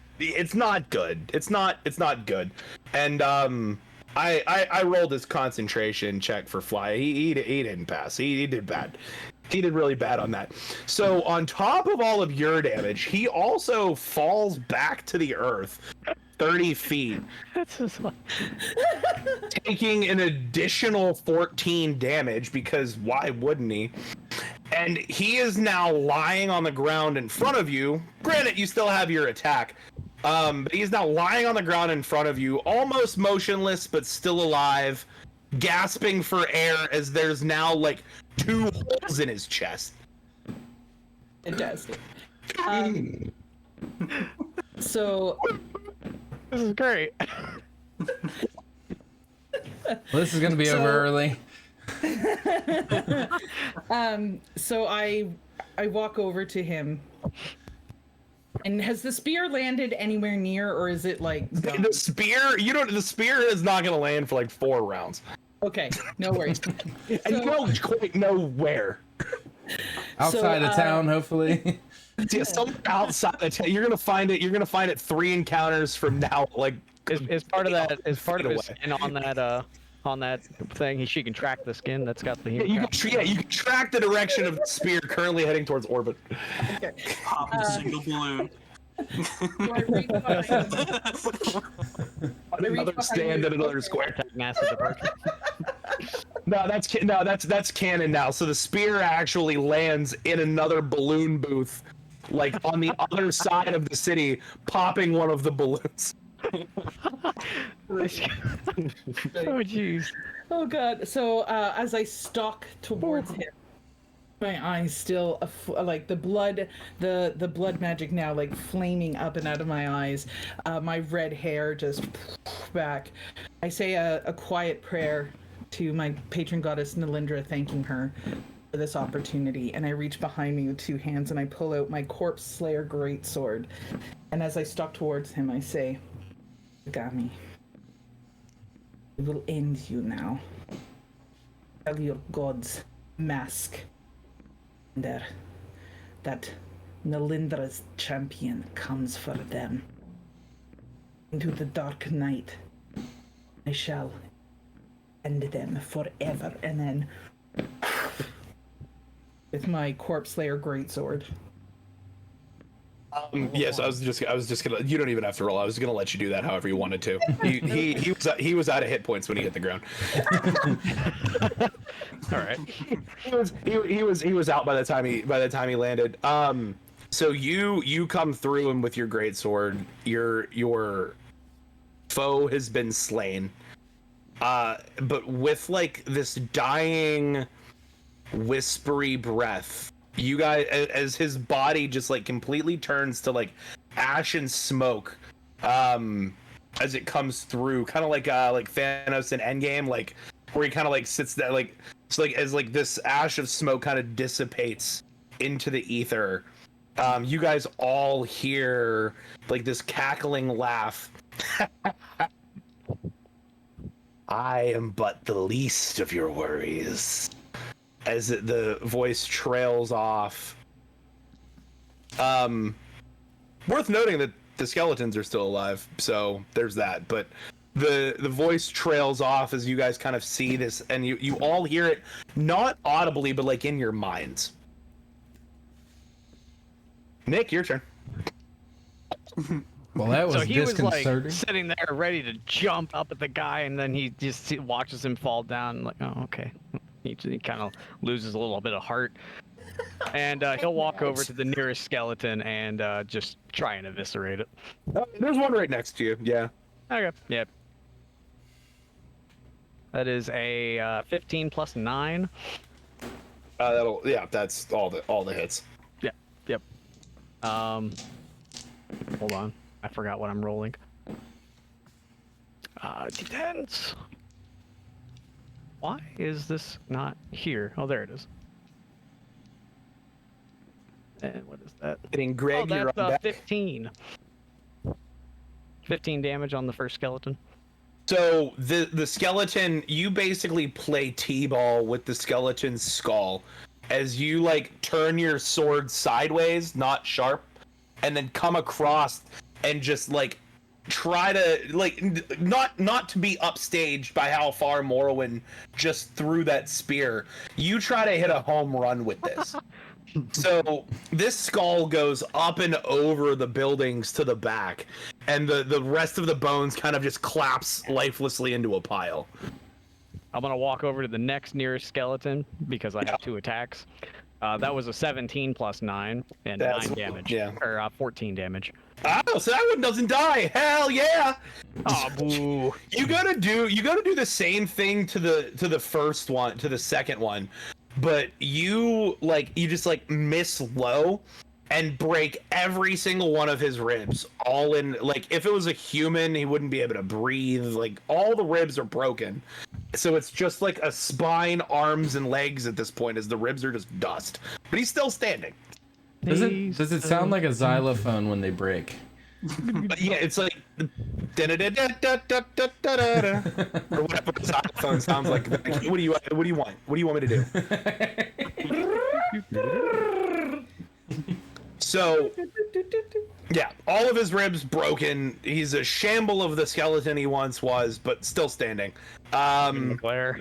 good. It's not good. And I rolled his concentration check for fly. He didn't pass. He did bad. He did really bad on that. So on top of all of your damage, he also falls back to the earth 30 feet, That's just like, taking an additional 14 damage, because why wouldn't he? And he is now lying on the ground in front of you. Granted, you still have your attack. But he's now lying on the ground in front of you, almost motionless, but still alive, gasping for air as there's now like 2 holes in his chest. Fantastic. So this is great. Well, this is gonna be over early. so I walk over to him. And has the spear landed anywhere near, or is it like gone? The spear, the spear is not gonna land for like 4 rounds. Okay, no worries. And you don't quite know where. Outside of town, hopefully. Yeah, somewhere outside the town. You're gonna find it 3 encounters from now. Like, Is part of that? Is part of his away. skin on that thing? She can track the skin that's got the. you can track the direction of the spear currently heading towards orbit. Pop a single balloon. Another stand at another square. Attack massive departure. No, that's canon now. So the spear actually lands in another balloon booth, like on the other side of the city, popping one of the balloons. Oh jeez. Oh god. So as I stalk towards him, my eyes still like the blood magic now like flaming up and out of my eyes. My red hair just back. I say a quiet prayer to my patron goddess Nalindra, thanking her for this opportunity, and I reach behind me with 2 hands and I pull out my Corpse Slayer greatsword. And as I stalk towards him, I say, Gami, it will end you now. Tell your gods, mask there, that Nalindra's champion comes for them. Into the dark night, I shall end them forever. And then, with my Corpse Slayer greatsword. Yes, I was just gonna. You don't even have to roll. I was gonna let you do that however you wanted to. He was out of hit points when he hit the ground. All right. He was out by the time he landed. So you come through him with your greatsword. Your foe has been slain. But with like this dying, whispery breath, you guys, as his body just like completely turns to like ash and smoke, as it comes through, kind of like Thanos in Endgame, like where he kind of like sits there, like it's like as like this ash of smoke kind of dissipates into the ether. You guys all hear like this cackling laugh. I am but the least of your worries. As the voice trails off. Worth noting that the skeletons are still alive, so there's that. But the voice trails off as you guys kind of see this, and you all hear it, not audibly, but like in your minds. Nick, your turn. Well, that was So he was like disconcerting. sitting there ready to jump up at the guy, and then he just watches him fall down. Like, oh, okay. He kind of loses a little bit of heart, and he'll walk over to the nearest skeleton and just try and eviscerate it. There's one right next to you. Yeah. Okay. Yep. That is a 15 plus 9. That's all the hits. Yep. Hold on. I forgot what I'm rolling. D10s. Why is this not here? Oh, there it is. And what is that? Getting Greg, Oh, you're that's on deck. 15. 15 damage on the first skeleton. So the skeleton, you basically play t-ball with the skeleton's skull as you like turn your sword sideways, not sharp, and then come across and just like try to like not to be upstaged by how far Morrowind just threw that spear. You try to hit a home run with this. So this skull goes up and over the buildings to the back, and the rest of the bones kind of just collapse lifelessly into a pile. I'm gonna walk over to the next nearest skeleton because I have 2 attacks. That was a 17 plus 9 and That's- 9 damage. yeah. Or 14 damage. Oh, so that one doesn't die. Hell yeah! Oh boo! You gotta do the same thing to the first one, to the second one, but you just like miss low and break every single one of his ribs. All in, like, if it was a human, he wouldn't be able to breathe. Like, all the ribs are broken. So it's just like a spine, arms, and legs at this point, as the ribs are just dust. But he's still standing. Does it sound like a xylophone when they break? But yeah, it's like da-da-da-da-da-da-da-da-da, or whatever the xylophone sounds like. What do you want? What do you want me to do? So, yeah, all of his ribs broken. He's a shamble of the skeleton he once was, but still standing. Claire.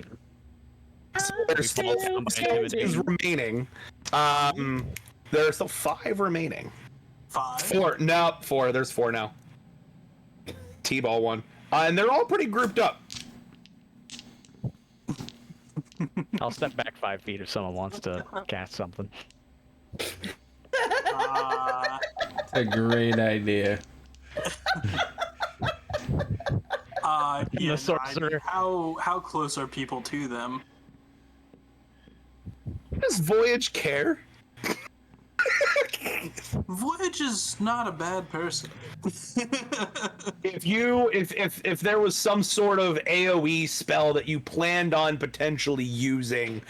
There's still skeletons remaining. There are still 5 remaining. 5. 4. No, 4. There's 4 now. T-ball 1. And they're all pretty grouped up. I'll step back 5 feet if someone wants to cast something. It's a great idea. Yeah, The sorcerer. how close are people to them? Does Voyage care? Voyage is not a bad person. If there was some sort of AoE spell that you planned on potentially using,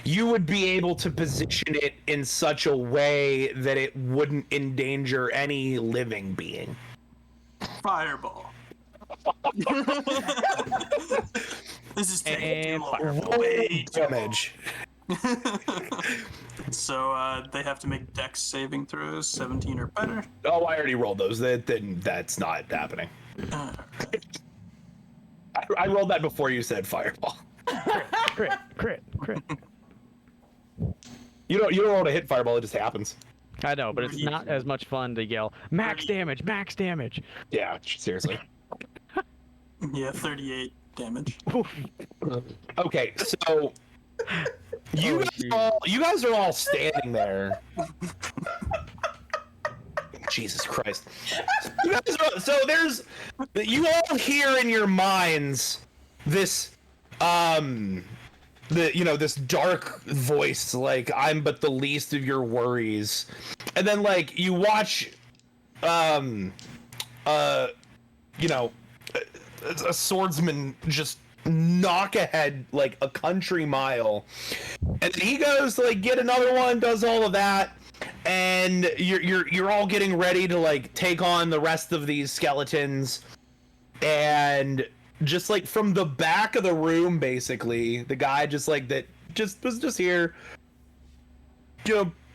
you would be able to position it in such a way that it wouldn't endanger any living being. Fireball. This is taking And too long. Way too long. Damage. So they have to make dex saving throws, 17 or better. Oh, I already rolled those. That's not happening. I rolled that before you said fireball. Crit. You don't roll to hit fireball. It just happens. I know, but it's not as much fun to yell, max damage, max damage. Yeah, seriously. Yeah, 38 damage. Okay, so you guys are all standing there. Jesus Christ. You all hear in your minds this this dark voice, like, I'm but the least of your worries. And then like you watch a swordsman just knock ahead like a country mile, and then he goes to like get another one, does all of that, and you're all getting ready to like take on the rest of these skeletons, and just like from the back of the room, basically the guy just like that was just here,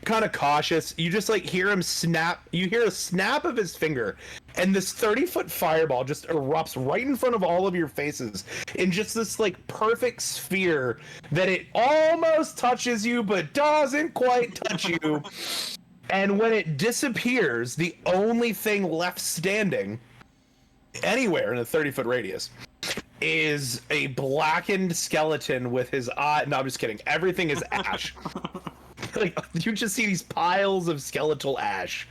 kind of cautious. You just like hear him snap. You hear a snap of his finger, and this 30-foot fireball just erupts right in front of all of your faces in just this like perfect sphere that it almost touches you but doesn't quite touch you. And when it disappears, the only thing left standing anywhere in a 30-foot radius is a blackened skeleton with his eye. No, I'm just kidding. Everything is ash. Like, you just see these piles of skeletal ash.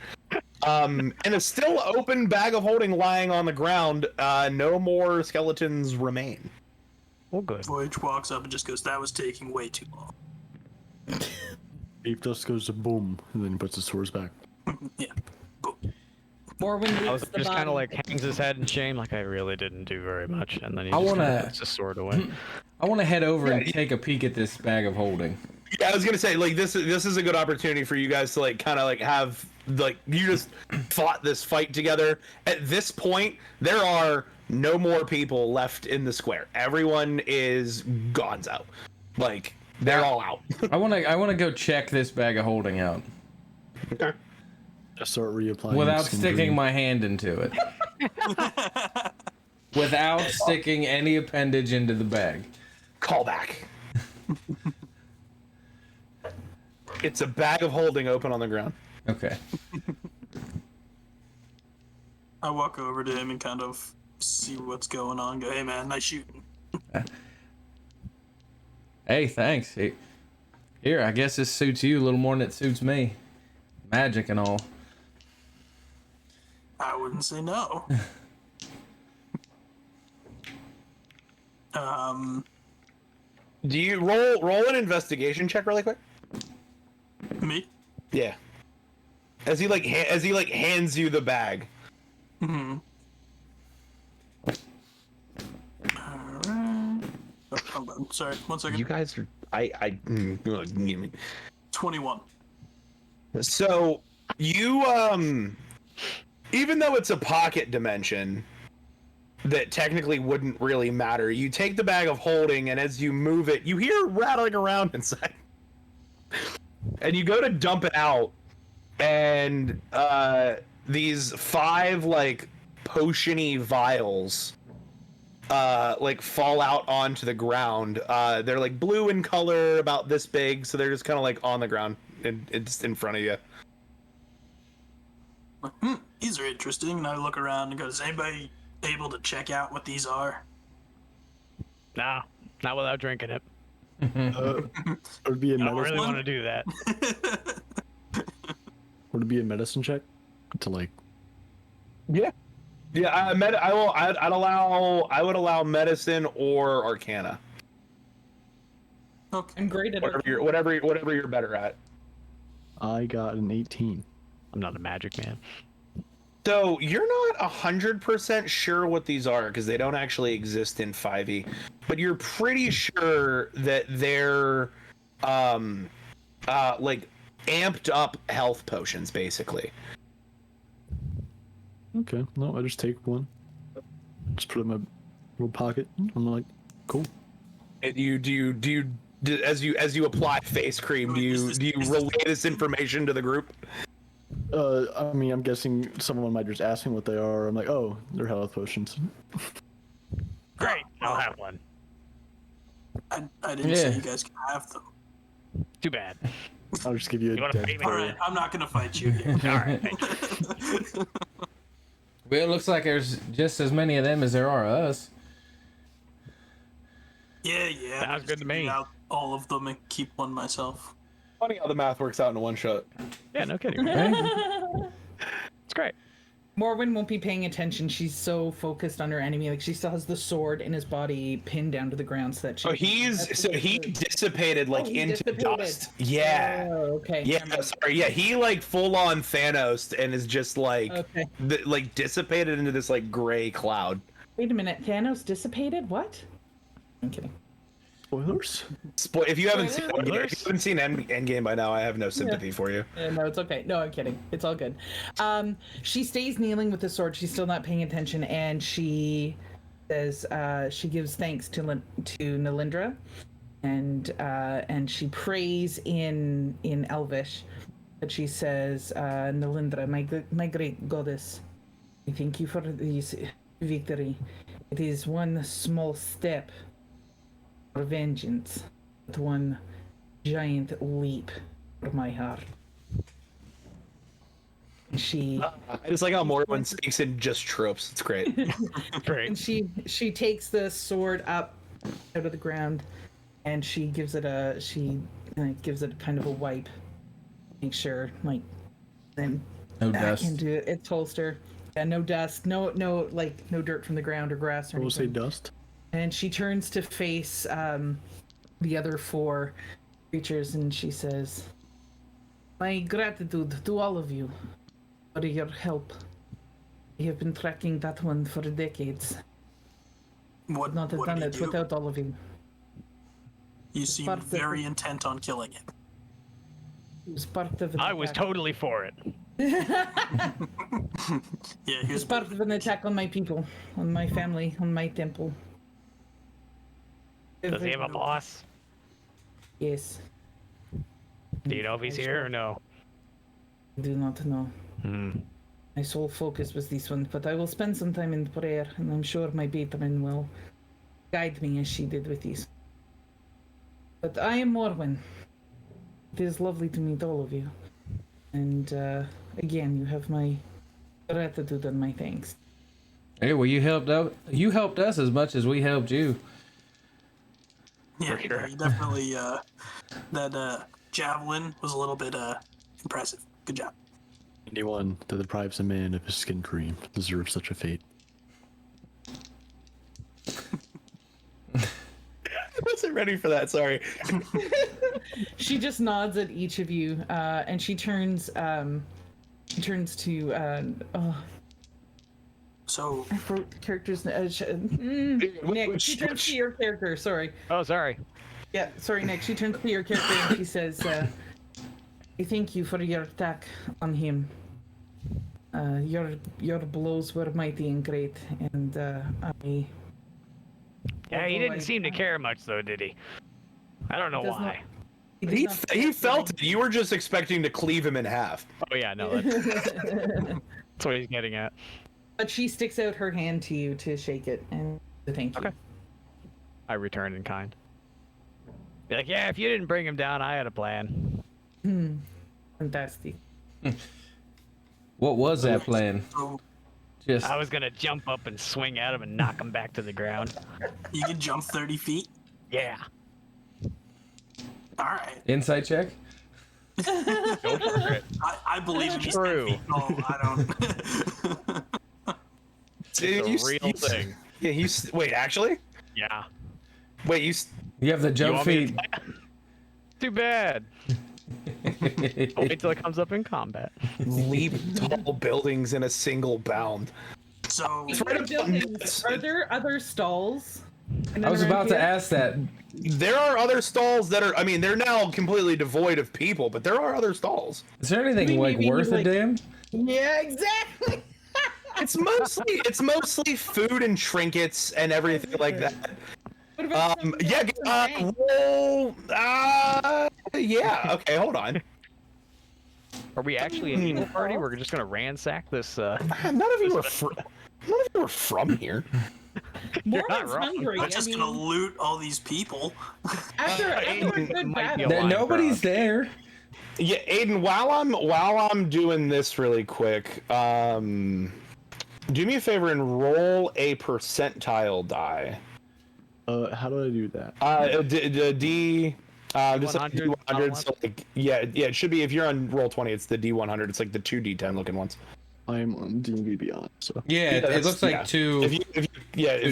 And a still open bag of holding lying on the ground. No more skeletons remain. Well, good. Voyage walks up and just goes, that was taking way too long. Beef just goes to boom, and then he puts his swords back. Yeah. Boom. Morrowind I was licks the just kind bottom. of like hangs his head in shame, like I really didn't do very much, and then he I just wanna- kinda puts his sword away. I want to head over and take a peek at this bag of holding. Yeah, I was gonna say, like, this is a good opportunity for you guys to like kind of like have like you just fought this fight together. At this point, there are no more people left in the square. Everyone is gonzo. Like, they're all out. I wanna go check this bag of holding out Just start reapplying. without syndrome. sticking my hand into it. Without sticking any appendage into the bag. Call back. It's a bag of holding open on the ground. Okay. I walk over to him and kind of see what's going on. Go, hey man, nice shooting. Hey, thanks. Here, I guess this suits you a little more than it suits me. Magic and all. I wouldn't say no. Do you roll an investigation check really quick? Me? Yeah. As he hands you the bag. Mm-hmm. Alright. Oh, hold on. Sorry, 1 second. You guys are 21. So you even though it's a pocket dimension that technically wouldn't really matter, you take the bag of holding, and as you move it, you hear rattling around inside. And you go to dump it out, and these 5 like potion-y vials like fall out onto the ground. They're like blue in color, about this big, so they're just kind of like on the ground, and it's in front of you. Like, these are interesting. And I look around and go, is anybody able to check out what these are? Nah, not without drinking it. Would it be a I don't medicine? really want to do that. Would it be a medicine check to like? Yeah, I would allow medicine or arcana. Okay. I'm great at Whatever you're better at. I got an 18. I'm not a magic man. So you're not 100% sure what these are because they don't actually exist in 5e, but you're pretty sure that they're like amped up health potions, basically. Okay, no, I just take one. Just put it in my little pocket. I'm like, cool. And as you apply face cream, do you relay this information to the group? I mean, I'm guessing someone might just ask me what they are. I'm like, oh, they're health potions. Great, I'll have one. I didn't say you guys can have them. Too bad. I'll just give you a You wanna dead fight me? All right, I'm not gonna fight you here. All right, thank you. Well, it looks like there's just as many of them as there are us. Yeah. Sounds good to me. Eat out all of them and keep one myself. Funny how the math works out in one shot. Yeah, no kidding. Right? It's great. Morwen won't be paying attention. She's so focused on her enemy. Like, she still has the sword in his body pinned down to the ground so that she... He dissipated like he into dissipated. dust. Yeah. Oh, okay. Yeah, never mind. sorry. Yeah, he like full on Thanos and is just like Okay. like dissipated into this like gray cloud. Wait a minute. Thanos dissipated? What? I'm kidding. Spoilers? If you haven't seen Spoilers? Endgame by now, I have no sympathy for you. No, it's okay. No, I'm kidding. It's all good. She stays kneeling with the sword. She's still not paying attention, and she says she gives thanks to Nalindra, and she prays in Elvish. But she says, Nalindra, my great goddess, I thank you for this victory. It is one small step for vengeance, but one giant leap for my heart. She I just like how Morwen speaks in just tropes. It's great. Great. and she takes the sword up out of the ground, and she gives it gives it kind of a wipe, make sure like then No back dust. into its holster. Yeah, no dust, no dirt from the ground or grass or We'll say anything. dust. And she turns to face the other 4 creatures, and she says, "My gratitude to all of you for your help. We have been tracking that one for decades. What Not have did done he it do? without all of you. You seem part of very intent on killing it. It was part of the I was attack. totally for it. Yeah, he It's was part of an attack on my people, on my family, on my temple. Does he have a boss? Yes. Do you know if he's here or no? I do not know. Hmm. My sole focus was this one, but I will spend some time in prayer, and I'm sure my patron will guide me as she did with these. But I am Morwen. It is lovely to meet all of you. And again, you have my gratitude and my thanks. Hey, well, you helped out. You helped us as much as we helped you. Yeah, sure. you definitely. That javelin was a little bit impressive. Good job. Anyone that deprives a man of his skin cream deserves such a fate. I wasn't ready for that. Sorry. She just nods at each of you, and she turns to So I wrote the character's Nick. She turns to your character. Sorry. Oh, sorry. Yeah, sorry, Nick. She turns to your character and she says, "I thank you for your attack on him. Your blows were mighty and great, and I." Yeah, he didn't seem to care much, though, did he? I don't know Does not- why. does He not- he felt it. You were just expecting to cleave him in half. Oh yeah, no, that's what he's getting at. But she sticks out her hand to you to shake it and to thank you. Okay. I return in kind. Be like, yeah, if you didn't bring him down, I had a plan. Fantastic. What was that plan? so Just I was gonna jump up and swing at him and knock him back to the ground. you can jump 30 feet. Yeah. All right. insight check. Go for it. I believe in these True. 10 feet tall. I don't. It's a real thing. Yeah, wait. Actually, Yeah. wait. You have the You jump want me to feet. Too bad. I'll wait till it comes up in combat. leap tall buildings in a single bound. So It's right about Buildings, nuts. are there other stalls? I was about to ask. ask that. There are other stalls that are. I mean, they're now completely devoid of people, but there are other stalls. Is there anything We like maybe worth a like- damn? Yeah, exactly. It's mostly food and trinkets and everything like that. What about some rank? Roll. Yeah. Okay, hold on. Are we actually an evil party? We're just gonna ransack this. None of you are from here. You're not Morgan's wrong. hungry. I'm I just mean, gonna loot all these people. after a good might be battle. a line Nobody's for us. there. Yeah, Aiden. While I'm doing this really quick, do me a favor and roll a percentile die. How do I do that? D. Just like D100 D100. So like, yeah, it should be. If you're on roll 20, it's the D100. It's like the 2D10 looking ones. I'm on D&D Beyond, so Yeah, it that's- looks like yeah. two. If you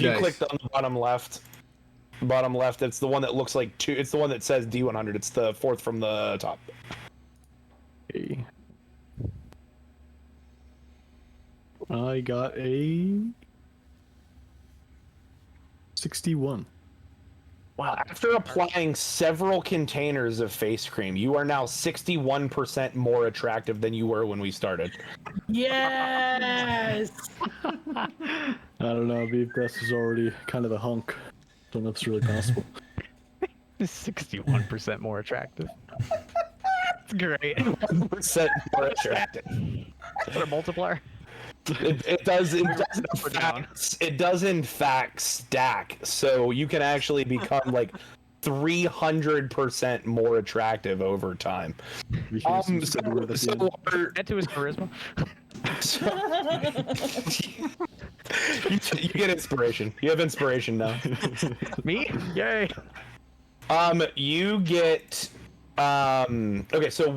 dice. click on the bottom left, it's the one that looks like two. It's the one that says D100. It's the fourth from the top. okay. I got a 61. Wow. After applying several containers of face cream, you are now 61% more attractive than you were when we started. Yes. I don't know, Beef is already kind of a hunk. Don't know if it's really possible. 61% more attractive. That's great. 1% more attractive. What a multiplier. It does in fact stack, so you can actually become like 300% more attractive over time. We can see the word at the So end. Add to his charisma. you get inspiration. You have inspiration now. Me? Yay. You get okay, so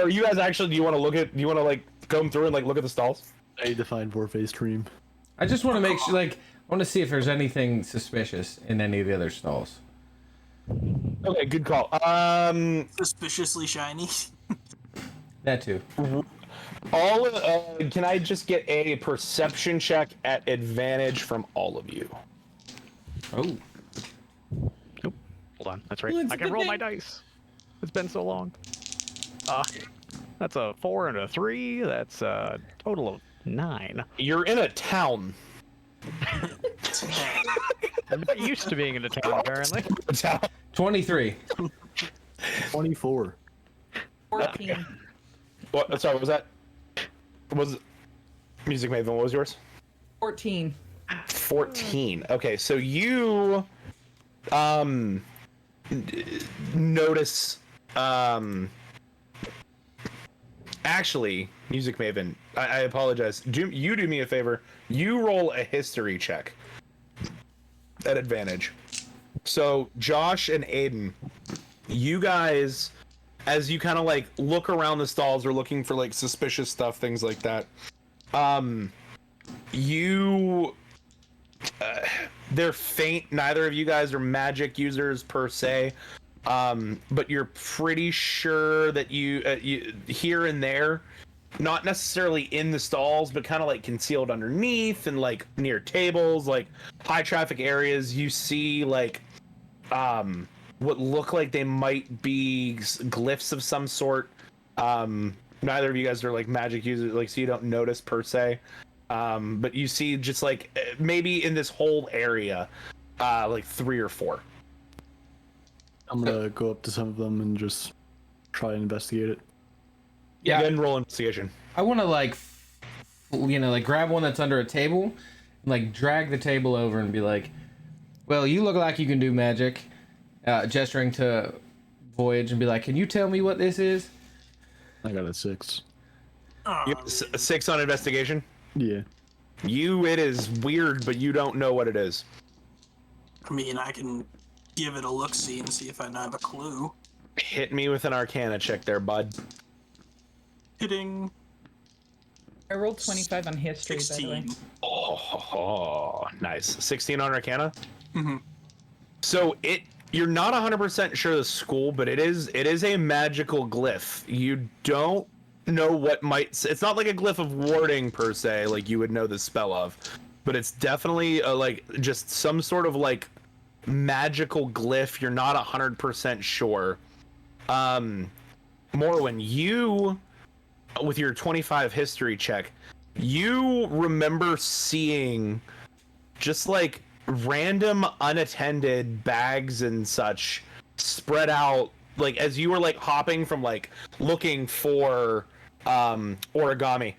are you guys actually, do you want to like comb through and like look at the stalls? I need to find more face cream. I just want to make sure, like, I want to see if there's anything suspicious in any of the other stalls. Okay, good call. Suspiciously shiny. That too. Can I just get a perception check at advantage from all of you? Oh, Hold on. That's right. Well, it's I a can good roll my thing. dice. It's been so long. That's a 4 and a 3. That's a total of 9. You're in a town. I'm not used to being in a town, apparently. A town. 23. 24. 14. What? Sorry, what was that? Was Music Maven? What was yours? 14. 14. Okay, so you notice actually, Music Maven, I apologize. You do me a favor. You roll a history check at advantage. So Josh and Aiden, you guys, as you kind of like look around the stalls or looking for like suspicious stuff, things like that, they're faint. Neither of you guys are magic users per se, but you're pretty sure that you here and there, not necessarily in the stalls, but kind of like concealed underneath and like near tables, like high traffic areas, you see like what look like they might be glyphs of some sort. Neither of you guys are like magic users, like, so you don't notice per se. But you see just like maybe in this whole area, like 3 or 4. I'm gonna go up to some of them and just try and investigate it. Yeah, Yeah. go ahead and roll investigation. I want to like, like grab one that's under a table, and like drag the table over and be like, "Well, you look like you can do magic," gesturing to Voyage and be like, "Can you tell me what this is?" I got a 6. You have a 6 on investigation. Yeah. It is weird, but you don't know what it is. I mean, I can give it a look-see and see if I have a clue. Hit me with an Arcana check there, bud. Hitting I rolled 25 on history, by the way. 16. Oh, nice. 16 on Arcana. Mm-hmm. So you're not 100% sure the school, but it is a magical glyph. You don't know what might. It's not like a glyph of warding per se, like you would know the spell of, but it's definitely like just some sort of like magical glyph. You're not 100% sure. Morwin, you, with your 25 history check, you remember seeing just like random unattended bags and such spread out, like as you were like hopping from like looking for origami.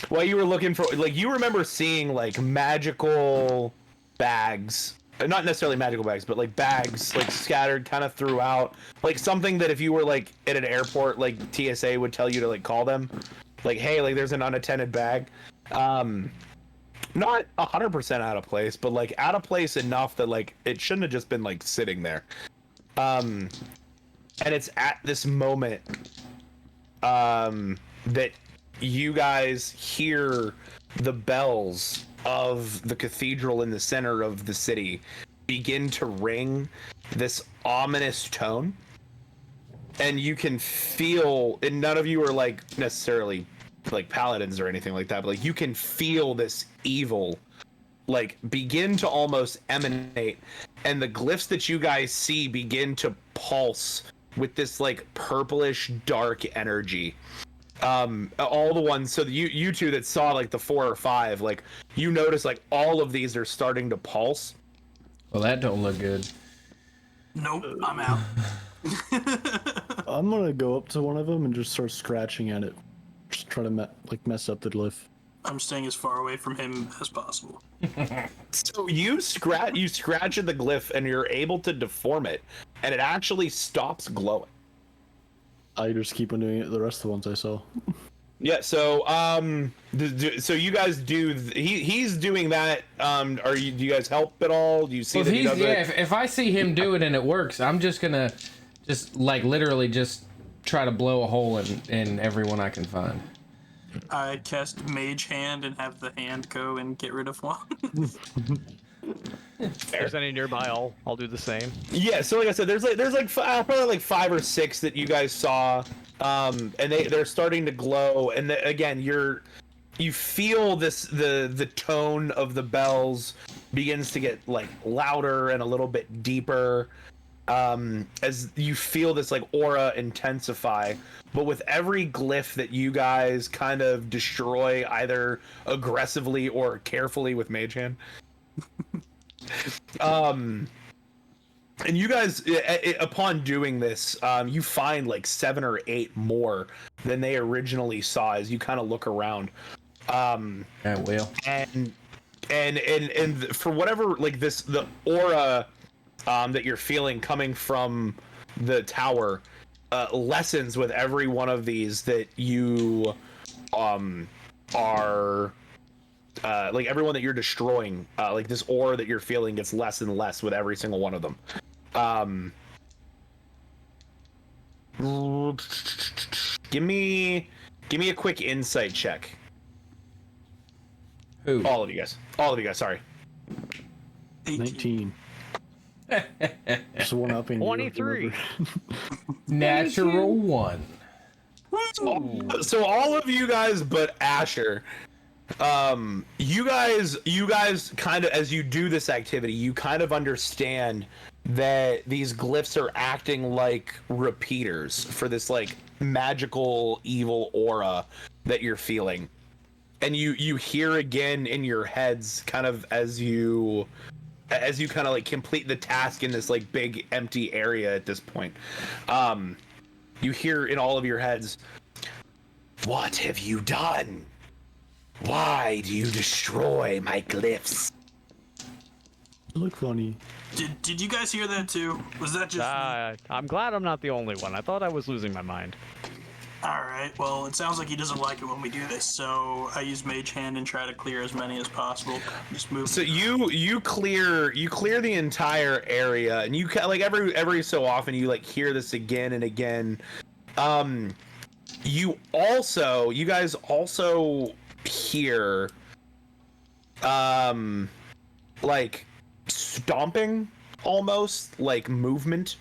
While you were looking for, like, you remember seeing like magical bags, not necessarily magical bags, but like bags like scattered kind of throughout, like something that if you were like at an airport, like TSA would tell you to like call them, like, hey, like there's an unattended bag. Not 100% out of place, but like out of place enough that like it shouldn't have just been like sitting there. And it's at this moment that you guys hear the bells of the cathedral in the center of the city begin to ring this ominous tone, and you can feel, and none of you are like necessarily like paladins or anything like that, but like you can feel this evil like begin to almost emanate, and the glyphs that you guys see begin to pulse with this like purplish dark energy. All the ones, so you two that saw like the 4 or 5, like you notice like all of these are starting to pulse. Well, that don't look good. Nope, I'm out. I'm gonna go up to one of them and just start scratching at it. Just try to mess up the glyph. I'm staying as far away from him as possible. So you scratch at the glyph and you're able to deform it, and it actually stops glowing. I just keep on doing it the rest of the ones I saw. Yeah, so so you guys do he's doing that. Do you guys help at all? Do you see Well, that he does it? if I see him do it and it works, I'm just gonna like literally just try to blow a hole in everyone I can find. I cast Mage Hand and have the hand go and get rid of one. If there's any nearby, I'll do the same. Yeah, so like I said, there's probably like 5 or 6 that you guys saw, and they're starting to glow, and again you feel the tone of the bells begins to get like louder and a little bit deeper, as you feel this like aura intensify. But with every glyph that you guys kind of destroy, either aggressively or carefully with Mage Hand, and you guys, upon doing this, you find like 7 or 8 more than they originally saw as you kind of look around. Yeah, will. And for whatever, like the aura that you're feeling coming from the tower lessens with every one of these that you are like everyone that you're destroying, like this aura that you're feeling gets less and less with every single one of them. Give me a quick insight check. Who? All of you guys, sorry. 19. Just one upping. 23. Natural 1. So all of you guys but Asher, you guys kind of, as you do this activity, you kind of understand that these glyphs are acting like repeaters for this like magical evil aura that you're feeling. And you hear again in your heads kind of as you kind of like complete the task in this like big empty area at this point. You hear in all of your heads, "What have you done? Why do you destroy my glyphs?" Look funny. Did you guys hear that too? Was that just me? I'm glad I'm not the only one. I thought I was losing my mind. All right. Well, it sounds like he doesn't like it when we do this, so I use Mage Hand and try to clear as many as possible. Just move. So you clear the entire area, and you like every so often you like hear this again and again. You guys also hear like stomping, almost like movement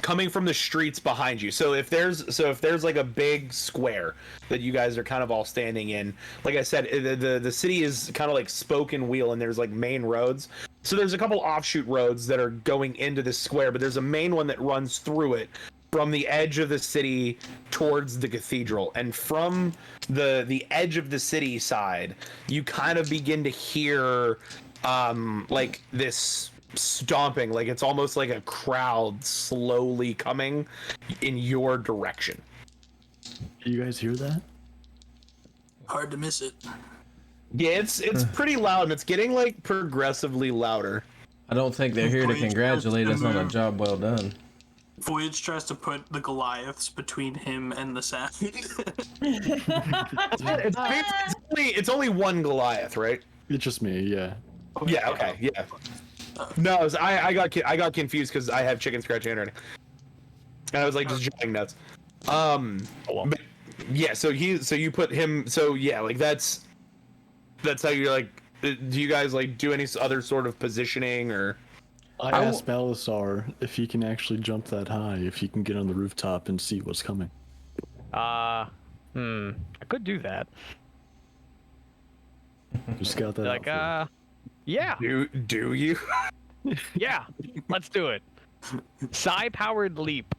coming from the streets behind you. So if there's like a big square that you guys are kind of all standing in, like I said, the city is kind of like spoke and wheel, and there's like main roads. So there's a couple offshoot roads that are going into this square, but there's a main one that runs through it from the edge of the city towards the cathedral. And from the edge of the city side, you kind of begin to hear like this stomping, like it's almost like a crowd slowly coming in your direction. You guys hear that? Hard to miss it. Yeah, it's pretty loud, and it's getting like progressively louder. I don't think they're here to congratulate us on a job well done. Voyage tries to put the Goliaths between him and the sound. It's only one Goliath, right? It's just me, yeah. Yeah. Okay. Yeah. No, I got confused because I have chicken scratch handwriting, and I was like just jotting notes. But yeah. So you put him. So yeah, like that's how you're like. Do you guys like do any other sort of positioning or? I asked Balasar if he can actually jump that high, if he can get on the rooftop and see what's coming. I could do that. Just got that. Like, out yeah. Do you? Yeah, let's do it. Psi-powered leap.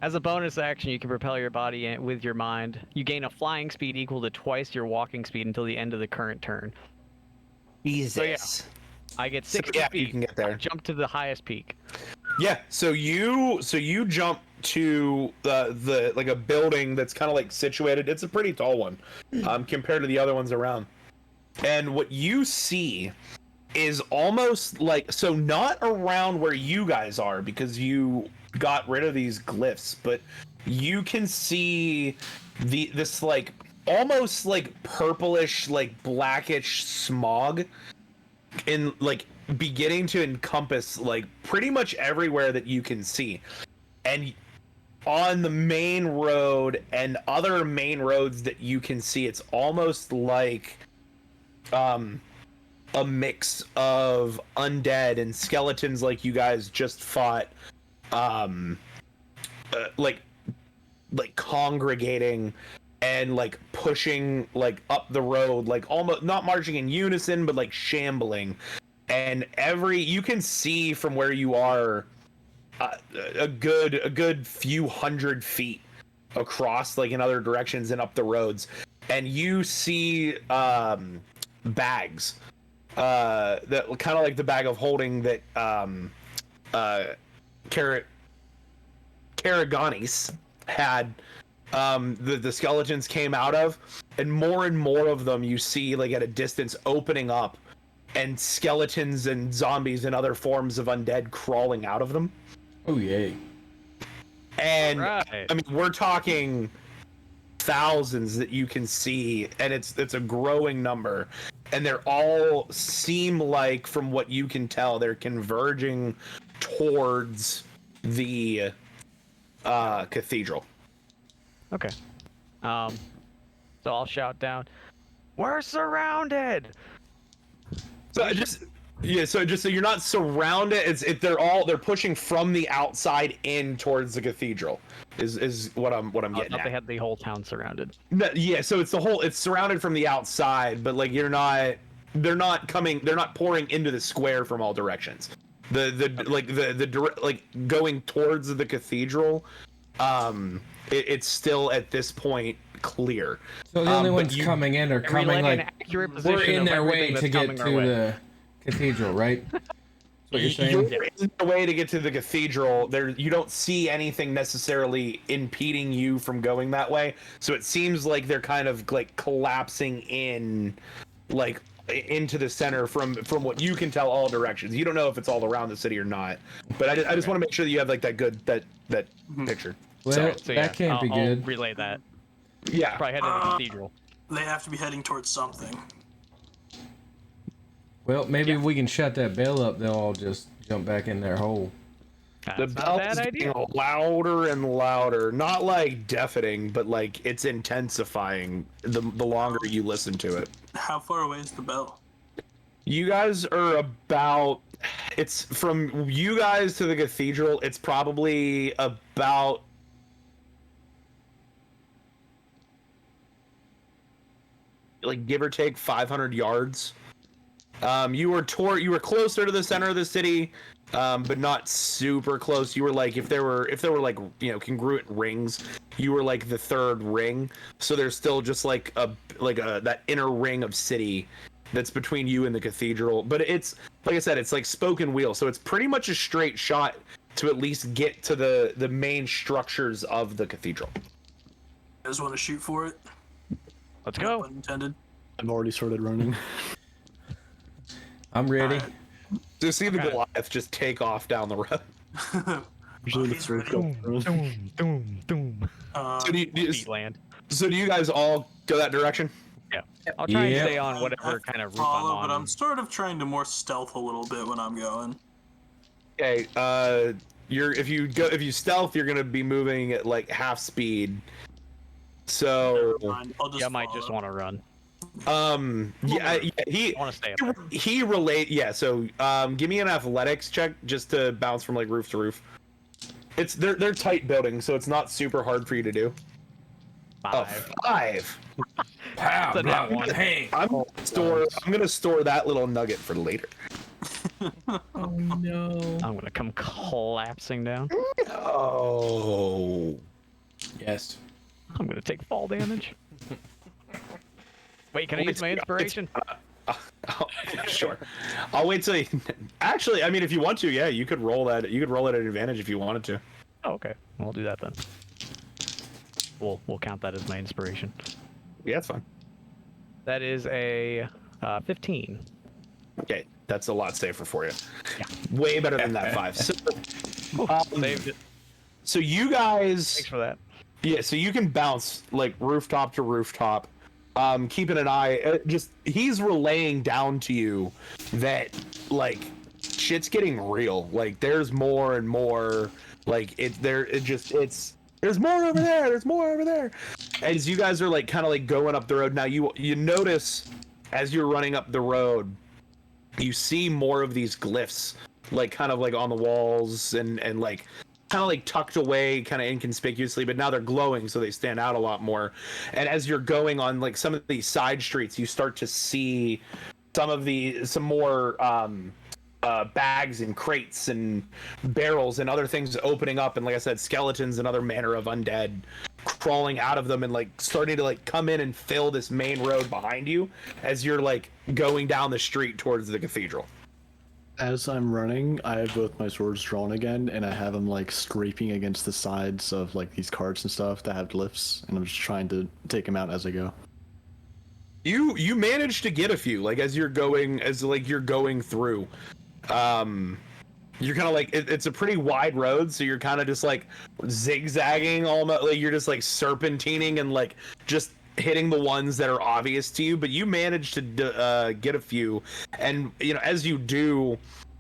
As a bonus action, you can propel your body with your mind. You gain a flying speed equal to twice your walking speed until the end of the current turn. Jesus. So, yeah, I get 60 yeah, feet. you can get there. I jump to the highest peak. Yeah. So you jump to the like a building that's kind of like situated. It's a pretty tall one, compared to the other ones around. And what you see is almost like, so not around where you guys are because you got rid of these glyphs, but you can see this like almost like purplish, like blackish smog in like beginning to encompass like pretty much everywhere that you can see. And on the main road and other main roads that you can see, it's almost like a mix of undead and skeletons like you guys just fought, like congregating and like pushing like up the road, like almost not marching in unison but like shambling. and you can see from where you are a good few hundred feet across, like in other directions and up the roads, and you see bags that kind of like the bag of holding that Karaganis had, the skeletons came out of, and more of them you see like at a distance opening up, and skeletons and zombies and other forms of undead crawling out of them. Oh yay. And Right. I mean, we're talking thousands that you can see, and it's a growing number, and they're all seem like, from what you can tell, they're converging towards the cathedral. Okay. So I'll shout down, "We're surrounded!" So just so you're not surrounded, they're pushing from the outside in towards the cathedral. Is what I'm I getting thought at. they had the whole town surrounded. No, yeah, so it's surrounded from the outside, but like they're not pouring into the square from all directions. Like going towards the cathedral, it's still at this point clear. So the only but ones you- coming in are Can we coming lay an like accurate we're position in of their way everything to that's get coming to our way? the cathedral, right? That's what you're saying? You're in the way to get to the cathedral. You don't see anything necessarily impeding you from going that way. So it seems like they're kind of like collapsing in, like into the center from what you can tell, all directions. You don't know if it's all around the city or not, but I just want to make sure that you have like that good that picture. Well, So that yeah, can't be I'll good. relay that. Yeah. Probably head to the cathedral. They have to be heading towards something. Well, maybe if we can shut that bell up, they'll all just jump back in their hole. The That's not a bell bad is idea. getting louder and louder. Not like deafening, but like it's intensifying the longer you listen to it. How far away is the bell? You guys are about, it's from you guys to the cathedral, it's probably about like give or take 500 yards. You were closer to the center of the city, but not super close. You were like, if there were like, you know, congruent rings, you were like the third ring. So there's still just like a that inner ring of city that's between you and the cathedral. But it's, like I said, it's like spoken wheel, so it's pretty much a straight shot to at least get to the main structures of the cathedral. You guys want to shoot for it? Let's No go. pun intended. I've already started running. I'm ready. Alright. To see the Okay. Goliath just take off down the road. Usually the He's first ready. go. Doom. So Beat land. do you guys all go that direction? Yeah. I'll try and Yeah. stay on whatever kind of roof I'm follow, on. but I'm sort of trying to more stealth a little bit when I'm going. Okay, if you stealth, you're gonna be moving at like half speed. So, Never mind, I'll just Yeah, I might follow. just want to run. he I want to stay up there. he relate. Yeah, so give me an athletics check just to bounce from like roof to roof. They're tight buildings, so it's not super hard for you to do. Oh, 5. 5. Pow, That's a nat one. Hey. I'm gonna store that little nugget for later. Oh no. I'm gonna come collapsing down. Oh. Yes. I'm gonna take fall damage. Wait, can I use my inspiration? Sure. I'll wait till you. Actually, I mean, if you want to, yeah, you could roll that. You could roll it at advantage if you wanted to. Oh, okay. I'll do that then. We'll count that as my inspiration. Yeah, that's fine. That is a 15. Okay, that's a lot safer for you. Yeah. Way better than that 5. So, Saved it. so you guys, Thanks for that. yeah, so you can bounce like rooftop to rooftop. Keeping an eye, just he's relaying down to you that like shit's getting real. Like there's more and more. Like there's more over there. There's more over there. As you guys are like kind of like going up the road now, you notice as you're running up the road, you see more of these glyphs, like kind of like on the walls and like kind of like tucked away kind of inconspicuously, but now they're glowing, so they stand out a lot more. And as you're going on like some of these side streets, you start to see some more bags and crates and barrels and other things opening up, and like I said, skeletons and other manner of undead crawling out of them and like starting to like come in and fill this main road behind you as you're like going down the street towards the cathedral. As I'm running, I have both my swords drawn again, and I have them like scraping against the sides of like these carts and stuff that have glyphs, and I'm just trying to take them out as I go. You manage to get a few like as you're going through. You're kind of like it's a pretty wide road, so you're kind of just like zigzagging almost, like you're just like serpentining and like just hitting the ones that are obvious to you, but you manage to get a few. And you know, as you do,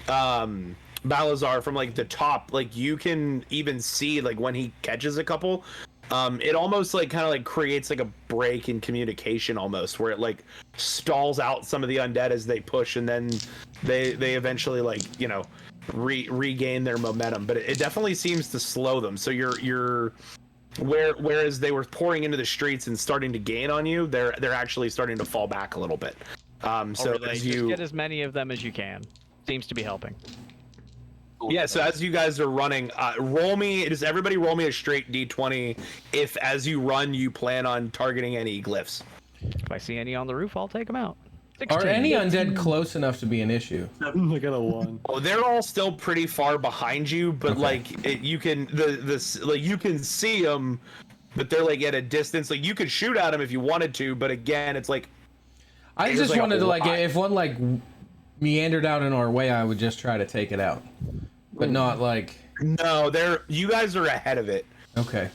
Balazar, from like the top, like you can even see like when he catches a couple, it almost like kind of like creates like a break in communication almost, where it like stalls out some of the undead as they push, and then they eventually like, you know, regain their momentum. But it definitely seems to slow them. So you're whereas they were pouring into the streets and starting to gain on you, they're actually starting to fall back a little bit. So as just get as many of them as you can. Seems to be helping. Yeah, so as you guys are running, everybody roll me a straight D20 if as you run you plan on targeting any glyphs. If I see any on the roof, I'll take them out. Are 16. any undead close enough to be an issue? I got a 1. Oh, they're all still pretty far behind you, but Okay. like you can you can see them, but they're like at a distance. Like you could shoot at them if you wanted to, but again, it's like I There's just like a wanted to like, lot. if one like meandered out in our way, I would just try to take it out, but not like. no, you guys are ahead of it. Okay.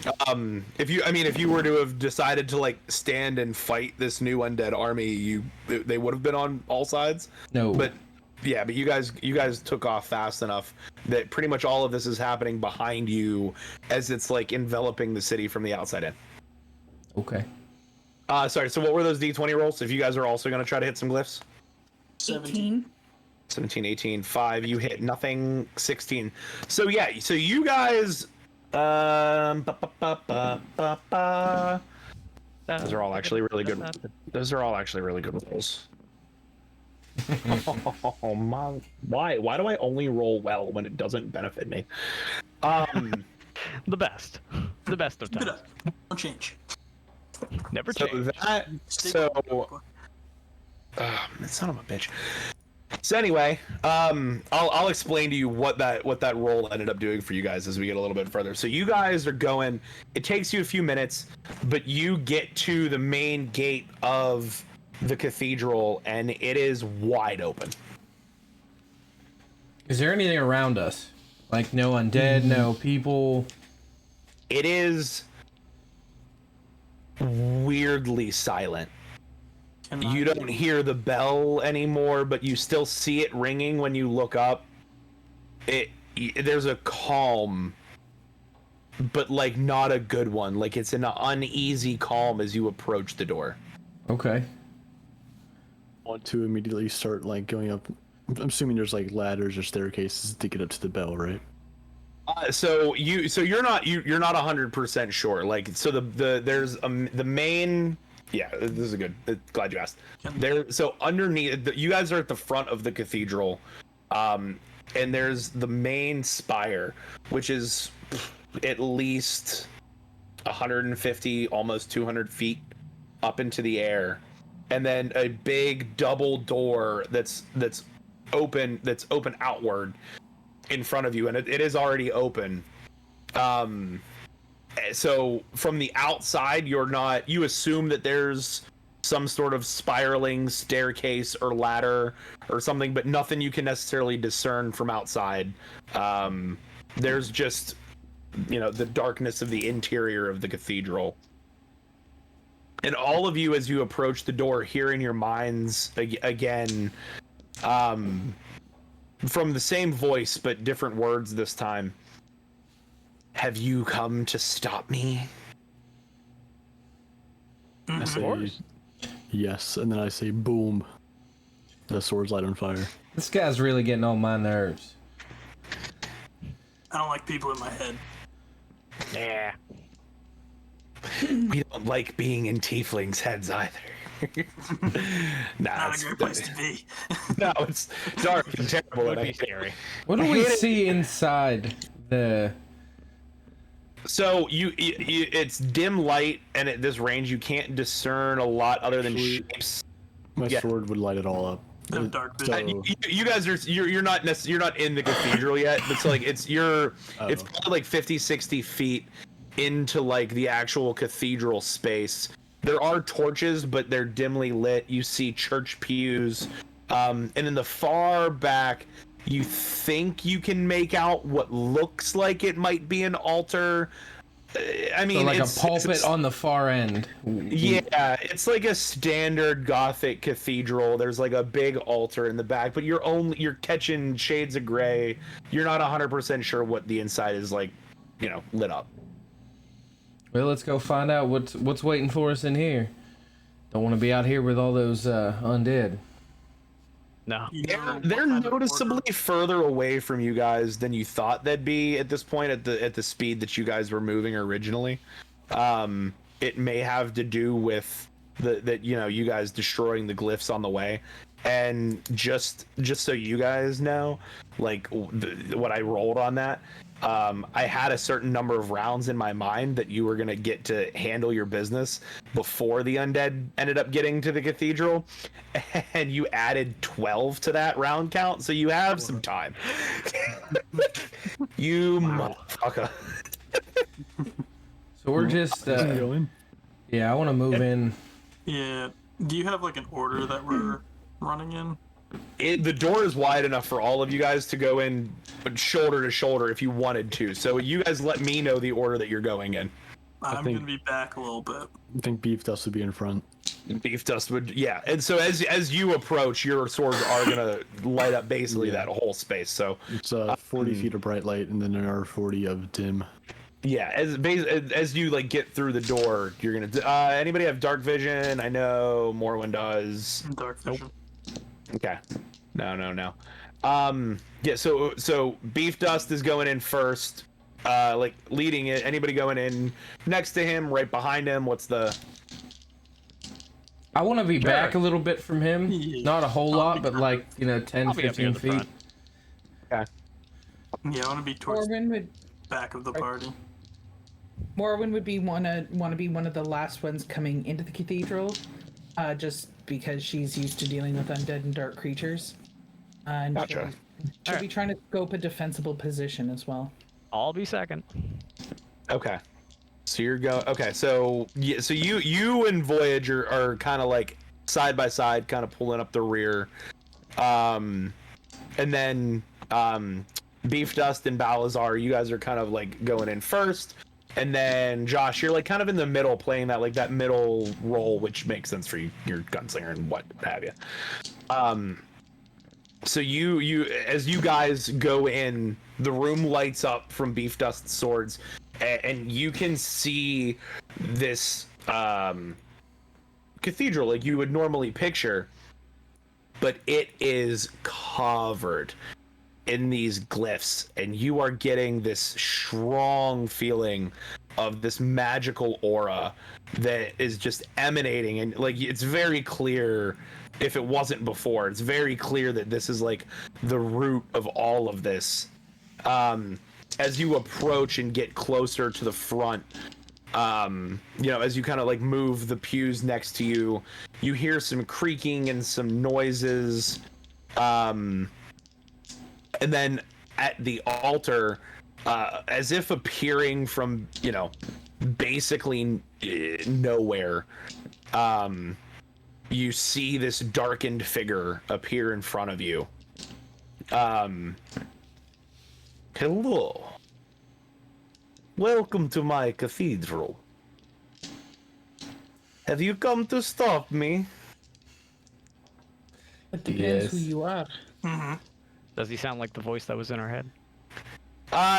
If you were to have decided to like stand and fight this new undead army, they would have been on all sides. No. But yeah, but you guys took off fast enough that pretty much all of this is happening behind you as it's like enveloping the city from the outside in. Okay. Sorry, so what were those D20 rolls? If you guys are also going to try to hit some glyphs? 18. 17, 18, 5, you hit nothing, 16. So yeah, so you guys those are all actually really good. Those are all actually really good rolls. Oh my! Why do I only roll well when it doesn't benefit me? The best of Keep it times. up. Don't change. Never So change. that son of a bitch. So anyway, I'll explain to you what that roll ended up doing for you guys as we get a little bit further. So you guys are going. It takes you a few minutes, but you get to the main gate of the cathedral, and it is wide open. Is there anything around us? Like no undead, no people? It is weirdly silent. You don't hear the bell anymore, but you still see it ringing when you look up. There's a calm, but like not a good one. Like it's an uneasy calm as you approach the door. Okay. I want to immediately start like going up. I'm assuming there's like ladders or staircases to get up to the bell, right? So you're not 100% sure. Like so there's the main. Yeah, this is a good. Glad you asked. So underneath, you guys are at the front of the cathedral, and there's the main spire, which is at least 150, almost 200 feet up into the air, and then a big double door that's open outward in front of you, and it is already open. So from the outside, you assume that there's some sort of spiraling staircase or ladder or something, but nothing you can necessarily discern from outside. There's just, the darkness of the interior of the cathedral. And all of you, as you approach the door, hear in your minds again, from the same voice, but different words this time. Have you come to stop me? I say yes, and then I say boom. The swords light on fire. This guy's really getting on my nerves. I don't like people in my head. Yeah. We don't like being in tieflings' heads either. Nah, Not a great place to be. no, it's dark and terrible. Would and I be hate it. scary. What do we see inside the? So it's dim light, and at this range, you can't discern a lot other than Actually- shapes. My Yeah. sword would light it all up. They have dark vision. So, You guys are you're not you're not in the cathedral yet, but it's like it's Oh. probably like 50, 60 feet into like the actual cathedral space. There are torches, but they're dimly lit. You see church pews, and in the far back, you think you can make out what looks like it might be an altar. I mean, So like a it's pulpit on the far end. yeah, it's like a standard Gothic cathedral. There's like a big altar in the back, but you're catching shades of gray. You're not 100% sure what the inside is like, lit up. Well, let's go find out what's waiting for us in here. Don't want to be out here with all those undead. No. You know what They're kind of noticeably order- further away from you guys than you thought they'd be at this point at the speed that you guys were moving originally. It may have to do with that you guys destroying the glyphs on the way. And just so you guys know, like what I rolled on that, I had a certain number of rounds in my mind that you were gonna get to handle your business before the undead ended up getting to the cathedral, and you added 12 to that round count, so you have some time. You motherfucker. So we're just go in. yeah. I want to move in. Yeah. Do you have like an order that we're running in? The door is wide enough for all of you guys to go in shoulder to shoulder if you wanted to. So you guys let me know the order that you're going in. I'm think- gonna be back a little bit. I think Beef Dust would be in front. Beef Dust would, yeah. And so as you approach, your swords are gonna light up basically that whole space. So It's 40 feet of bright light and then another 40 of dim. yeah, as you like get through the door, you're gonna. Anybody have dark vision? I know Morwen does. Dark vision. Okay. No. Yeah. So Beef Dust is going in first. Like leading it. Anybody going in next to him, right behind him? What's the? I want to be back a little bit from him. Yeah. Not a whole lot, but like 10, I'll be up here 15 in the feet. front. Okay. Yeah, I want to be towards the Morwen would back of the party. Morwen would be want to be one of the last ones coming into the cathedral, just because she's used to dealing with undead and dark creatures. And Gotcha. she'll be trying to scope a defensible position as well. I'll be second. Okay. So you're going. Okay. So yeah. So you and Voyager are kind of like side by side, kind of pulling up the rear. And then Beef Dust and Balazar, you guys are kind of like going in first. And then Josh, you're like kind of in the middle, playing that middle role, which makes sense for you. You're gunslinger and what have you. So you as you guys go in, the room lights up from Beef Dust's swords, and you can see this cathedral like you would normally picture, but it is covered in these glyphs, and you are getting this strong feeling of this magical aura that is just emanating, and like it's very clear, if it wasn't before, it's very clear that this is like the root of all of this. As you approach and get closer to the front, as you kind of like move the pews next to you, you hear some creaking and some noises. And then at the altar, as if appearing from, basically nowhere, you see this darkened figure appear in front of you. Hello. Welcome to my cathedral. Have you come to stop me? It depends who Yes. you are. Does he sound like the voice that was in our head?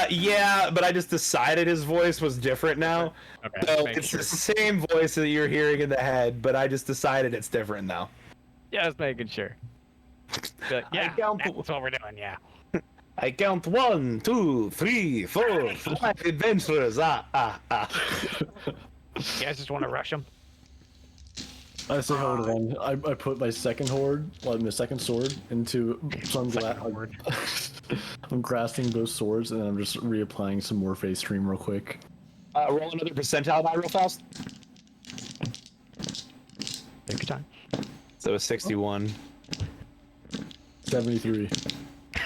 Yeah, but I just decided his voice was different now. Okay. So making it's sure. the same voice that you're hearing in the head, but I just decided it's different now. Just making sure. But, yeah, count- that's what we're doing. Yeah. I count 1, 2, 3, 4, 5 adventurers. You guys just want to rush him? I say hold on. I put my second horde, well, my second sword into some I'm grasping both swords and I'm just reapplying some more face stream real quick. Roll another percentile die real fast. Take your time. So a 61. 73.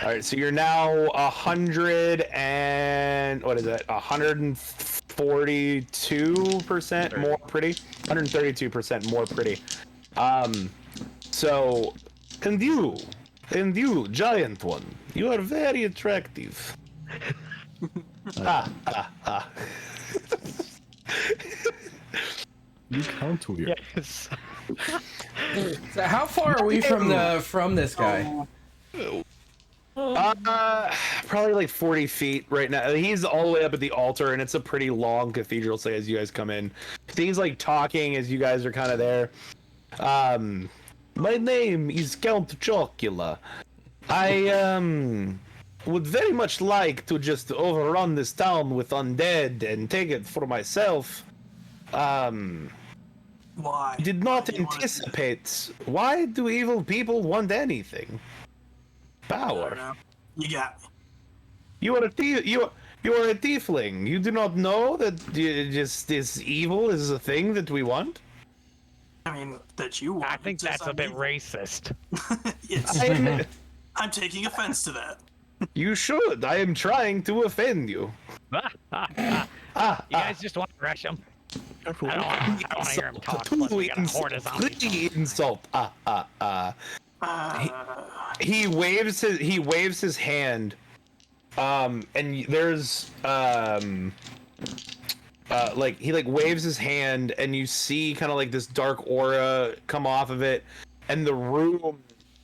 All right, so you're now 100 and what is it? 142% more pretty. 132% more pretty. So, and you, giant one, you are very attractive. You count weird. Yes. So how far are we from this guy? Probably like 40 feet right now. He's all the way up at the altar, and it's a pretty long cathedral. Say as you guys come in, he's like talking as you guys are kind of there. My name is Count Chocula. I would very much like to just overrun this town with undead and take it for myself. Why? Did not Why do you wanna do that? anticipate. Why do evil people want anything? I don't Power. know. You got me. You are a you are a tiefling. You do not know that just this evil is a thing that we want. I mean, that you want. I think just that's a bit evil. racist. Yes. I'm taking offense to that. You should. I am trying to offend you. You guys just want to rush him. I don't want to hear him talk. Plus, we got a horde of zombies. Insult. He waves his hand. And there's like he like waves his hand, and you see kind of like this dark aura come off of it, and the room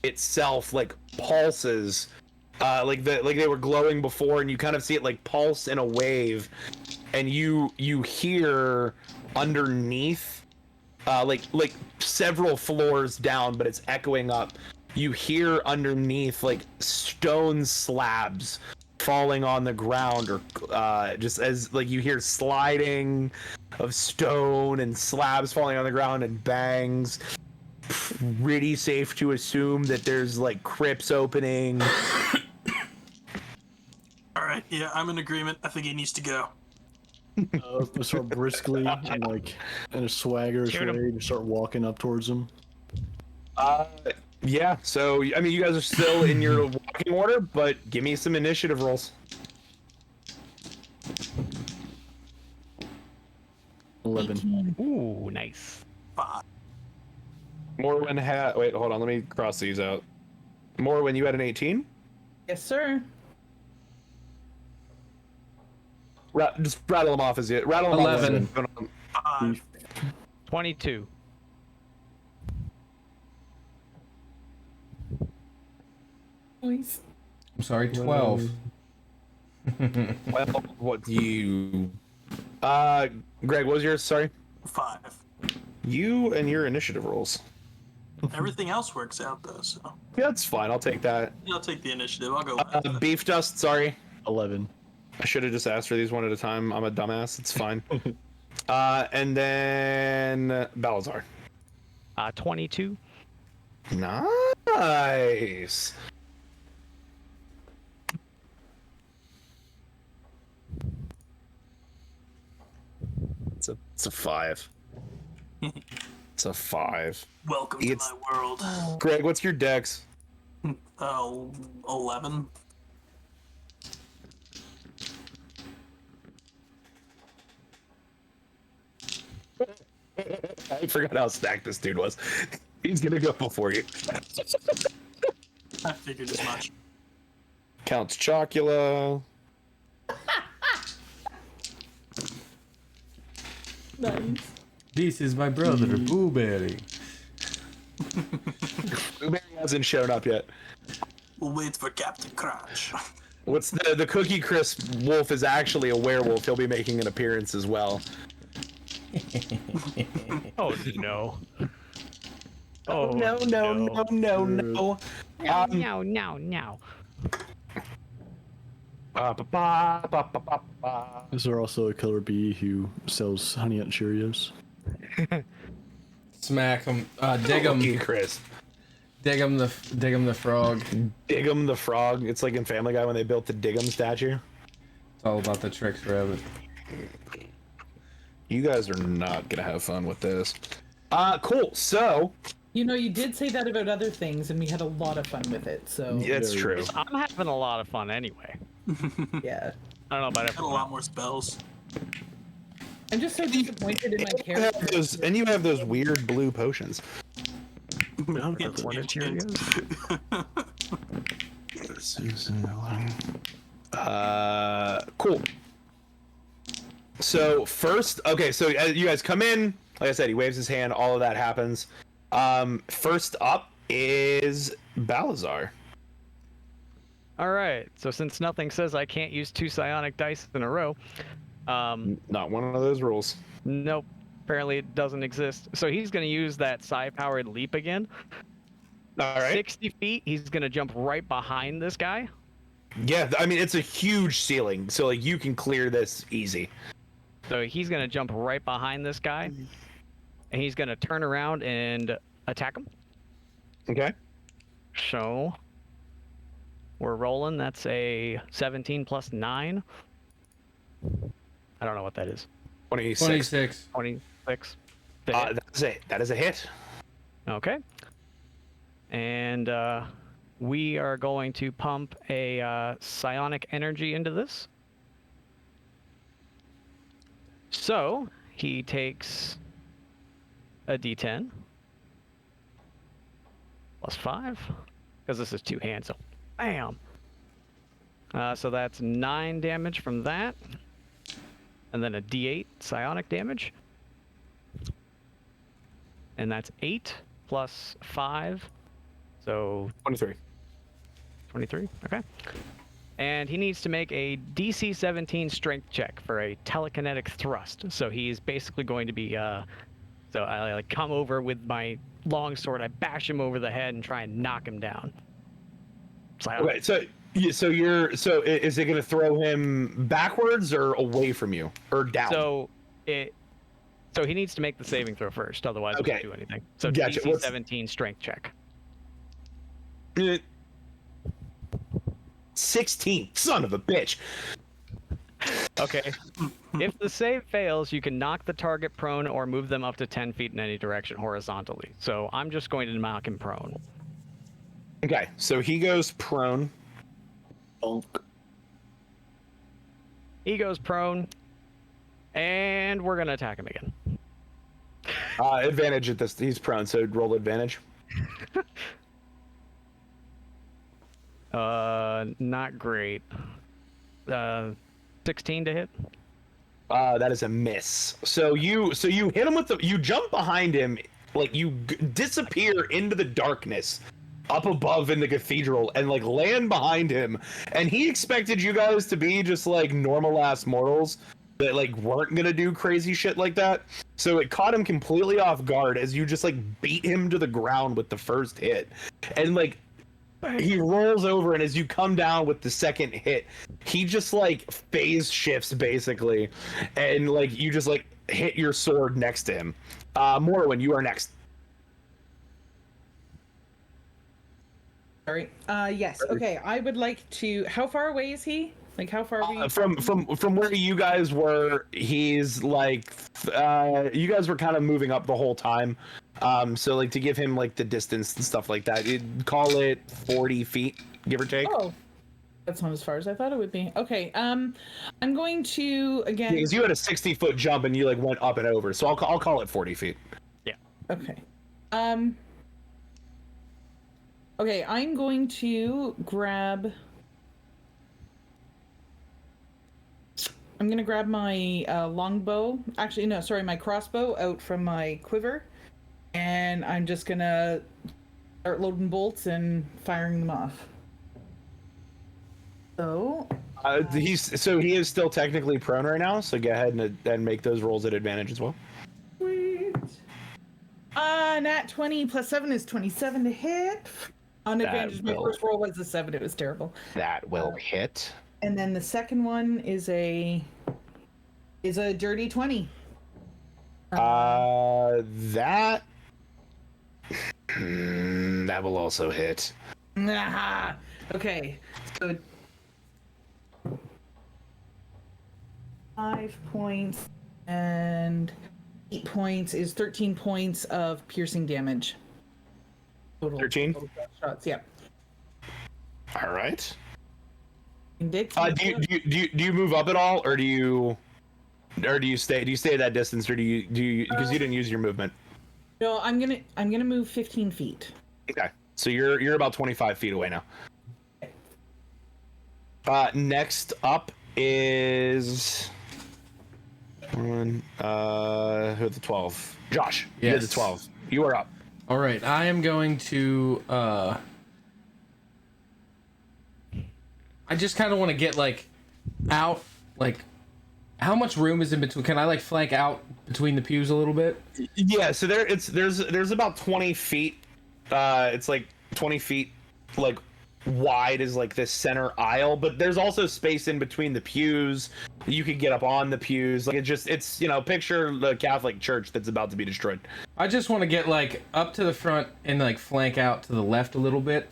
itself like pulses, like they were glowing before, and you kind of see it like pulse in a wave, and you hear underneath, like several floors down, but it's echoing up. You hear underneath like stone slabs falling on the ground, or just as like you hear sliding of stone and slabs falling on the ground and bangs. Pretty safe to assume that there's like crypts opening. All right. Yeah, I'm in agreement. I think he needs to go. Sort of briskly and like in a swagger Shoot 'em. way and start walking up towards him. Yeah, so I mean you guys are still in your walking order, but give me some initiative rolls. 11. Ooh, nice. Fine. Morwen had wait, hold on, let me cross these out. Morwen, you had an 18? Yes, sir. Just rattle them off as you rattle them 11. off. 22. Please. I'm sorry, 12. Well, what do you Greg, what was yours? Sorry. 5. You and your initiative rolls. Everything else works out though, so Yeah, that's fine. I'll take that. I'll take the initiative. I'll go. With that. Beef dust, sorry. 11. I should have just asked for these one at a time. I'm a dumbass. It's fine. And then Balazar. 22. Nice. It's a 5. It's a 5. Welcome It's- to my world. Greg, what's your dex? 11. I forgot how stacked this dude was. He's gonna go before you. I figured as much. Count Chocula. Nice. This is my brother, Blueberry. Blueberry hasn't shown up yet. We'll wait for Captain Crunch. What's the Cookie Crisp wolf is actually a werewolf. He'll be making an appearance as well. Oh, no. No. No, no. Is there also a killer bee who sells Honey Nut Cheerios? Smack him. Dig Cookie him. Crisp. Dig him the frog. Dig'em the frog. It's like in Family Guy when they built the Dig'em statue. It's all about the tricks, rabbit. You guys are not gonna have fun with this. Cool. So You know, you did say that about other things, and we had a lot of fun with it. So yeah, it's true. I'm having a lot of fun anyway. yeah. I don't know about Got a everyone. lot more spells. I'm just so disappointed in my You have character. those, and you have those weird blue potions. Cool. So first, okay, so you guys come in. Like I said, he waves his hand. All of that happens. First up is Balazar. All right. So since nothing says I can't use 2 psionic dice in a row, Not one of those rules. nope. Apparently it doesn't exist. So he's going to use that psi-powered leap again. All right. 60 feet. He's going to jump right behind this guy. Yeah, I mean it's a huge ceiling, so like you can clear this easy. So he's going to jump right behind this guy. And he's going to turn around and attack him. Okay. So we're rolling. That's a 17 plus 9. I don't know what that is. 26. 26. 26. That is a hit. Okay. And we are going to pump a psionic energy into this. So he takes a d10 plus 5 because this is 2 hands. So bam. So that's 9 damage from that, and then a d8 psionic damage, and that's 8 plus 5, so 23. 23. Okay. And he needs to make a DC 17 strength check for a telekinetic thrust. So he's basically going to be so I like come over with my long sword, I bash him over the head and try and knock him down. Okay, so is it going to throw him backwards or away from you or down? So he needs to make the saving throw first, otherwise Okay. it won't do anything. So Gotcha. DC 17 strength check. 16. Son of a bitch. Okay. If the save fails, you can knock the target prone or move them up to 10 feet in any direction horizontally. So I'm just going to knock him prone. Okay, so he goes prone. He goes prone, and we're going to attack him again. Advantage at this. He's prone, so roll advantage. Not great. 16 to hit. That is a miss. So you hit him with you jump behind him, like you disappear into the darkness up above in the cathedral and like land behind him, and he expected you guys to be just like normal ass mortals that like weren't gonna do crazy shit like that. So it caught him completely off guard as you just like beat him to the ground with the first hit, and like he rolls over, and as you come down with the second hit, he just like phase shifts basically, and like you just like hit your sword next to him. Morrowind, you are next. Sorry. Yes. Okay. I would like to. How far away is he? Like, how far are we? From where you guys were, he's like, you guys were kind of moving up the whole time. So like to give him like the distance and stuff like that, you'd call it 40 feet, give or take. Oh, that's not as far as I thought it would be. Okay. I'm going to again. Because you had a 60-foot jump and you like went up and over, so I'll call it 40 feet. Okay. Okay, I'm going to grab. I'm gonna grab my longbow. Actually, no, sorry, my crossbow out from my quiver, and I'm just gonna start loading bolts and firing them off. So. He is still technically prone right now, so go ahead and make those rolls at advantage as well. Sweet. Nat 20 plus 7 is 27 to hit. On advantage, my first roll was a 7. It was terrible. That will hit. And then the second one is a dirty 20. That That will also hit. Aha. Okay, so 5 points and 8 points is 13 points of piercing damage. Total. 13? Total shots. Yeah. All right. Dick, Do you move up at all, or do you stay? Do you stay at that distance, or do you because you didn't use your movement? No, I'm gonna move 15 feet. Okay, so you're about 25 feet away now. Next up is who had the 12? Josh. You had the Yes. 12. You are up. All right, I am going to. I just kind of want to get like out. Like, how much room is in between? Can I like flank out between the pews a little bit? Yeah. So there's about 20 feet. It's like 20 feet, like wide is like this center aisle, but there's also space in between the pews. You could get up on the pews. Like it's picture the Catholic Church that's about to be destroyed. I just want to get like up to the front and like flank out to the left a little bit.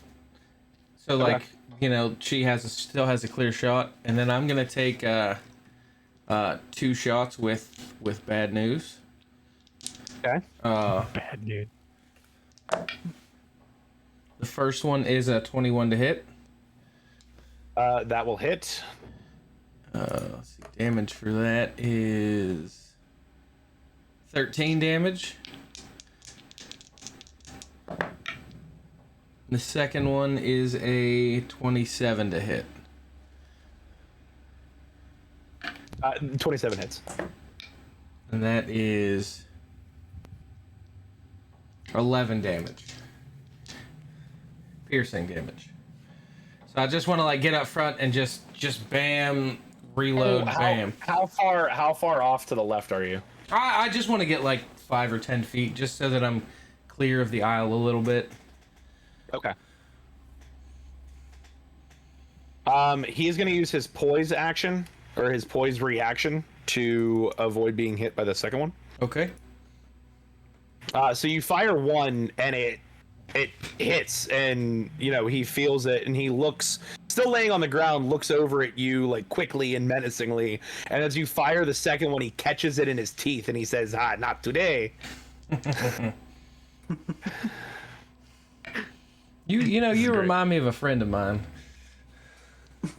So like she still has a clear shot, and then I'm gonna take 2 shots with bad news. Okay. Bad dude. The first one is a 21 to hit. That will hit. Let's see, damage for that is 13 damage. The second one is a 27 to hit. 27 hits. And that is 11 damage. Piercing damage. So I just want to like get up front and just bam, reload, bam. How far off to the left are you? I just want to get like 5 or 10 feet just so that I'm clear of the aisle a little bit. Okay. He is going to use his poise action or his poise reaction to avoid being hit by the second one. Okay. So you fire one and it hits, and he feels it, and he looks, still laying on the ground, looks over at you like quickly and menacingly, and as you fire the second one, he catches it in his teeth and he says, not today. You remind me of a friend of mine.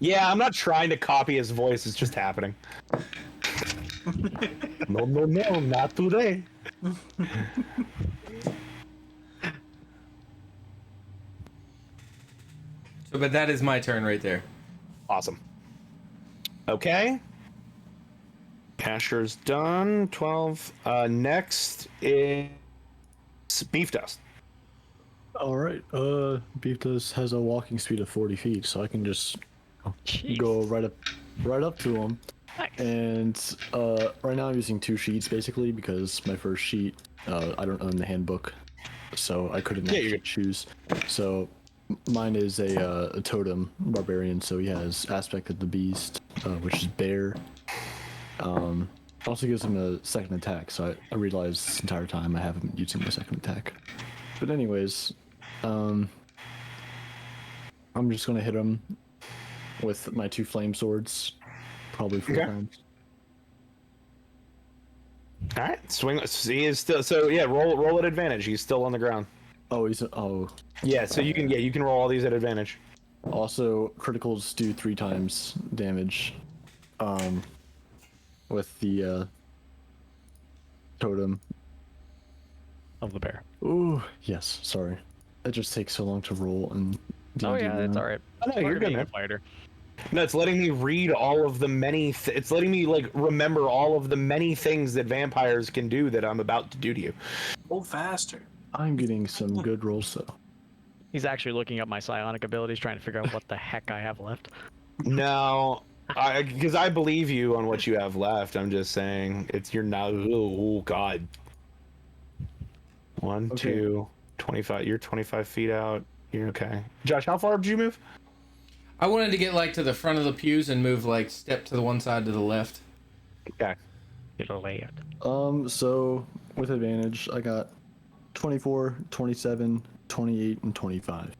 Yeah, I'm not trying to copy his voice, it's just happening. No, not today. But that is my turn right there. Awesome. Okay. Casher's done. 12. Next is Beef Dust. All right. Beef Dust has a walking speed of 40 feet, so I can just go right up to him. Nice. And right now I'm using 2 sheets basically because my first sheet I don't own the handbook, so I couldn't actually choose. So mine is a totem barbarian, so he has aspect of the beast, which is bear. Also gives him a second attack, so I realized this entire time I haven't been using my second attack. But anyways, I'm just gonna hit him with my 2 flame swords, probably 4 times. All right, swing. He is still. So yeah, roll at advantage. He's still on the ground. Oh, Yeah, so you can roll all these at advantage. Also, criticals do 3 times damage. With the totem. Of the bear. Ooh, yes. Sorry, it just takes so long to roll and. Oh yeah, that's all right. Oh, no, you're good, man. Fighter. No, it's letting me read all of the many. It's letting me like remember all of the many things that vampires can do that I'm about to do to you. Go faster. I'm getting some good rolls though. He's actually looking up my psionic abilities, trying to figure out what the heck I have left. No, because I believe you on what you have left. I'm just saying you're now. Oh God. 1, 2, 25. You're 25 feet out. You're okay. Josh, how far did you move? I wanted to get like to the front of the pews and move like step to the one side to the left. Okay. It'll lay it. So with advantage, I got 24, 27, 28, and 25.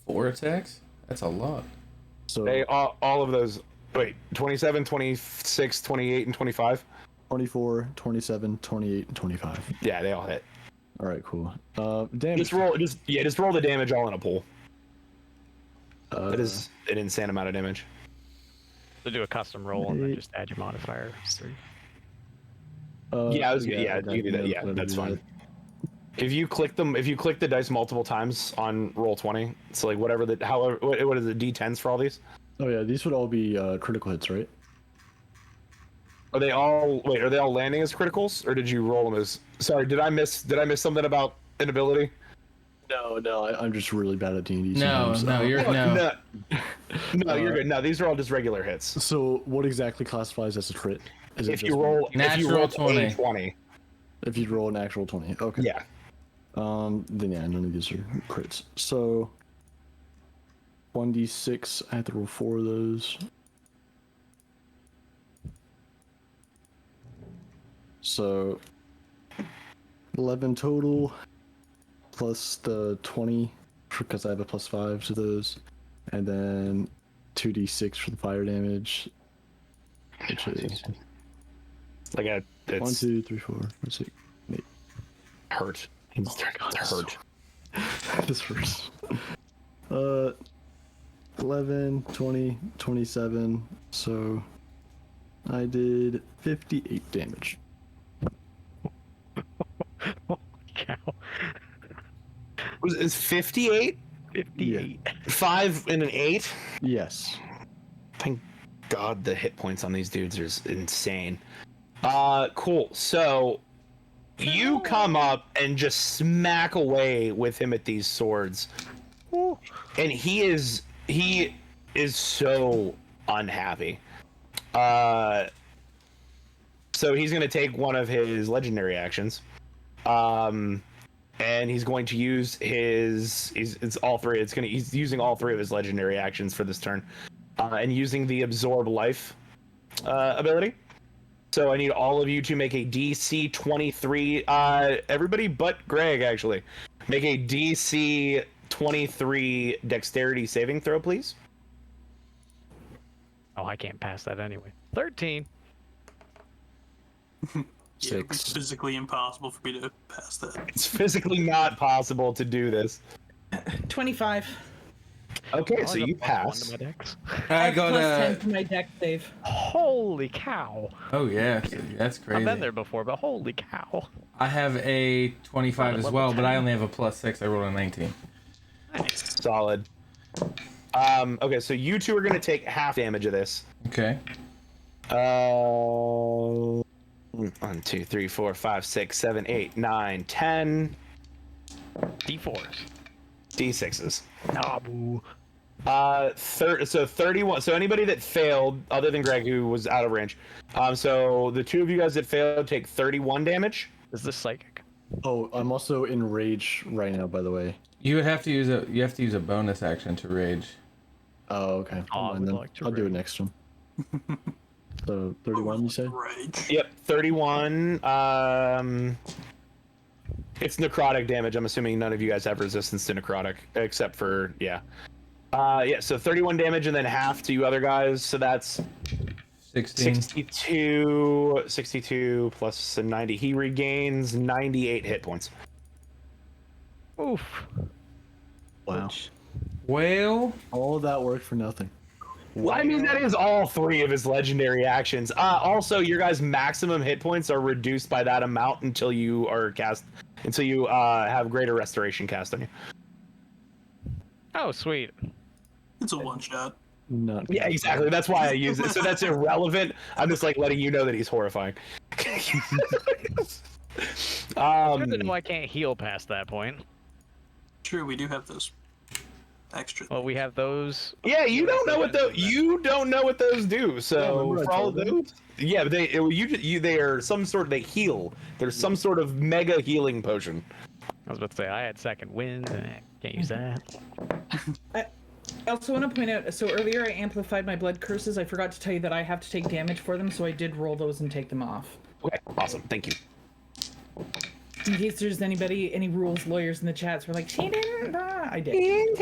4 attacks? That's a lot. So They all of those. Wait, 27, 26, 28, and 25. 24, 27, 28, and 25. Yeah, they all hit. All right, cool. Damage. Just roll the damage all in a pool. That Uh, is an insane amount of damage. So do a custom roll and then just add your modifier. 3. Yeah, you can do that. Yeah, that's fine. If you click the dice multiple times on roll 20, so like whatever what is the d10s for all these? Oh yeah, these would all be critical hits, right? Are they all landing as criticals, or did you roll them as? Sorry, did I miss something about an ability? No, I'm just really bad at D&D. No, sometimes. no, you're no. No, you're good. No, these are all just regular hits. So what exactly classifies as a crit? Is it If just you roll Natural 20. 20. if you roll an actual 20? Okay. Yeah. Then yeah, none of these are crits. So 1d6, I have to roll 4 of those. So 11 total, plus the 20 because I have a +5 to those, and then 2d6 for the fire damage. Which is Like 1, 2, 3, 4, 5, 6, 8. hurt. It's hurt. This hurts. 11, 20, 27. So I did 58 damage. Holy cow. Was it 58? 58. 5 and an 8? Yes. Thank God the hit points on these dudes are insane. Cool. So you come up and just smack away with him at these swords. And he is so unhappy. So he's gonna take one of his legendary actions. And he's going to use he's using all 3 of his legendary actions for this turn. And using the absorb life ability. So I need all of you to make a DC 23. Everybody but Greg, actually. Make a DC 23 dexterity saving throw, please. Oh, I can't pass that anyway. 13. Yeah, it'd be 6. physically impossible for me to pass that. It's physically not possible to do this. 25. Okay, Oh, so I got you +1 pass. to my dex. I got +10 a. to my deck save. Holy cow. Oh yeah, that's crazy. I've been there before, but holy cow. I have a 25 as Level well, but I 10. only have a +6. I rolled a 19. Nice. Solid. Okay, so you two are gonna take half damage of this. Okay. 1, 2, 3, 4, 5, 6, 7, 8, 9, 10 D4s. D6s. Ah, boo. So 31. So anybody that failed, other than Greg, who was out of range. So the 2 of you guys that failed take 31 damage. Is this psychic? Oh, I'm also in rage right now, by the way. You would have to use a bonus action to rage. Oh, okay. Oh, I Never mind would then. like to I'll do it rage. next one. So 31, you said? Right. Yep, 31. It's necrotic damage. I'm assuming none of you guys have resistance to necrotic, except for yeah. So 31 damage and then half to you other guys. So that's 16. 62 plus a 90. He regains 98 hit points. Oof. Wow. Well, All of that work for nothing. Well, I mean, that is all 3 of his legendary actions. Also, your guys' maximum hit points are reduced by that amount until you have greater restoration cast on you. Oh, sweet. It's a one shot. Not Yeah, exactly. That's why I use it. So that's irrelevant. I'm just like letting you know that he's horrifying. Good to know I can't heal past that point. True, we do have those extra. Well, we have those. Yeah, you don't know what those do. So remember for I all told of those, yeah, they are some sort. They heal. There's some sort of mega healing potion. I was about to say I had second wind, and I can't use that. I also want to point out, so earlier I amplified my blood curses. I forgot to tell you that I have to take damage for them, so I did roll those and take them off. Okay, awesome. Thank you. In case there's any rules lawyers in the chats, we're like, she didn't. I did.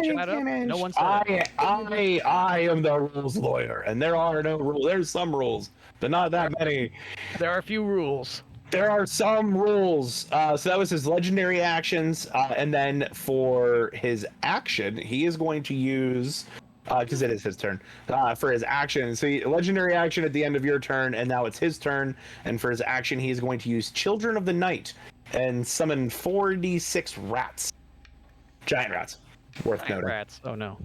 Shut up. No one said it. I am the rules lawyer, and there are no rules. There's some rules, but not that many. There are a few rules. There are some rules. So that was his legendary actions, and then for his action, he is going to use, because it is his turn, for his action. So legendary action at the end of your turn, and now it's his turn. And for his action, he is going to use Children of the Night and summon 4d6 rats, giant rats. Worth Giant noting. rats. Oh no.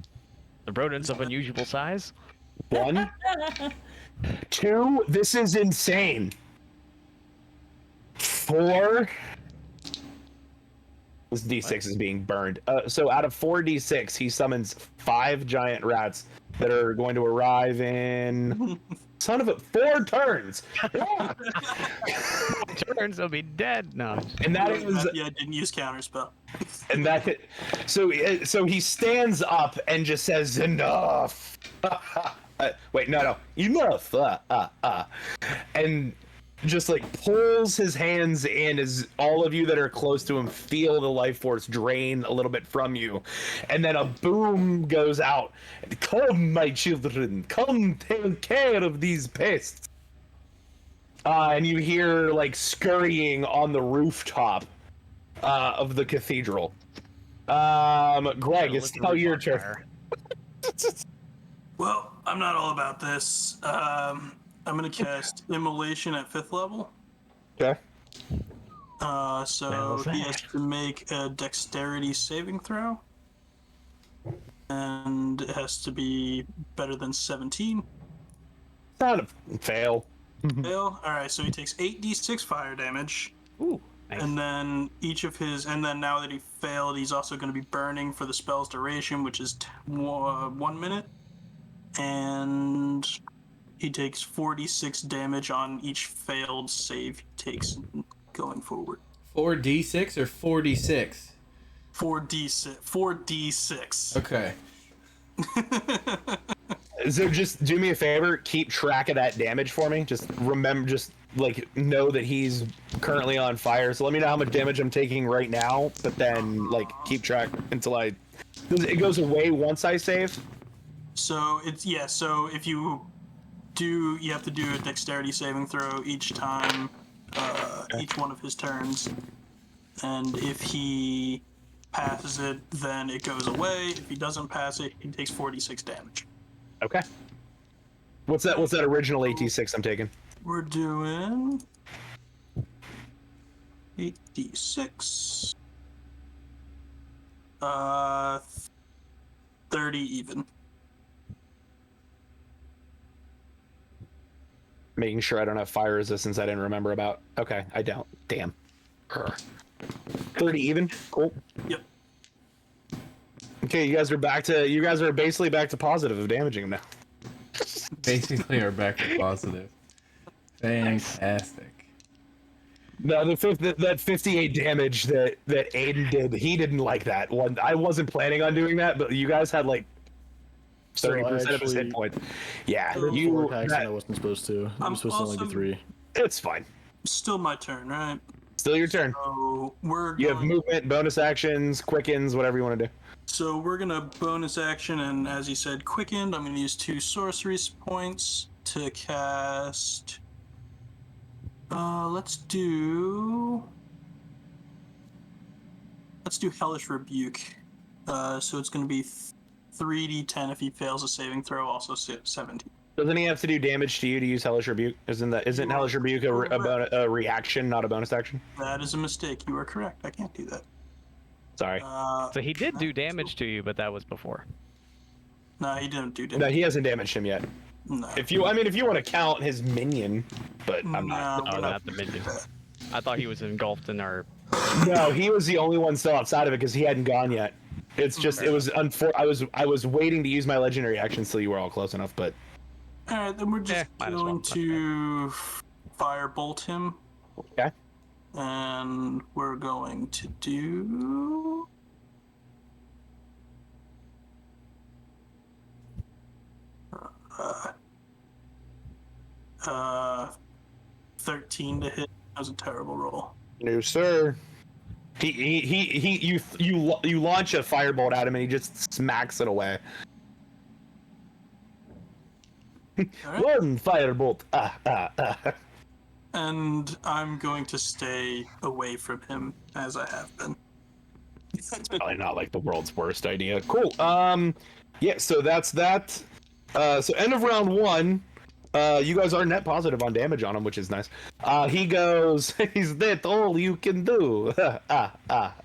The rodents of unusual size. 1, 2. This is insane. 4. This D6 is being burned. So out of 4d6, he summons 5 giant rats that are going to arrive in son of a 4 turns. Turns, they'll be dead. No. And that is Yeah, I didn't use counterspell. and that so he stands up and just says enough. Wait, no, enough. And just like pulls his hands in as all of you that are close to him feel the life force drain a little bit from you. And then a boom goes out. Come, my children, come take care of these pests. And you hear like scurrying on the rooftop of the cathedral. Greg, it's now your turn. Well, I'm not all about this. I'm gonna cast Immolation at 5th level. Okay. So he has to make a Dexterity saving throw, and it has to be better than 17. Not a fail. Fail. All right. So he takes 8d6 fire damage. Ooh. Nice. And then and then now that he failed, he's also going to be burning for the spell's duration, which is 1 minute. And he takes 46 damage on each failed save he takes going forward. 4d6 or 46? 4d6. Okay. So just do me a favor, keep track of that damage for me. Just remember, just like know that he's currently on fire. So let me know how much damage I'm taking right now, but then like keep track until it goes away once I save. So so if you have to do a dexterity saving throw each time, each one of his turns. And if he passes it, then it goes away. If he doesn't pass it, he takes 46 damage. Okay. What's that original 86 I'm taking? We're doing 8d6. 30 even. Making sure I don't have fire resistance I didn't remember about. Okay, I don't. Damn. 30 even? Cool. Yep. Okay, you guys are basically back to positive of damaging him now. Basically, are back to positive. Fantastic. No, that 58 damage that Aiden did, he didn't like that one. I wasn't planning on doing that, but you guys had like 30% of his hit points. Yeah, I did 4 attacks and I wasn't supposed to. I I'm was supposed to only do also- 3. It's fine. Still my turn, right? Still your turn. So You have movement, bonus actions, quickens, whatever you want to do. So we're gonna bonus action, and as you said, quickened. I'm gonna use 2 sorcery points to cast. Let's do Hellish Rebuke. So it's gonna be 3d10 if he fails a saving throw, also 17. Doesn't he have to do damage to you to use Hellish Rebuke? Isn't Hellish Rebuke a reaction, not a bonus action? That is a mistake. You are correct. I can't do that. Sorry. So he did do damage to you, but that was before. No, he didn't do No, damage. he hasn't damaged him yet. No. If you want to count his minion, but I'm not. No, Oh, we're not the minion. I thought he was engulfed in our. No, he was the only one still outside of it because he hadn't gone yet. It's just it was I was waiting to use my legendary actions till you were all close enough, but All right, then we're just might as going well. to firebolt him. okay. And we're going to do 13 to hit. That was a terrible roll. No, sir. You launch a firebolt at him and he just smacks it away. One firebolt. And I'm going to stay away from him as I have been. That's probably not like the world's worst idea. Cool. Yeah. So that's that. So end of round 1. You guys are net positive on damage on him, which is nice. He goes. Is that all you can do?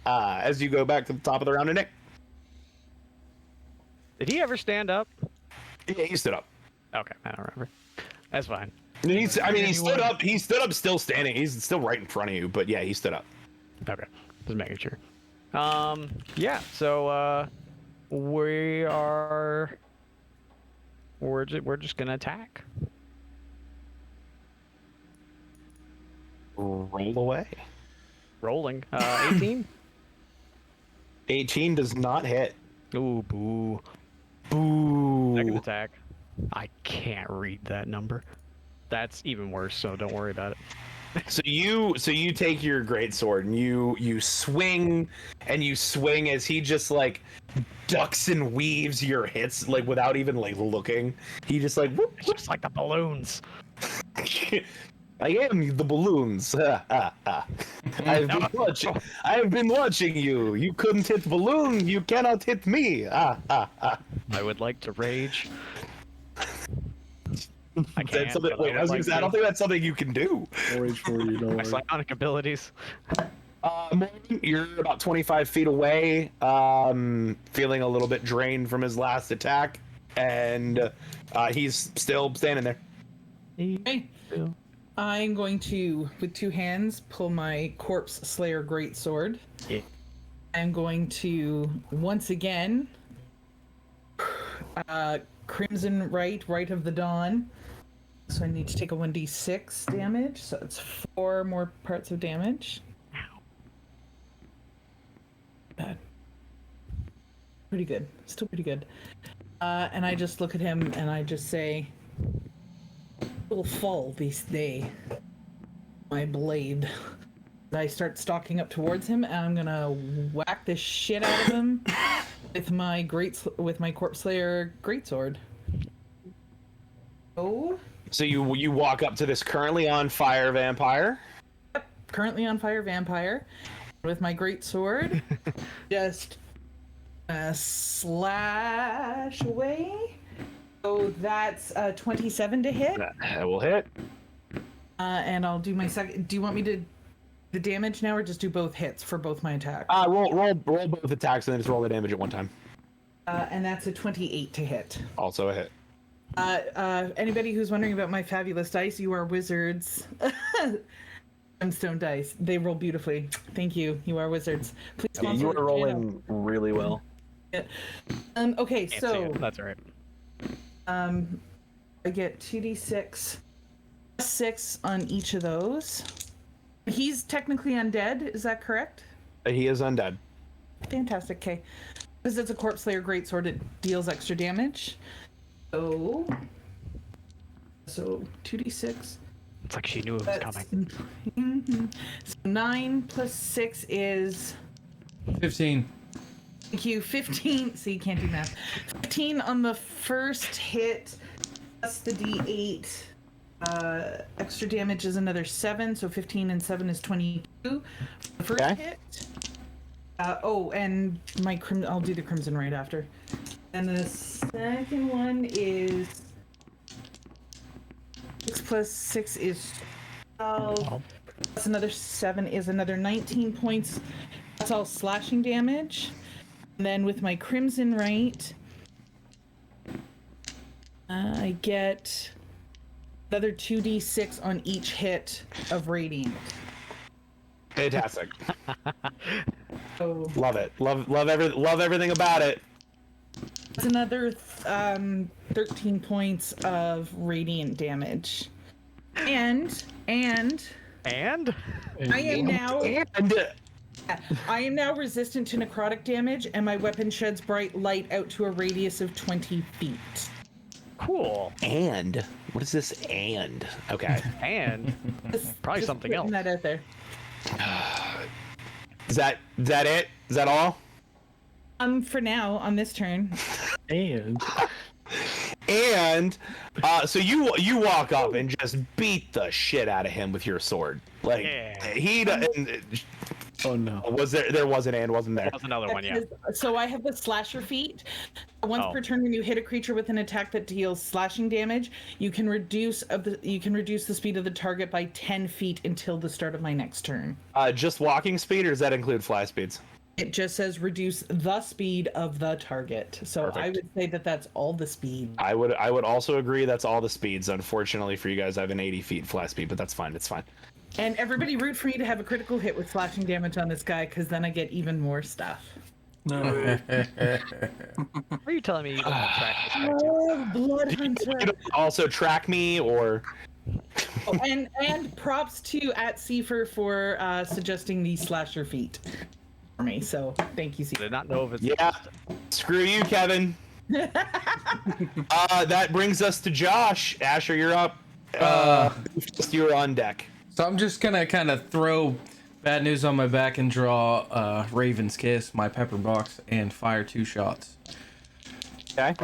As you go back to the top of the round, and Nick. Did he ever stand up? Yeah, he stood up. Okay, I don't remember. That's fine. He stood up. He stood up, still standing. He's still right in front of you. But yeah, he stood up. Okay, just making sure. Yeah. So we're just gonna attack. Roll away. Rolling. 18. 18 does not hit. Ooh, boo. Boo. Second attack. I can't read that number. That's even worse, so don't worry about it. So you take your greatsword and you swing as he just like ducks and weaves your hits like without even like looking. He just like whoop, It's just like the balloons. I am the balloons. I have been watching you. You couldn't hit balloon. You cannot hit me. I would like to rage. I can't. That's something, but wait, I was gonna say, I don't think that's something you can do. No rage for you, don't My worry. psionic abilities. Morgan, you're about 25 feet away, feeling a little bit drained from his last attack, and he's still standing there. Okay. I'm going to, with 2 hands, pull my Corpse Slayer Greatsword. Yeah. I'm going to, once again, Crimson Right of the Dawn. So I need to take a 1d6 damage, so it's 4 more parts of damage. Bad. Pretty good. Still pretty good. And I just look at him and I just say, will fall this day. My blade. I start stalking up towards him and I'm gonna whack the shit out of him with my Corpse Slayer Greatsword. Oh. So you walk up to this currently on fire vampire. Yep, currently on fire vampire. With my Greatsword, just slash away. So that's 27 to hit. That will hit. And I'll do my second. Do you want me to the damage now, or just do both hits for both my attacks? Roll both attacks and then just roll the damage at one time. And that's a 28 to hit. Also a hit. Anybody who's wondering about my fabulous dice, you are wizards. Gemstone dice. They roll beautifully. Thank you. You are wizards. Please Yeah, you sponsor are rolling really well. it. Okay, Can't see so it. That's all right. I get 2d6 plus 6 on each of those. He's technically undead, is that correct? He is undead. Fantastic. Okay, because it's a Corpse Slayer Greatsword, it deals extra damage. So 2d6. It's like she knew it was That's coming. So 9 plus 6 is 15. thank you 15. So you can't do math. 15 on the first hit plus the d8. Extra damage is another 7, so 15 and 7 is 22. The first Okay. hit. And my I'll do the Crimson right after. And the second one is 6 plus 6 is 12. Plus another 7 is another 19 points. That's all slashing damage. And then with my Crimson Right, I get another 2d6 on each hit of Radiant. Fantastic. So Love it. Love everything about it. it's another 13 points of Radiant damage. And And I am now And I am now resistant to necrotic damage, and my weapon sheds bright light out to a radius of 20 feet. cool. what is this? And okay. And probably Just something putting else. that out there. Is that it? Is that all? For now, on this turn. And So you walk up and just beat the shit out of him with your sword. Like he oh no. there was an and wasn't there? That was another one, yeah. So I have the slasher feat. Once per turn, when you hit a creature with an attack that deals slashing damage, you can reduce the speed of the target by 10 feet until the start of my next turn. Just walking speed, or does that include fly speeds? It just says reduce the speed of the target. So I would say that that's all the speed. I would also agree that's all the speeds. Unfortunately for you guys, I have an 80 feet fly speed, but that's fine. It's fine. And everybody root for me to have a critical hit with slashing damage on this guy, because then I get even more stuff. No. Are you telling me you don't track this guy too? Oh, Blood Hunter. You don't also track me, or Oh, and props to @Cipher for suggesting the slasher feat for me. So thank you, I Cipher. did not know if it's yeah, screw you, Kevin. That brings us to Josh. Asher, you're up. You're on deck. So I'm just gonna kind of throw bad news on my back and draw Raven's Kiss, my pepper box, and fire 2 shots. Okay.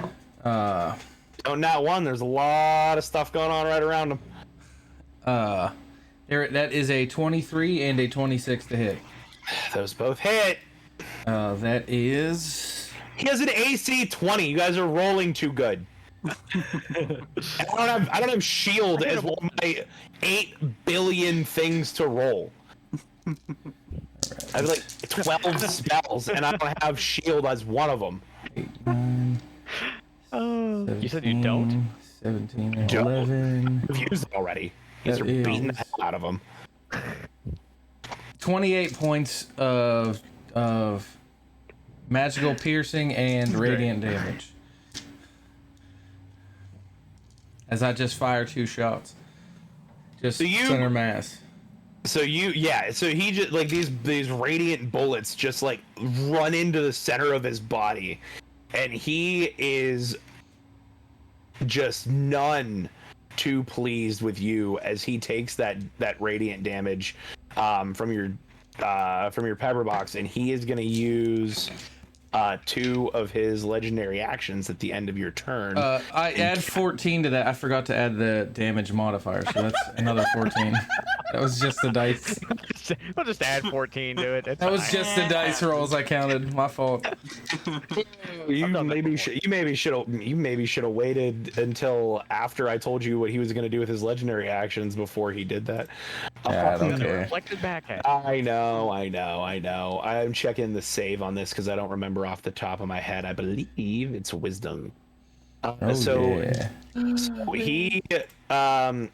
Not one. There's a lot of stuff going on right around him. That is a 23 and a 26 to hit. Those both hit. That is. He has an AC 20. You guys are rolling too good. I don't have shield as one of my 8 billion things to roll. I have like 12 spells, and I don't have shield as one of them. 8, 9, you said you don't? 17, Don't. 11. I've used it already. You guys That are beating the is- hell out of them. 28 points of magical piercing and radiant damage. As I just fire 2 shots. Just So you- center mass. So he just like these radiant bullets just like run into the center of his body, and he is just none too pleased with you as he takes that radiant damage from your pepper box, and he is going to use 2 of his legendary actions at the end of your turn. I add 14 to that. I forgot to add the damage modifier, so that's another 14. That was just the dice. We'll just add 14 to it. It's That was fine. just the dice rolls I counted. My fault. You maybe should have waited until after I told you what he was going to do with his legendary actions before he did that. Yeah, I don't care. Reflected back at. I know. I'm checking the save on this because I don't remember off the top of my head. I believe it's wisdom. Oh, so yeah. he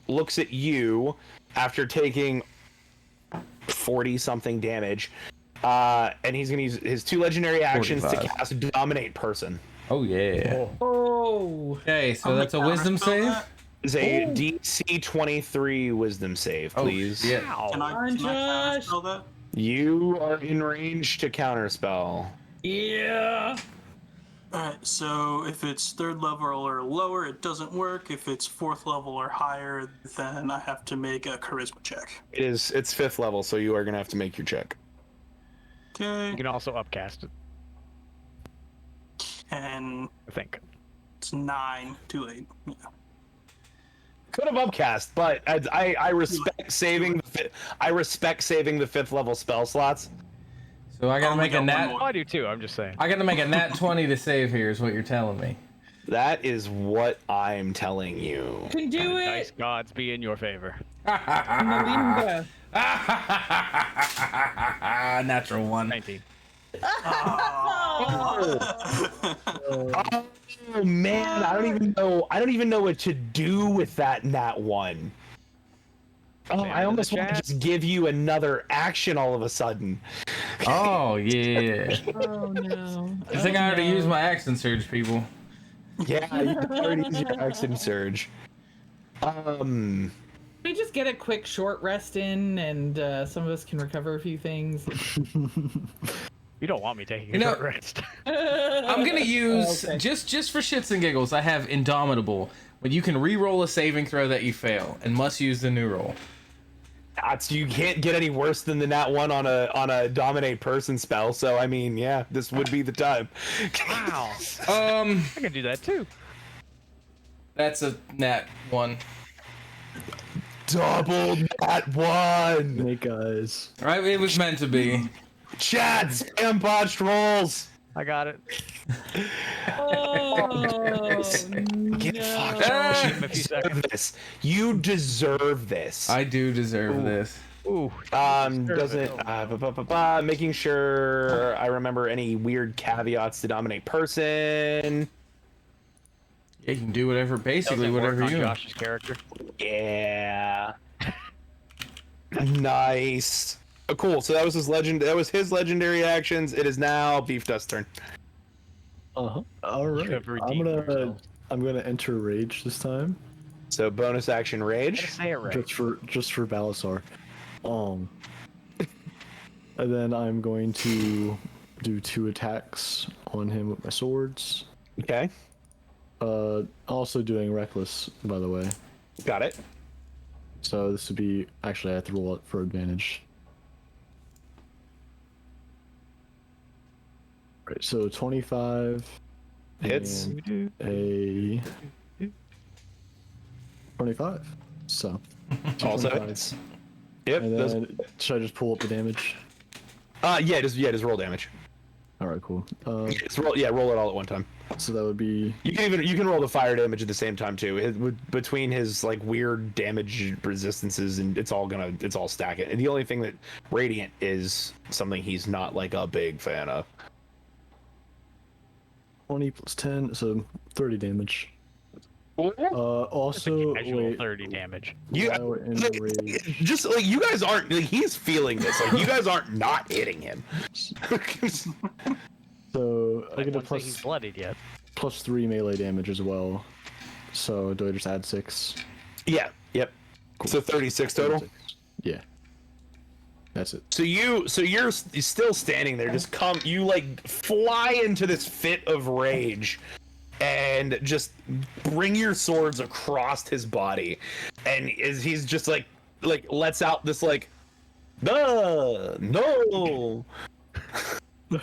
looks at you after taking 40 something damage, and he's gonna use his 2 legendary actions 45. to cast Dominate Person. Oh, yeah. Oh. Okay, so I'm that's a gonna wisdom counterspell save? that. Is a DC 23 Wisdom save, please. Yeah. Can I Josh. counterspell that? You are in range to counterspell. Yeah. Alright, so if it's 3rd level or lower, it doesn't work. If it's 4th level or higher, then I have to make a charisma check. It's 5th level, so you are gonna have to make your check. Okay. You can also upcast it, And I think. it's 9. Too late. Yeah. Could have upcast, but I respect saving the 5th level spell slots. So I gotta Oh, make we a got one nat. more. Oh, I do too. I'm just saying. I gotta make a nat 20 to save here, is what you're telling me. That is what I'm telling you. Can do Dice it. gods be in your favor. Melinda. Natural 1. 19. Oh man, I don't even know what to do with that nat 1. Oh, Send it I in almost the want to chat. just give you another action all of a sudden. Oh, yeah. Oh no. I think I already used my action surge, people. Yeah, you already used your action surge. We just get a quick short rest in, and some of us can recover a few things. You don't want me taking You a know- short rest. I'm gonna use Okay. just for shits and giggles. I have Indomitable, but you can re-roll a saving throw that you fail and must use the new roll. You can't get any worse than the nat 1 on a dominate person spell. So I mean, yeah, this would be the time. Wow. I can do that too. That's a nat 1. Double nat 1. Snake eyes. Right, it was meant to be. Chat, spam botched rolls. I got it. Get fucked. Ah! Give him a few seconds. You deserve this. I do deserve this. Ooh. Doesn't making sure I remember any weird caveats to dominate person. Yeah, you can do whatever, basically Doesn't work whatever on you. Josh's character. Yeah. Nice. Oh, cool. So that was his legend. That was his legendary actions. It is now Beef Dust's turn. All You right. have redeemed yourself. I'm gonna enter rage this time. So bonus action rage. Say it right. Just for Balasar. And then I'm going to do 2 attacks on him with my swords. Okay. Also doing reckless, by the way. Got it. So this would be actually I have to roll it for advantage. Right. So 25 Hits. and a 25. So Also 25. hits. Yep. And those- then should I just pull up the damage? just roll damage. All right, cool. Roll it all at one time. So that would be You can roll the fire damage at the same time too. Between his like weird damage resistances, and it's all stack it. And the only thing that radiant is something he's not like a big fan of. 20 plus 10, so 30 damage. Also, Casual wait, 30 damage. You while we're in rage, just like you guys aren't like he's feeling this. Like you guys aren't not hitting him. so I I get a won't say he's bloodied yet. plus 3 melee damage as well. So do I just add 6? Yeah. Yep. So 36 total. Yeah. That's it. So you're still standing there. Just you like fly into this fit of rage, and just bring your swords across his body, and he's just like lets out this like, no,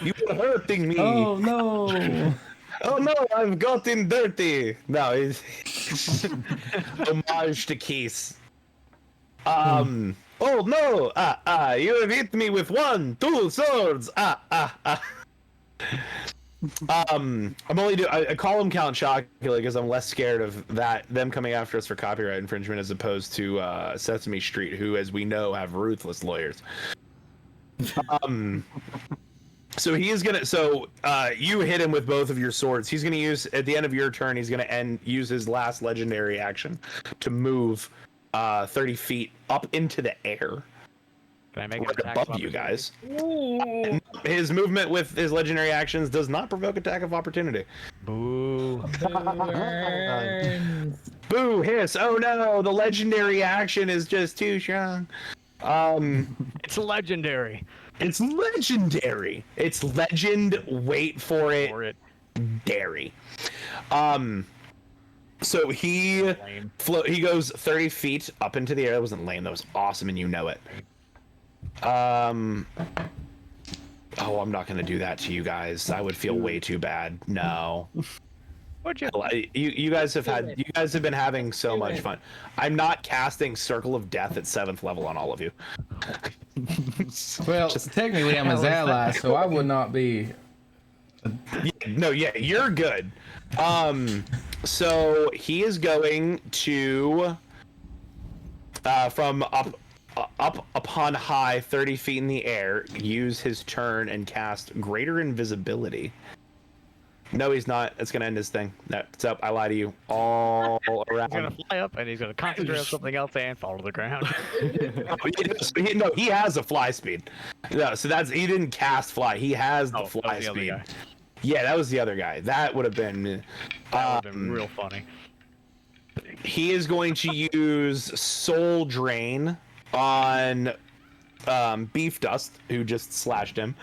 you are hurting me. Oh no! Oh no, I've gotten dirty. No, it's homage to Keith. Oh no! You have hit me with 1, 2 swords. I'm only I call him Count Chocula because I'm less scared of them coming after us for copyright infringement as opposed to Sesame Street, who, as we know, have ruthless lawyers. So he is gonna. So you hit him with both of your swords. He's gonna use at the end of your turn. He's gonna use his last legendary action to move 30 feet up into the air. Can I make Right an attack above you guys. His movement with his legendary actions does not provoke attack of opportunity. Boo. Boo! Hiss! Oh no! The legendary action is just too strong. It's legendary. It's legendary. It's legend. Wait for it. Dairy. So he Lame. he goes 30 feet up into the air. That wasn't lame. That was awesome, and you know it. Oh, I'm not gonna do that to you guys. I would feel way too bad. No. What'd you? You guys have been having so much fun. I'm not casting Circle of Death at 7th level on all of you. Well, technically I'm his ally, so I would not be. Yeah, you're good. So he is going to from up upon high 30 feet in the air, use his turn and cast Greater Invisibility. No, he's not. It's gonna end his thing. That's up. I lie to you all around. He's gonna fly up and he's gonna concentrate on something else and fall to the ground. No, he has a fly speed. No, so he didn't cast fly. He has the fly that was the other speed. guy. Yeah, that was the other guy. That would have been. That would have been real funny. He is going to use Soul Drain on Beef Dust, who just slashed him.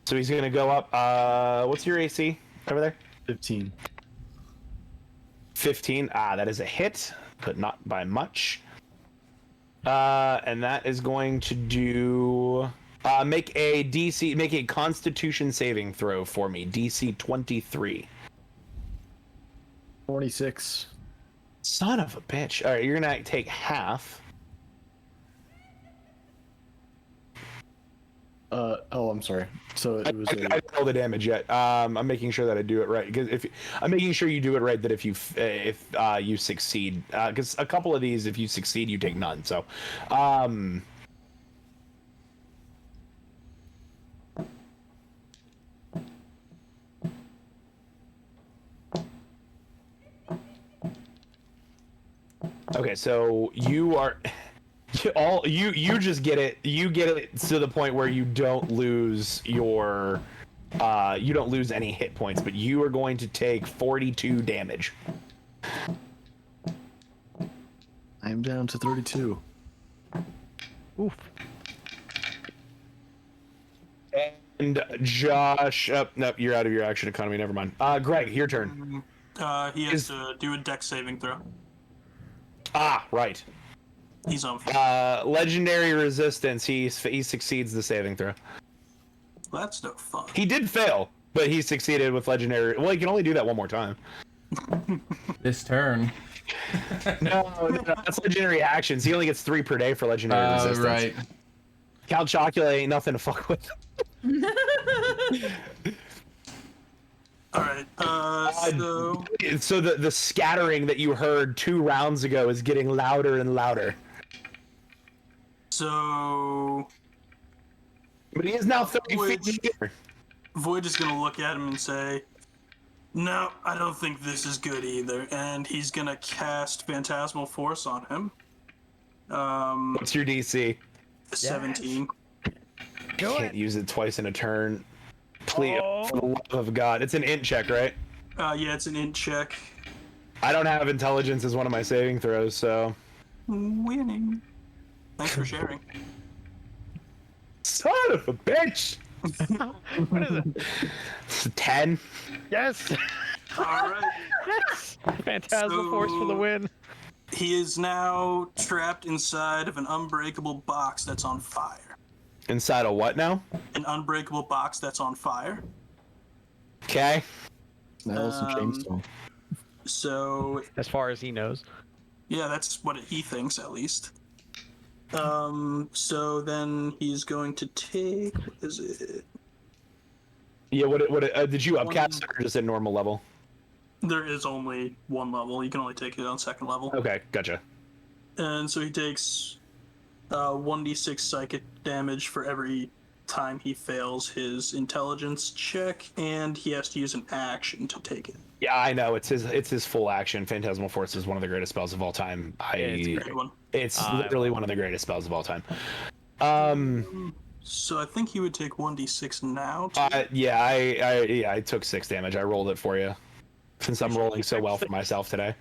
So he's gonna go up. What's your AC over there? 15. 15. That is a hit, but not by much. And that is going to do make a Constitution saving throw for me. DC 23. 26. Son of a bitch! All right, you're gonna take half. Oh, I'm sorry. So it was. I don't know the damage yet. I'm making sure that I do it right because I'm making sure you do it right. That if you succeed, because a couple of these, if you succeed, you take none. So, okay, so you are. You just get it. You get it to the point where you don't lose your you don't lose any hit points, but you are going to take 42 damage. I'm down to 32. Oof. And Josh, nope, you're out of your action economy. Never mind. Greg, your turn. He has to do a dex saving throw. Ah, right. He's on. Legendary resistance. He succeeds the saving throw. That's no fun. He did fail, but he succeeded with legendary. Well, he can only do that one more time. This turn. No, that's legendary actions. He only gets 3 per day for legendary resistance. Right. Count Chocula ain't nothing to fuck with. All right. So the scattering that you heard 2 rounds ago is getting louder and louder. So. But he is now 30 Void, feet near. Void is gonna look at him and say, "No, I don't think this is good either." And he's gonna cast Phantasmal Force on him. What's your DC? 17. Can't use it twice in a turn. Please, for the love of God. It's an int check, right? Yeah, it's an int check. I don't have intelligence as one of my saving throws, so... Winning. Thanks for sharing. Son of a bitch! What is it? It's a 10. Yes. All right. Yes. Phantasmal Force for the win. He is now trapped inside of an unbreakable box that's on fire. Inside a what now? An unbreakable box that's on fire. Okay. Now it's a chainsaw. So, As far as he knows. yeah, that's what he thinks at least. So then he's going to take, what is it? Yeah, did you upcast it or just at normal level? There is only one level. You can only take it on second level. Okay, gotcha. And so he takes 1d6 psychic damage for every time he fails his intelligence check, and he has to use an action to take it. Yeah, I know. It's his full action. Phantasmal Force is one of the greatest spells of all time. it's Good one. It's literally one of the greatest spells of all time. So I think he would take 1d6 now. Too. I took 6 damage. I rolled it for you. Since I'm rolling so well for myself today.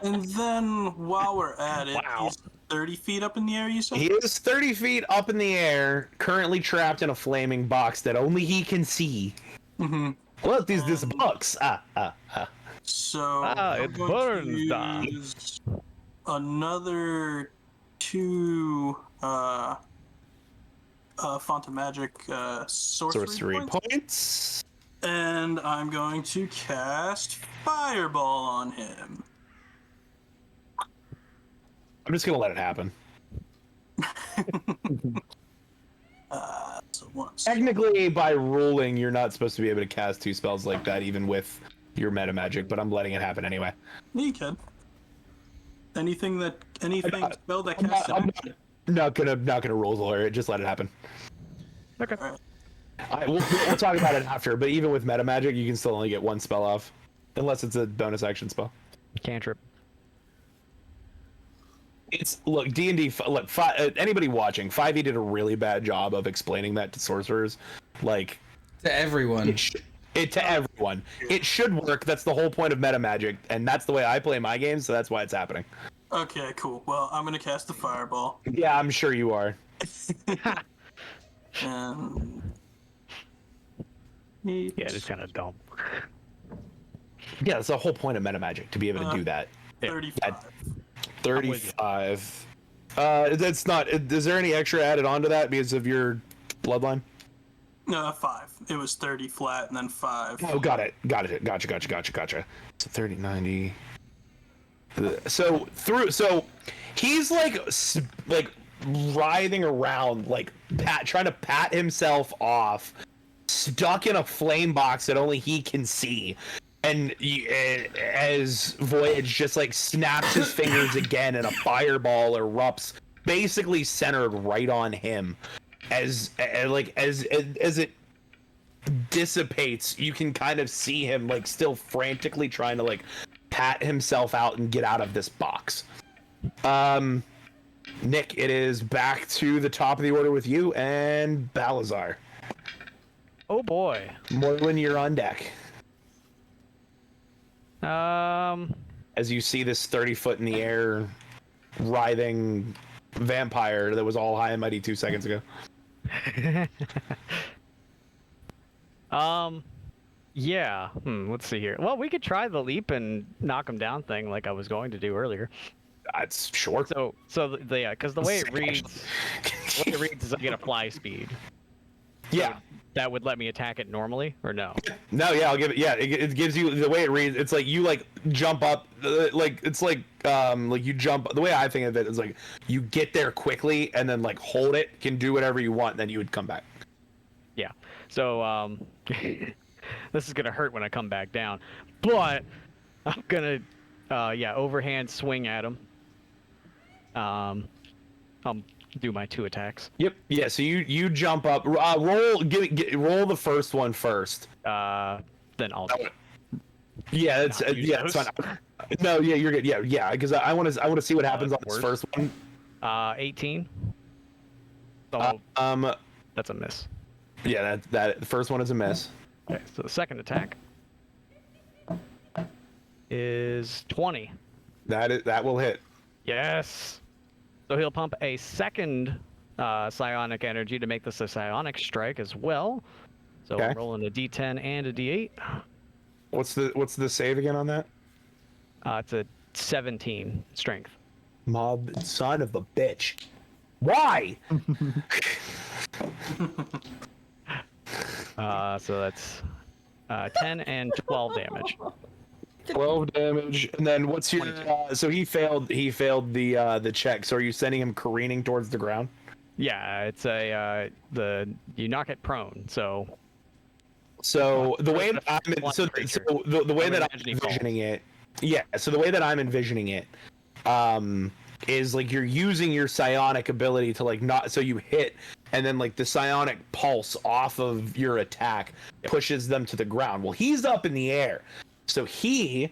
And then while we're at it, he's 30 feet up in the air, you said? He is 30 feet up in the air, currently trapped in a flaming box that only he can see. Mm-hmm. Look, this box. So it burns down. use another 2 Font of Magic sorcery points. And I'm going to cast Fireball on him. I'm just gonna let it happen. So once. Technically, by ruling, you're not supposed to be able to cast 2 spells like that, even with your meta magic. But I'm letting it happen anyway. You can. Anything spell that casts I'm not gonna rule lawyer it. Just let it happen. Okay. Alright. We'll talk about it after. But even with meta magic, you can still only get 1 spell off, unless it's a bonus action spell. Cantrip. It's look D&D. Look, anybody watching, 5e did a really bad job of explaining that to sorcerers, like To everyone. to everyone. It should work. That's the whole point of meta magic, and that's the way I play my games. So that's why it's happening. Okay, cool. Well, I'm gonna cast the Fireball. Yeah, I'm sure you are. And... Yeah, it's kind of dumb. Yeah, that's the whole point of meta magic, to be able to do that. 35. 35. That's not. Is there any extra added onto that because of your bloodline? 5. It was 30 flat and then 5. Oh, got it. Gotcha. So 30, 90. So he's like writhing around, like trying to pat himself off, stuck in a flame box that only he can see. And as Voyage just like snaps his fingers again, and a fireball erupts, basically centered right on him. As it dissipates, you can kind of see him like still frantically trying to like pat himself out and get out of this box. Nick, it is back to the top of the order with you and Balazar. Oh boy. Morlin, you're on deck. As you see this 30-foot in the air writhing vampire that was all high and mighty 2 seconds ago. Yeah. Let's see here. Well, we could try the leap and knock him down thing like I was going to do earlier. That's short. Because the way it reads, is I get a fly speed. Yeah. So that would let me attack it normally, or no? No, yeah, I'll give it. Yeah, it gives you the way it reads. It's like you like jump up, like you jump. The way I think of it is like you get there quickly and then like hold it, can do whatever you want, and then you would come back. Yeah. So this is gonna hurt when I come back down, but I'm gonna overhand swing at him. I'll do my 2 attacks. Yep. Yeah. So you jump up. Roll roll the first one first. Then I'll. Yeah. That's It's fine. No. Yeah. You're good. Yeah. Because I want to see what happens on this first one. 18. So that's a miss. Yeah. That the first one is a miss. Okay. So the second attack is 20. That will hit. Yes. So he'll pump a second psionic energy to make this a psionic strike as well. So okay. I'm rolling a d10 and a d8. What's the save again on that? It's a 17 strength. Mob son of a bitch. Why? So that's 10 and 12 damage. 12 damage, and then what's your? So he failed. He failed the check. So are you sending him careening towards the ground? Yeah, it's you knock it prone. So the way that the way that I'm envisioning it, yeah. So the way that I'm envisioning it, is like you're using your psionic ability to like not so you hit, and then like the psionic pulse off of your attack pushes them to the ground. Well, he's up in the air. So he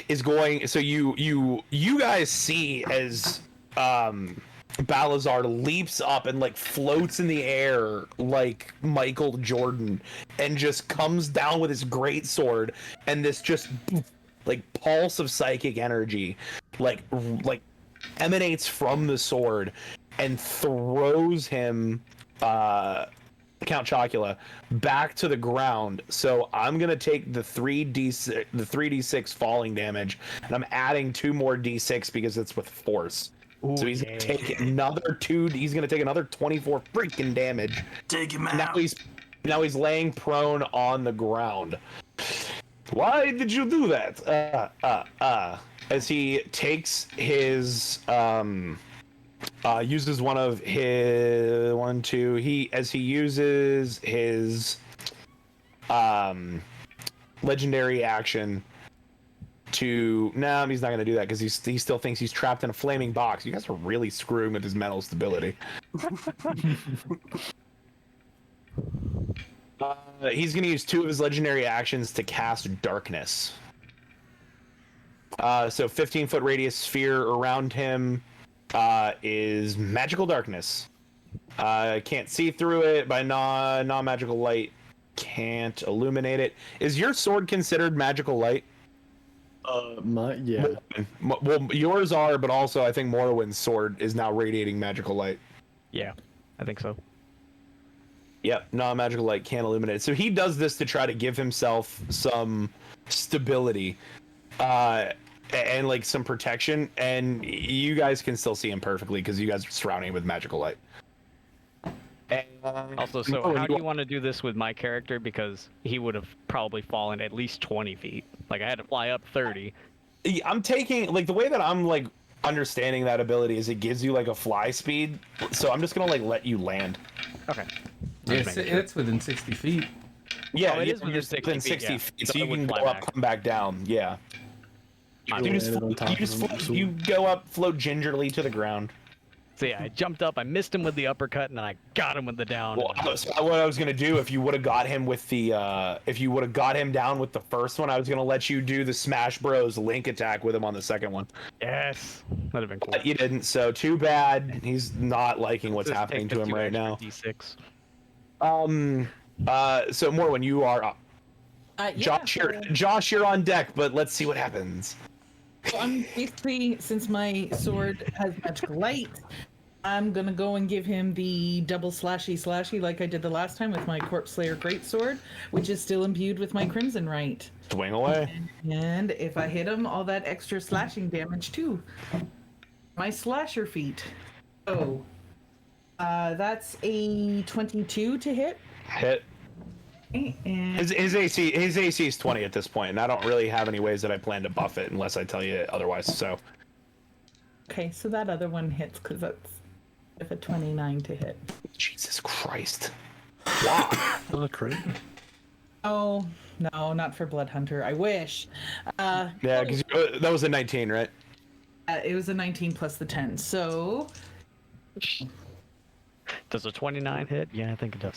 is going. So you guys see as Balazar leaps up and like floats in the air like Michael Jordan, and just comes down with his great sword, and this just like pulse of psychic energy, like emanates from the sword, and throws him. Count Chocula back to the ground. So I'm gonna take the 3d6 falling damage, and I'm adding 2 more d6 because it's with force. Ooh, so he's gonna take another 2. He's gonna take another 24 freaking damage. Take him out. Now he's laying prone on the ground. Why did you do that? As he takes his uses one of his he uses his legendary action to he's not going to do that because he still thinks he's trapped in a flaming box. You guys are really screwing with his mental stability. He's going to use 2 of his legendary actions to cast darkness. So 15-foot radius sphere around him is magical darkness. Can't see through it by non-magical light. Can't illuminate it. Is your sword considered magical light? Yeah. Well, yours are, but also I think Morrowind's sword is now radiating magical light. Yeah, I think so. Yep, non-magical light can't illuminate it. So he does this to try to give himself some stability. and like some protection, and you guys can still see him perfectly because you guys are surrounding him with magical light. And, Also, so how do you want to do this with my character? Because he would have probably fallen at least 20 feet. Like I had to fly up 30. I'm taking like the way that I'm like understanding that ability is it gives you like a fly speed, so I'm just gonna like let you land. Okay. It's within 60 feet. Yeah, Oh, it yeah, is within you're 60 within feet, 60 yeah. feet, So so I you would can go fly up, back. come back down. Yeah. I You just landed on float, top you of just him, float, so- you go up, float gingerly to the ground. So yeah, I jumped up, I missed him with the uppercut, and then I got him with the down. Well, what I was gonna do if you would have got him with the, if you would have got him down with the first one, I was gonna let you do the Smash Bros. Link attack with him on the second one. Yes, that'd have been cool. But you didn't, so too bad. He's not liking what's Just happening take to the him 2 right extra now. D6. So Morwen, you are up. Yeah, Josh, you're on deck, but let's see what happens. so I'm basically, since my sword has magical light, I'm gonna go and give him the double slashy like I did the last time with my Corpse Slayer Greatsword, which is still imbued with my Crimson Right. Swing away. And if I hit him, all that extra slashing damage too. My slasher feat. Oh, that's a 22 to hit. Hit. And His AC is 20 at this point, and I don't really have any ways that I plan to buff it unless I tell you otherwise. So okay, so that other one hits because that's with a 29 to hit. Jesus Christ. Not a crit. Oh no, not for Blood Hunter. I wish. Yeah, because that was a 19, right? It was a 19 plus the 10. So Does a 29 hit? Yeah, I think it does.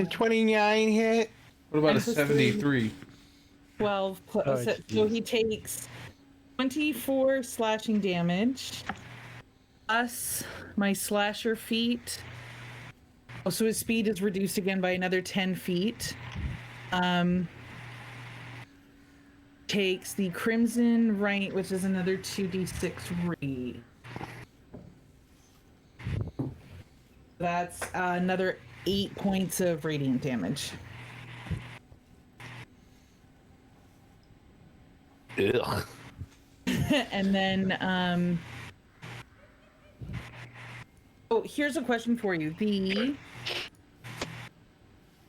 29 hit. What about a That's a 73? 12 plus. Oh, So jeez. he takes 24 slashing damage plus my slasher feat. Oh, so his speed is reduced again by another 10 feet. Takes the Crimson Right, which is another 2d6 read. That's another 8 points of radiant damage. Ugh. And then, oh, here's a question for you.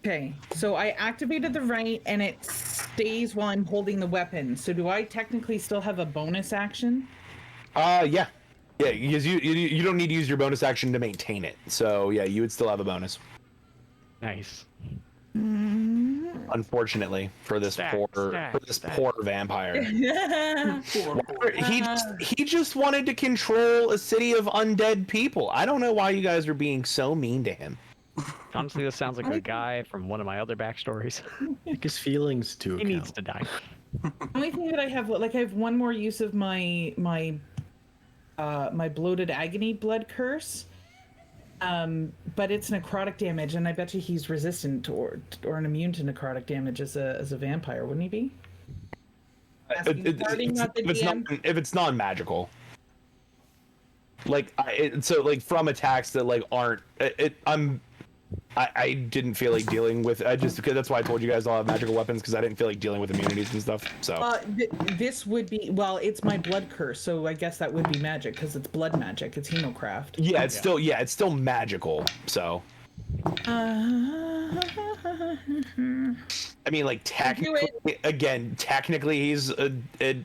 Okay, so I activated the right and it stays while I'm holding the weapon. So do I technically still have a bonus action? Yeah. Yeah, because you don't need to use your bonus action to maintain it. So yeah, you would still have a bonus. Nice. Unfortunately, for this Stack, poor vampire. Poor. He just wanted to control a city of undead people. I don't know why you guys are being so mean to him. Honestly, this sounds like a guy from one of my other backstories. Take his feelings to He account. needs to die. Only thing that I have, like, I have one more use of my bloated agony blood curse, but it's necrotic damage, and I bet you he's resistant or immune to necrotic damage as a vampire, wouldn't he be? Asking pardon, not the DM. If it's non-magical, like so like from attacks that like aren't I didn't feel like dealing with. Because that's why I told you guys all have magical weapons, because I didn't feel like dealing with immunities and stuff. So This would be, well, it's my blood curse, so I guess that would be magic because it's blood magic. It's hemocraft. yeah, it's still magical. So I mean, like technically he's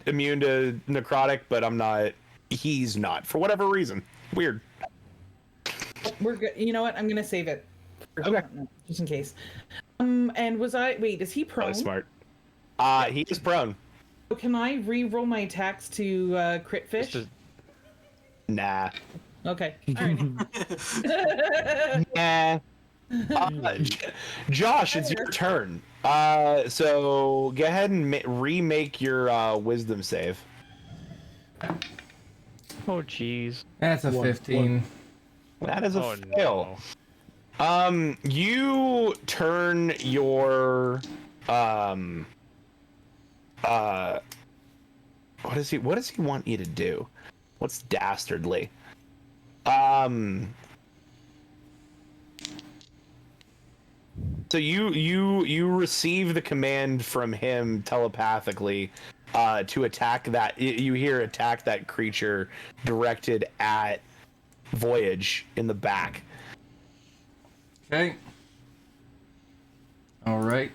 immune to necrotic, but I'm not. He's not for whatever reason. Weird. We're good. You know what? I'm gonna save it. Okay. Just in case. And wait, is he prone? Really smart. He is prone. So can I re-roll my attacks to crit fish? Just Nah. Okay. All right. Nah. Josh, it's your turn. So go ahead and remake your wisdom save. Oh, jeez. That's a 15. That is a Oh, fail. no. You turn your what does he want you to do? What's dastardly? So you receive the command from him telepathically to attack that. You hear attack that creature directed at Voyage in the back. Okay. All right.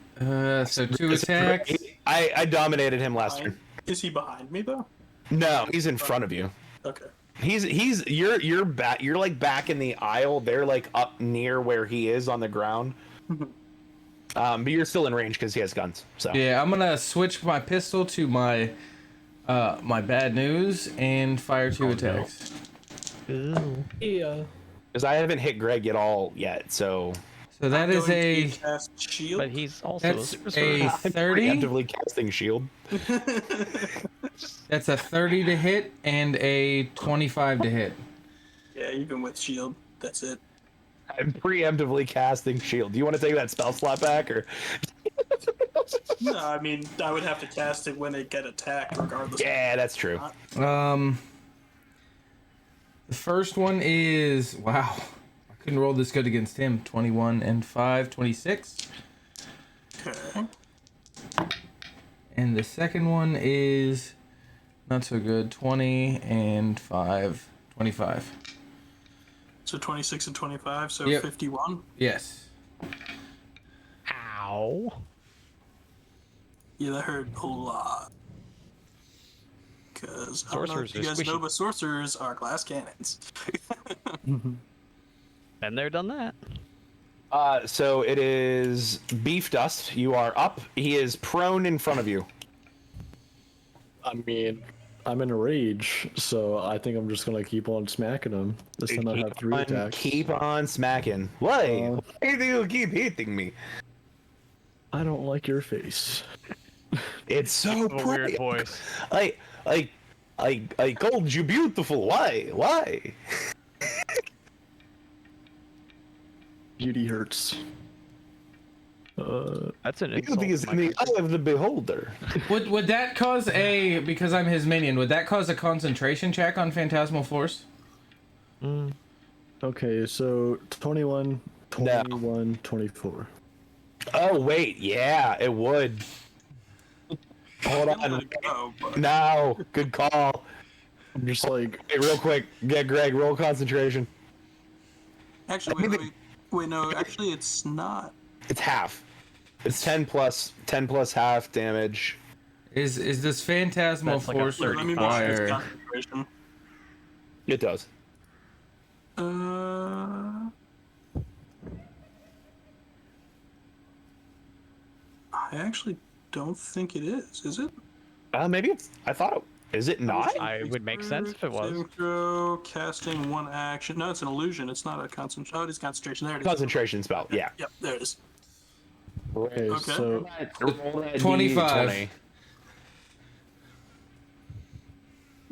So 2 attacks. I dominated him last turn. Is he behind me though? No, he's in front of you. Okay. You're back. You're like back in the aisle. They're like up near where he is on the ground. But you're still in range because he has guns. So Yeah, I'm gonna switch my pistol to my my bad news and fire 2 attacks. Ooh. Yeah. because I haven't hit Greg at all yet. So So that I'm is going a to cast shield. But he's also that's super a sorcerer. 30. preemptively casting shield. That's a 30 to hit and a 25 to hit. Yeah, even with shield, that's it. I'm preemptively casting shield. Do you want to take that spell slot back or? No, I mean I would have to cast it when they get attacked, regardless. Yeah, that's true. The first one is wow. I couldn't roll this good against him. 21 and 5, 26. Okay. And the second one is not so good. 20 and 5, 25. So 26 and 25, so Yep. 51. Yes. Ow. Yeah, that hurt a lot. Because I don't know Sorcerers if you are guys squishy. know, but sorcerers are glass cannons. Been there, done that. So it is Beef Dust. You are up. He is prone in front of you. I mean, I'm in a rage, so I think I'm just gonna keep on smacking him. This time I have 3 attacks. Keep on smacking. Why? Uh, Why do you keep hitting me? I don't like your face. It's so A pretty. weird voice. I called you beautiful. Why? Why? Beauty hurts. That's an insult. Beauty is to in my the eye of the beholder. Would that cause a, because I'm his minion, would that cause a concentration check on Phantasmal Force? Okay, so 21, No. 21, 24. Oh wait, yeah, it would. Hold I'm on. gonna go, but No, good call. I'm just like, Hey, real quick, get Greg. Roll concentration. actually, wait, no, actually, it's not. It's half. It's 10 plus half damage. Is this Phantasmal That's like a Force 30 Let me make sure it's require? concentration. It does. I actually don't think it is it? Maybe it's. I thought it. Is it not? I would make sense if it was. Saving throw, casting 1 action. No, it's an illusion. It's not a concentration. Oh, it is concentration. There it is. Concentration spell. Yeah. Yep, there it is. okay, Okay. so 25.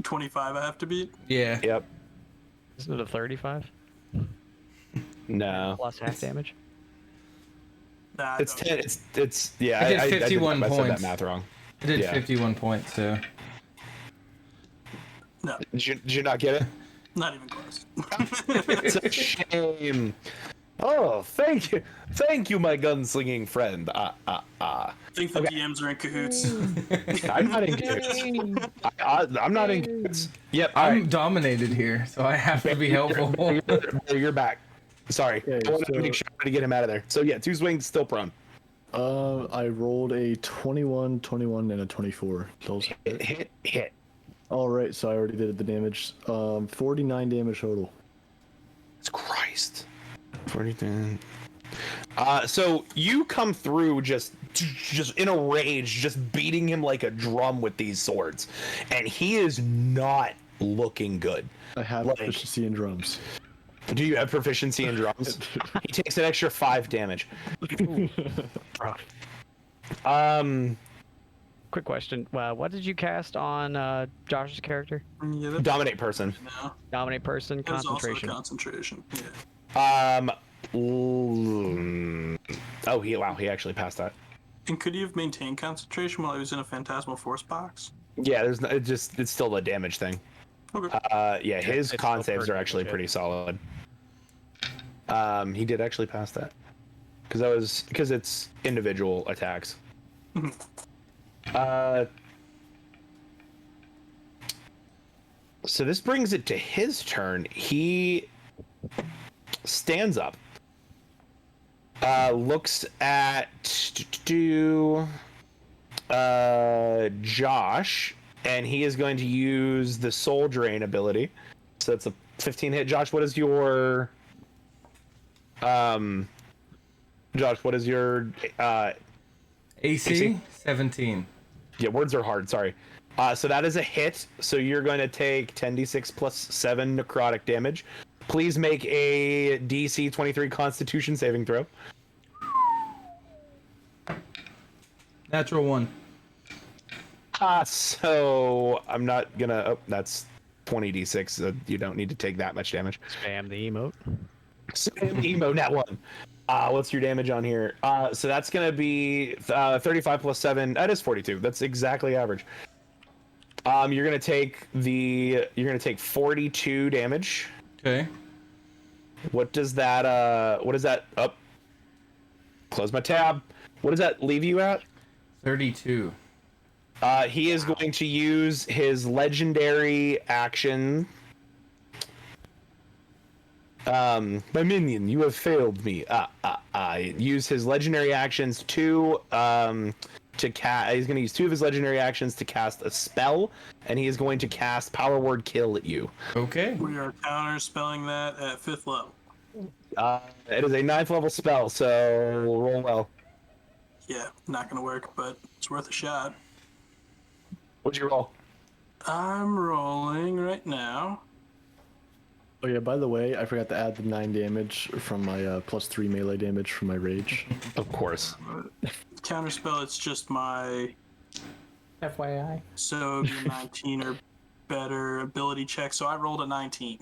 25 I have to beat. Yeah. Yep. Isn't it a 35 No. plus half damage? Nah, I It's don't. 10. It's yeah. I did 51 I said that points. math wrong. I did Yeah. 51 points, so. No, Did you not get it? not even close. It's a shame. Oh, thank you, my gunslinging friend. I think the DMs are in cahoots. I'm not in cahoots. I'm not in cahoots. Yep. all I'm right. dominated here, so I have to be helpful. You're back. Sorry. Okay, I wanted to so- make sure to get him out of there. So yeah, 2 swings, still prone. I rolled a 21, 21, and a 24. Those Hit. All right, so I already did the damage. 49 damage total. It's Christ. 49. So you come through just in a rage, just beating him like a drum with these swords, and he is not looking good. I have Like- proficiency in drums. Do you have proficiency in drums? He takes an extra 5 damage. Rough. Quick question. What did you cast on Josh's character? Yeah, that's Dominate person. no. Dominate person, That was also concentration. concentration. Yeah. He actually passed that. And could you have maintained concentration while I was in a Phantasmal Force box? Yeah, it's still a damage thing. Okay. Yeah, his it's con still saves are pretty actually legit. pretty solid. He did actually pass that. Because it's individual attacks. So this brings it to his turn. He stands up, looks at Josh, and he is going to use the Soul Drain ability. So that's a 15 hit. Josh, what is your Josh, what is your AC 17. Yeah, words are hard. Sorry. So that is a hit. So you're going to take 10d6 plus 7 necrotic damage. Please make a DC 23 Constitution saving throw. Natural 1. So I'm not gonna. Oh, that's 20d6. So you don't need to take that much damage. Spam the emote. Spam emo nat 1. What's your damage on here? So that's gonna be 35 plus 7. That is 42. That's exactly average. You're gonna take 42 damage. Okay. What does that up? Close my tab. What does that leave you at? 32. He is going to use his legendary action. My minion, you have failed me. Use his legendary actions to cast. He's going to use 2 of his legendary actions to cast a spell, and he is going to cast Power Word Kill at you. Okay. We are counter spelling that at 5th level. It is a 9th level spell, so roll well. Yeah, not gonna work, but it's worth a shot. What'd you roll? I'm rolling right now. Oh yeah, by the way, I forgot to add the 9 damage from my +3 melee damage from my rage. Of course. Counterspell, it's just my FYI. so it'd be a 19 or better ability check. So I rolled a 19.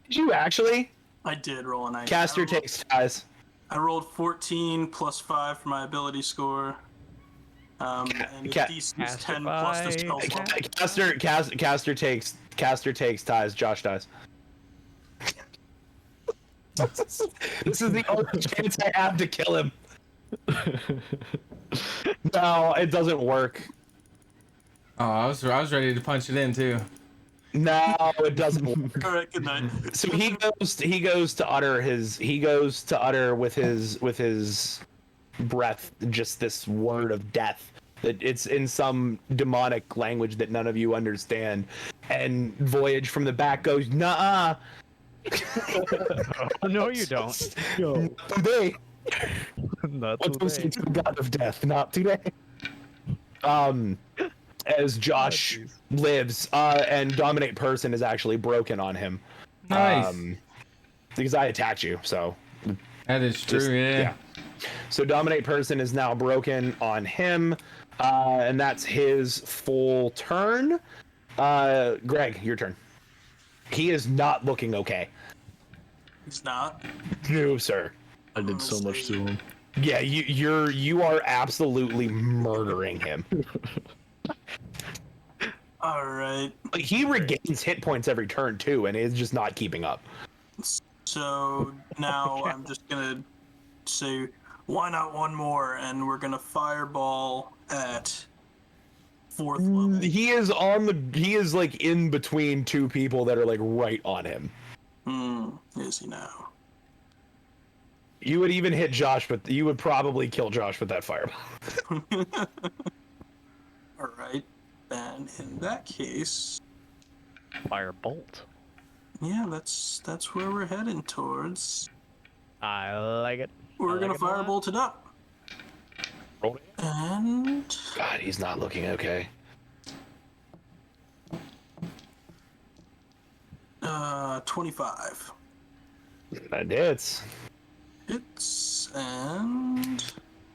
Did you actually? I did roll a 19. Caster takes ties. I rolled 14 plus 5 for my ability score. And the DC is 10 plus the spell slot. Caster takes ties. Josh dies. This is the only chance I have to kill him. No, it doesn't work. Oh, I was ready to punch it in too. No, it doesn't work. All right, good night. So he goes to utter with his breath just this word of death. It's in some demonic language that none of you understand. And Voyage from the back goes, "Nuh-uh." Oh, no, you don't. Yo, Today. Not What was today. to the god of death? Not today. As Josh lives, and Dominate Person is actually broken on him. Nice. Because I attacked you, so. That is true. Just- yeah. So Dominate Person is now broken on him, and that's his full turn. Greg, your turn. He is not looking okay. He's not. No, sir. I did so much to him. Yeah, you are absolutely murdering him. All right. Like, he regains hit points every turn too, and is just not keeping up. So now I'm just gonna say, why not one more? And we're gonna fireball at 4th level. He is like in between 2 people that are like right on him. Is he now? You would even hit Josh, but you would probably kill Josh with that fireball. All right. Then in that case, Firebolt. yeah, that's where we're heading towards. I like it. We're I gonna like it a lot. firebolt it up. Roll it. And God, he's not looking okay. 25. That hits. Hits, and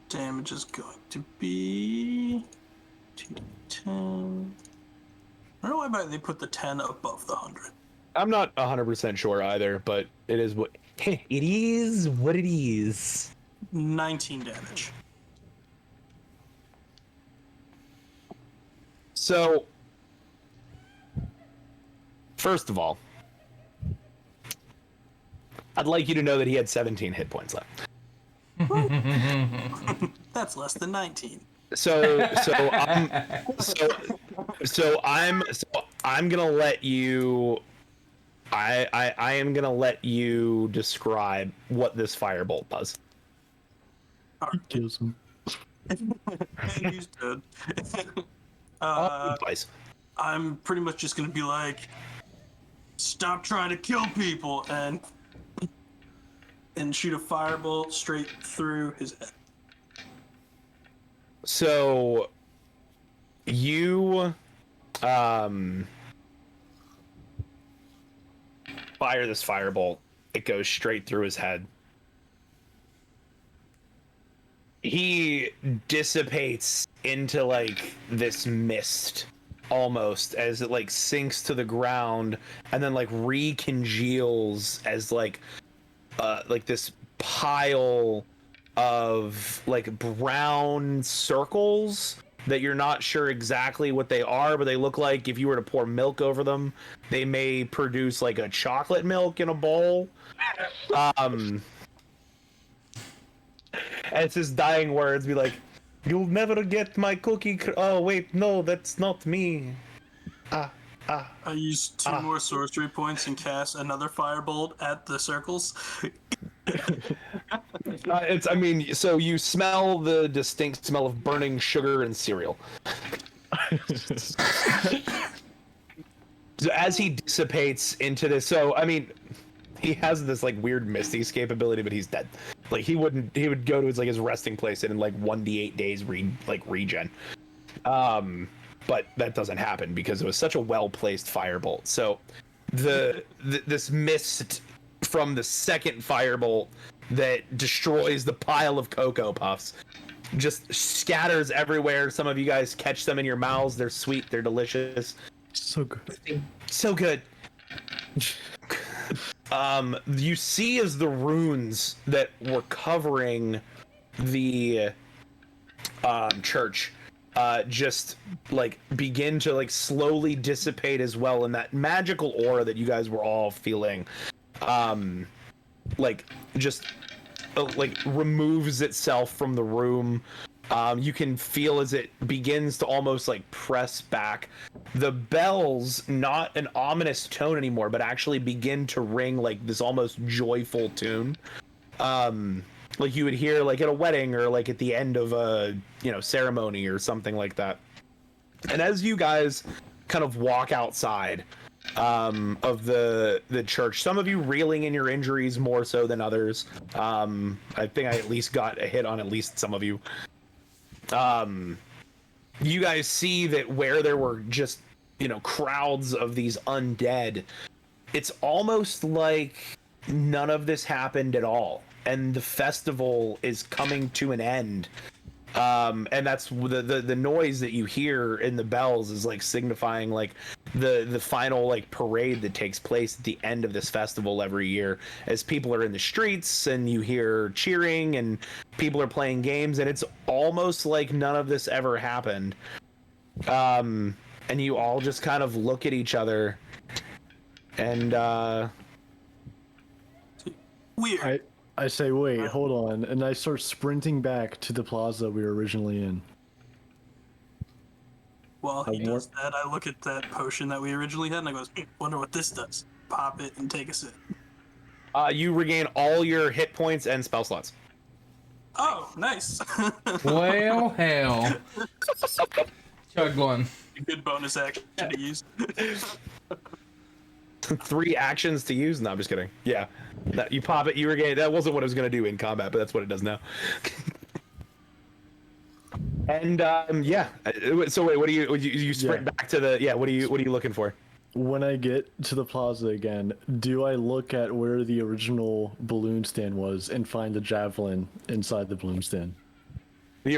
damage is going to be 2d10. I don't know why they put the 10 above the 100. I'm not 100% sure either, but it is what it is. 19 damage. So, first of all, I'd like you to know that he had 17 hit points left. That's less than 19. So I'm gonna let you. I am gonna let you describe what this firebolt does. Kills him. And he's dead. Advice. I'm pretty much just gonna be like, stop trying to kill people, and shoot a firebolt straight through his head. So you fire this firebolt. It goes straight through his head. He dissipates into like this mist almost as it like sinks to the ground and then like recongeals as like this pile of like brown circles that you're not sure exactly what they are, but they look like if you were to pour milk over them, they may produce like a chocolate milk in a bowl. And it's his dying words be like, "You'll never get my cookie oh wait, no, that's not me." I use two more sorcery points and cast another firebolt at the circles. I mean, so you smell the distinct smell of burning sugar and cereal. So as he dissipates into this, so I mean, he has this like weird misty escape ability, but he's dead. Like he would go to his resting place and in like 1d8 days regen. But that doesn't happen because it was such a well-placed firebolt. So this mist from the second firebolt that destroys the pile of Cocoa Puffs just scatters everywhere. Some of you guys catch them in your mouths. They're sweet. They're delicious. So good. So good. You see as the runes that were covering the church just like begin to like slowly dissipate as well, and that magical aura that you guys were all feeling like just like removes itself from the room. You can feel as it begins to almost like press back. The bells, not an ominous tone anymore, but actually begin to ring like this almost joyful tune. Like you would hear like at a wedding or like at the end of a, ceremony or something like that. And as you guys kind of walk outside of the church, some of you reeling in your injuries more so than others. I think I at least got a hit on at least some of you. You guys see that where there were just, crowds of these undead, it's almost like none of this happened at all. And the festival is coming to an end. And that's the noise that you hear in the bells is like signifying like the final like parade that takes place at the end of this festival every year, as people are in the streets and you hear cheering and people are playing games, and it's almost like none of this ever happened. And you all just kind of look at each other and Weird. I say, wait, hold on, and I start sprinting back to the plaza we were originally in. While he does that, I look at that potion that we originally had, and I go, wonder what this does. Pop it and take a sip. you regain all your hit points and spell slots. Oh, nice. Well, hell. Chug one. Good bonus action to use. 3 actions to use? No, I'm just kidding. Yeah. You pop it, you regain. That wasn't what I was going to do in combat, but that's what it does now. And yeah. So wait, what do you sprint back to the what are you looking for? When I get to the plaza again, do I look at where the original balloon stand was and find the javelin inside the balloon stand? The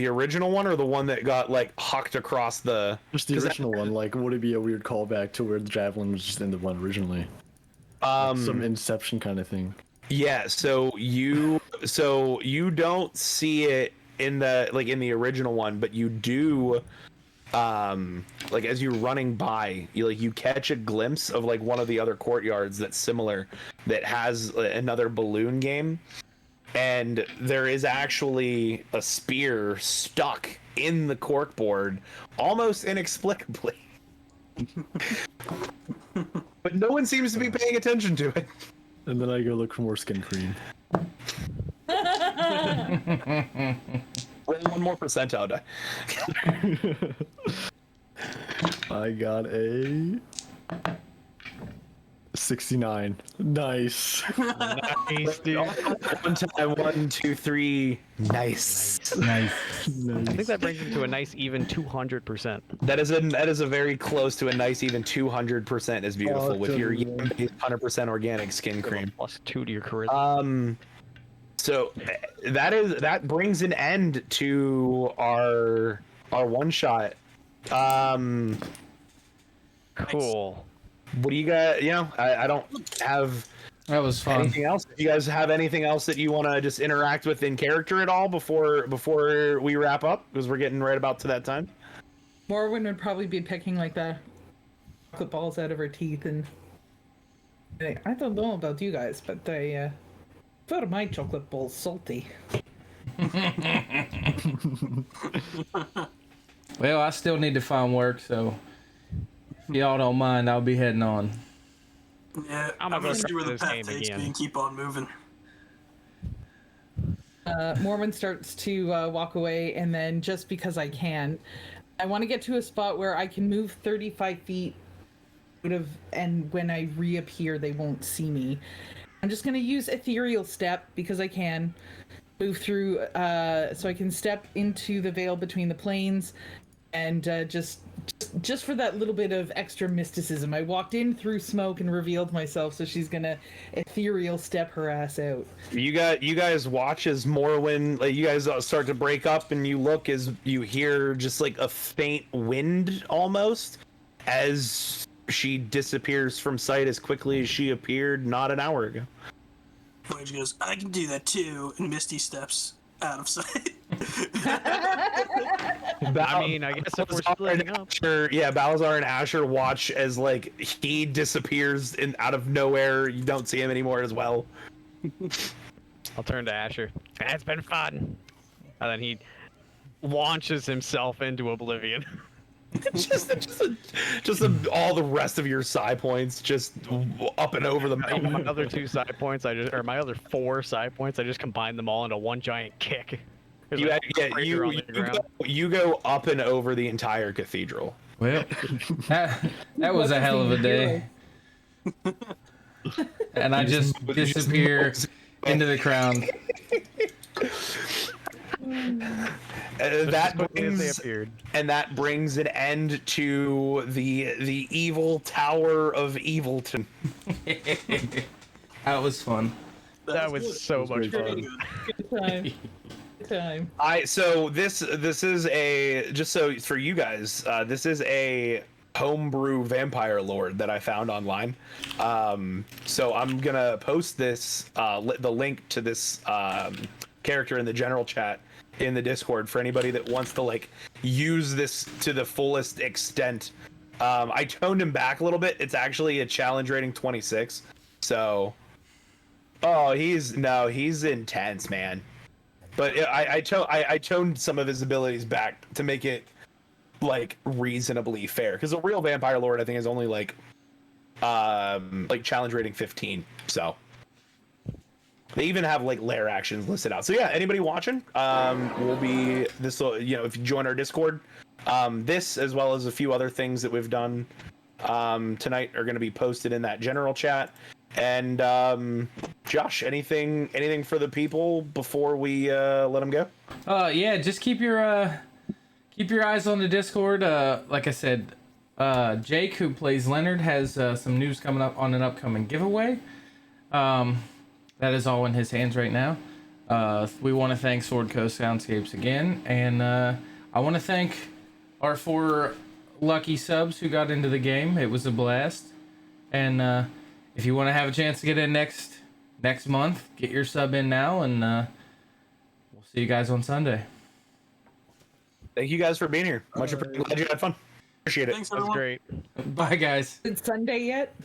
original one or the one that got like hucked across the? Just the original one. Like, would it be a weird callback to where the javelin was just in the one originally? Some Inception kind of thing. Yeah. So you don't see it in the original one, but you do. Like as you're running by, you catch a glimpse of like one of the other courtyards that's similar, that has another balloon game. And there is actually a spear stuck in the corkboard, almost inexplicably. But no one seems to be paying attention to it. And then I go look for more skin cream. Roll one more percentile die. I got a 69. Nice. Nice, dude. One time, 1, 2, 3. Nice. Nice. I think that brings him to a nice even 200%. That is a very close to a nice even 200% is beautiful with your 100% organic skin cream. Plus 2 to your charisma. So that brings an end to our one shot. Cool. What do you got? You know, I don't have That was fun. anything else. Do you guys have anything else that you want to just interact with in character at all before we wrap up? Because we're getting right about to that time. Morwen would probably be picking like the chocolate balls out of her teeth and I don't know about you guys, but I prefer my chocolate balls salty. Well, I still need to find work, so if y'all don't mind, I'll be heading on. Yeah, I'm I'm gonna gonna go see where the this path game takes again. me and keep on moving. Mormon starts to walk away, and then just because I can, I want to get to a spot where I can move 35 feet out of, and when I reappear, they won't see me. I'm just going to use Ethereal Step because I can move through, so I can step into the veil between the planes, and just for that little bit of extra mysticism. I walked in through smoke and revealed myself, so she's gonna Ethereal Step her ass out. You guys watch as Morwen, like you guys start to break up, and you look as you hear just like a faint wind almost as she disappears from sight as quickly as she appeared not an hour ago. Voyage goes, I can do that too, and Misty steps out of sight. I mean, I guess if we're splitting up. Sure, yeah, Balazar and Asher watch as like he disappears out of nowhere. You don't see him anymore as well. I'll turn to Asher. It's been fun. And then he launches himself into oblivion. just all the rest of your psi points just up and over the My mountain. other 2 side points, my other 4 side points, I just combined them all into one giant kick. There's You, like a crater on the ground. you go up and over the entire cathedral. Well, that was a hell of a day. And I just disappear into the crowd. That Quickly as they brings appeared. and that brings an end to the evil Tower of Evilton. That was fun. That was so much Very fun. good. Good time. Good time. So this is a, just so for you guys, this is a homebrew vampire lord that I found online. So I'm gonna post this the link to this character in the general chat in the Discord for anybody that wants to like use this to the fullest extent. I toned him back a little bit. It's actually a challenge rating 26. So he's intense, man. But I toned some of his abilities back to make it like reasonably fair, because a real vampire lord I think is only like challenge rating 15. So they even have like lair actions listed out. So yeah, anybody watching, will be this. If you join our Discord, this as well as a few other things that we've done tonight are going to be posted in that general chat. And Josh, anything for the people before we let them go? Yeah, just keep your eyes on the Discord. Like I said, Jake, who plays Leonard, has some news coming up on an upcoming giveaway. That is all in his hands right now. We want to thank Sword Coast Soundscapes again, and I want to thank our 4 lucky subs who got into the game. It was a blast, and if you want to have a chance to get in next month, get your sub in now, and we'll see you guys on Sunday. Thank you guys for being here. Much appreciated. Glad you had fun. Appreciate it. Thanks, That was everyone. great. Bye, guys. Is it Sunday yet?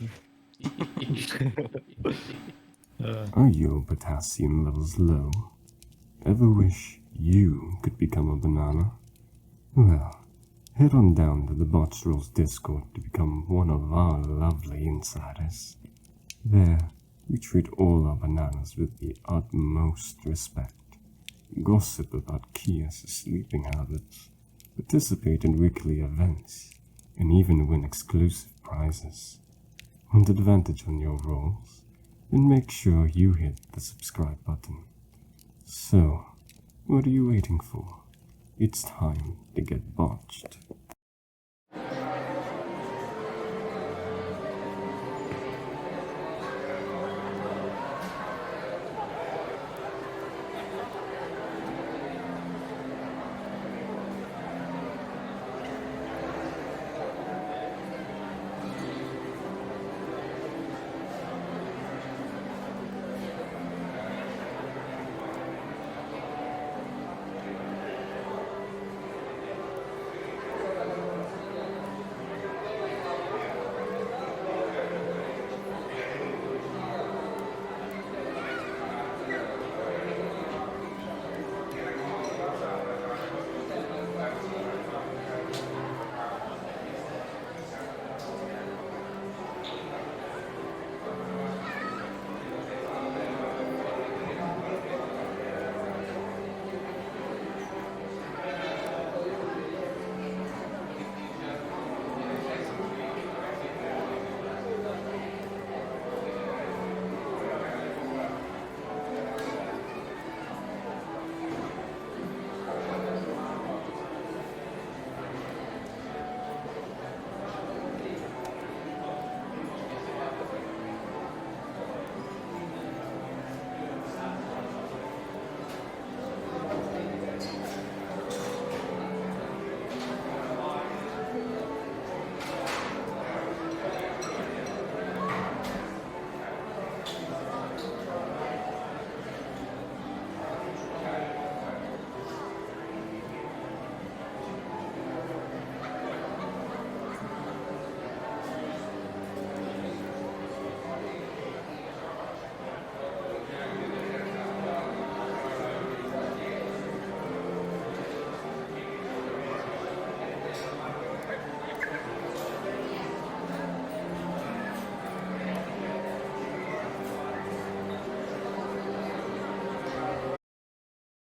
Are your potassium levels low? Ever wish you could become a banana? Well, head on down to the Botched Rolls Discord to become one of our lovely insiders. There, we treat all our bananas with the utmost respect, gossip about Kia's sleeping habits, participate in weekly events, and even win exclusive prizes. Want advantage on your rolls? Then make sure you hit the subscribe button. So, what are you waiting for? It's time to get botched.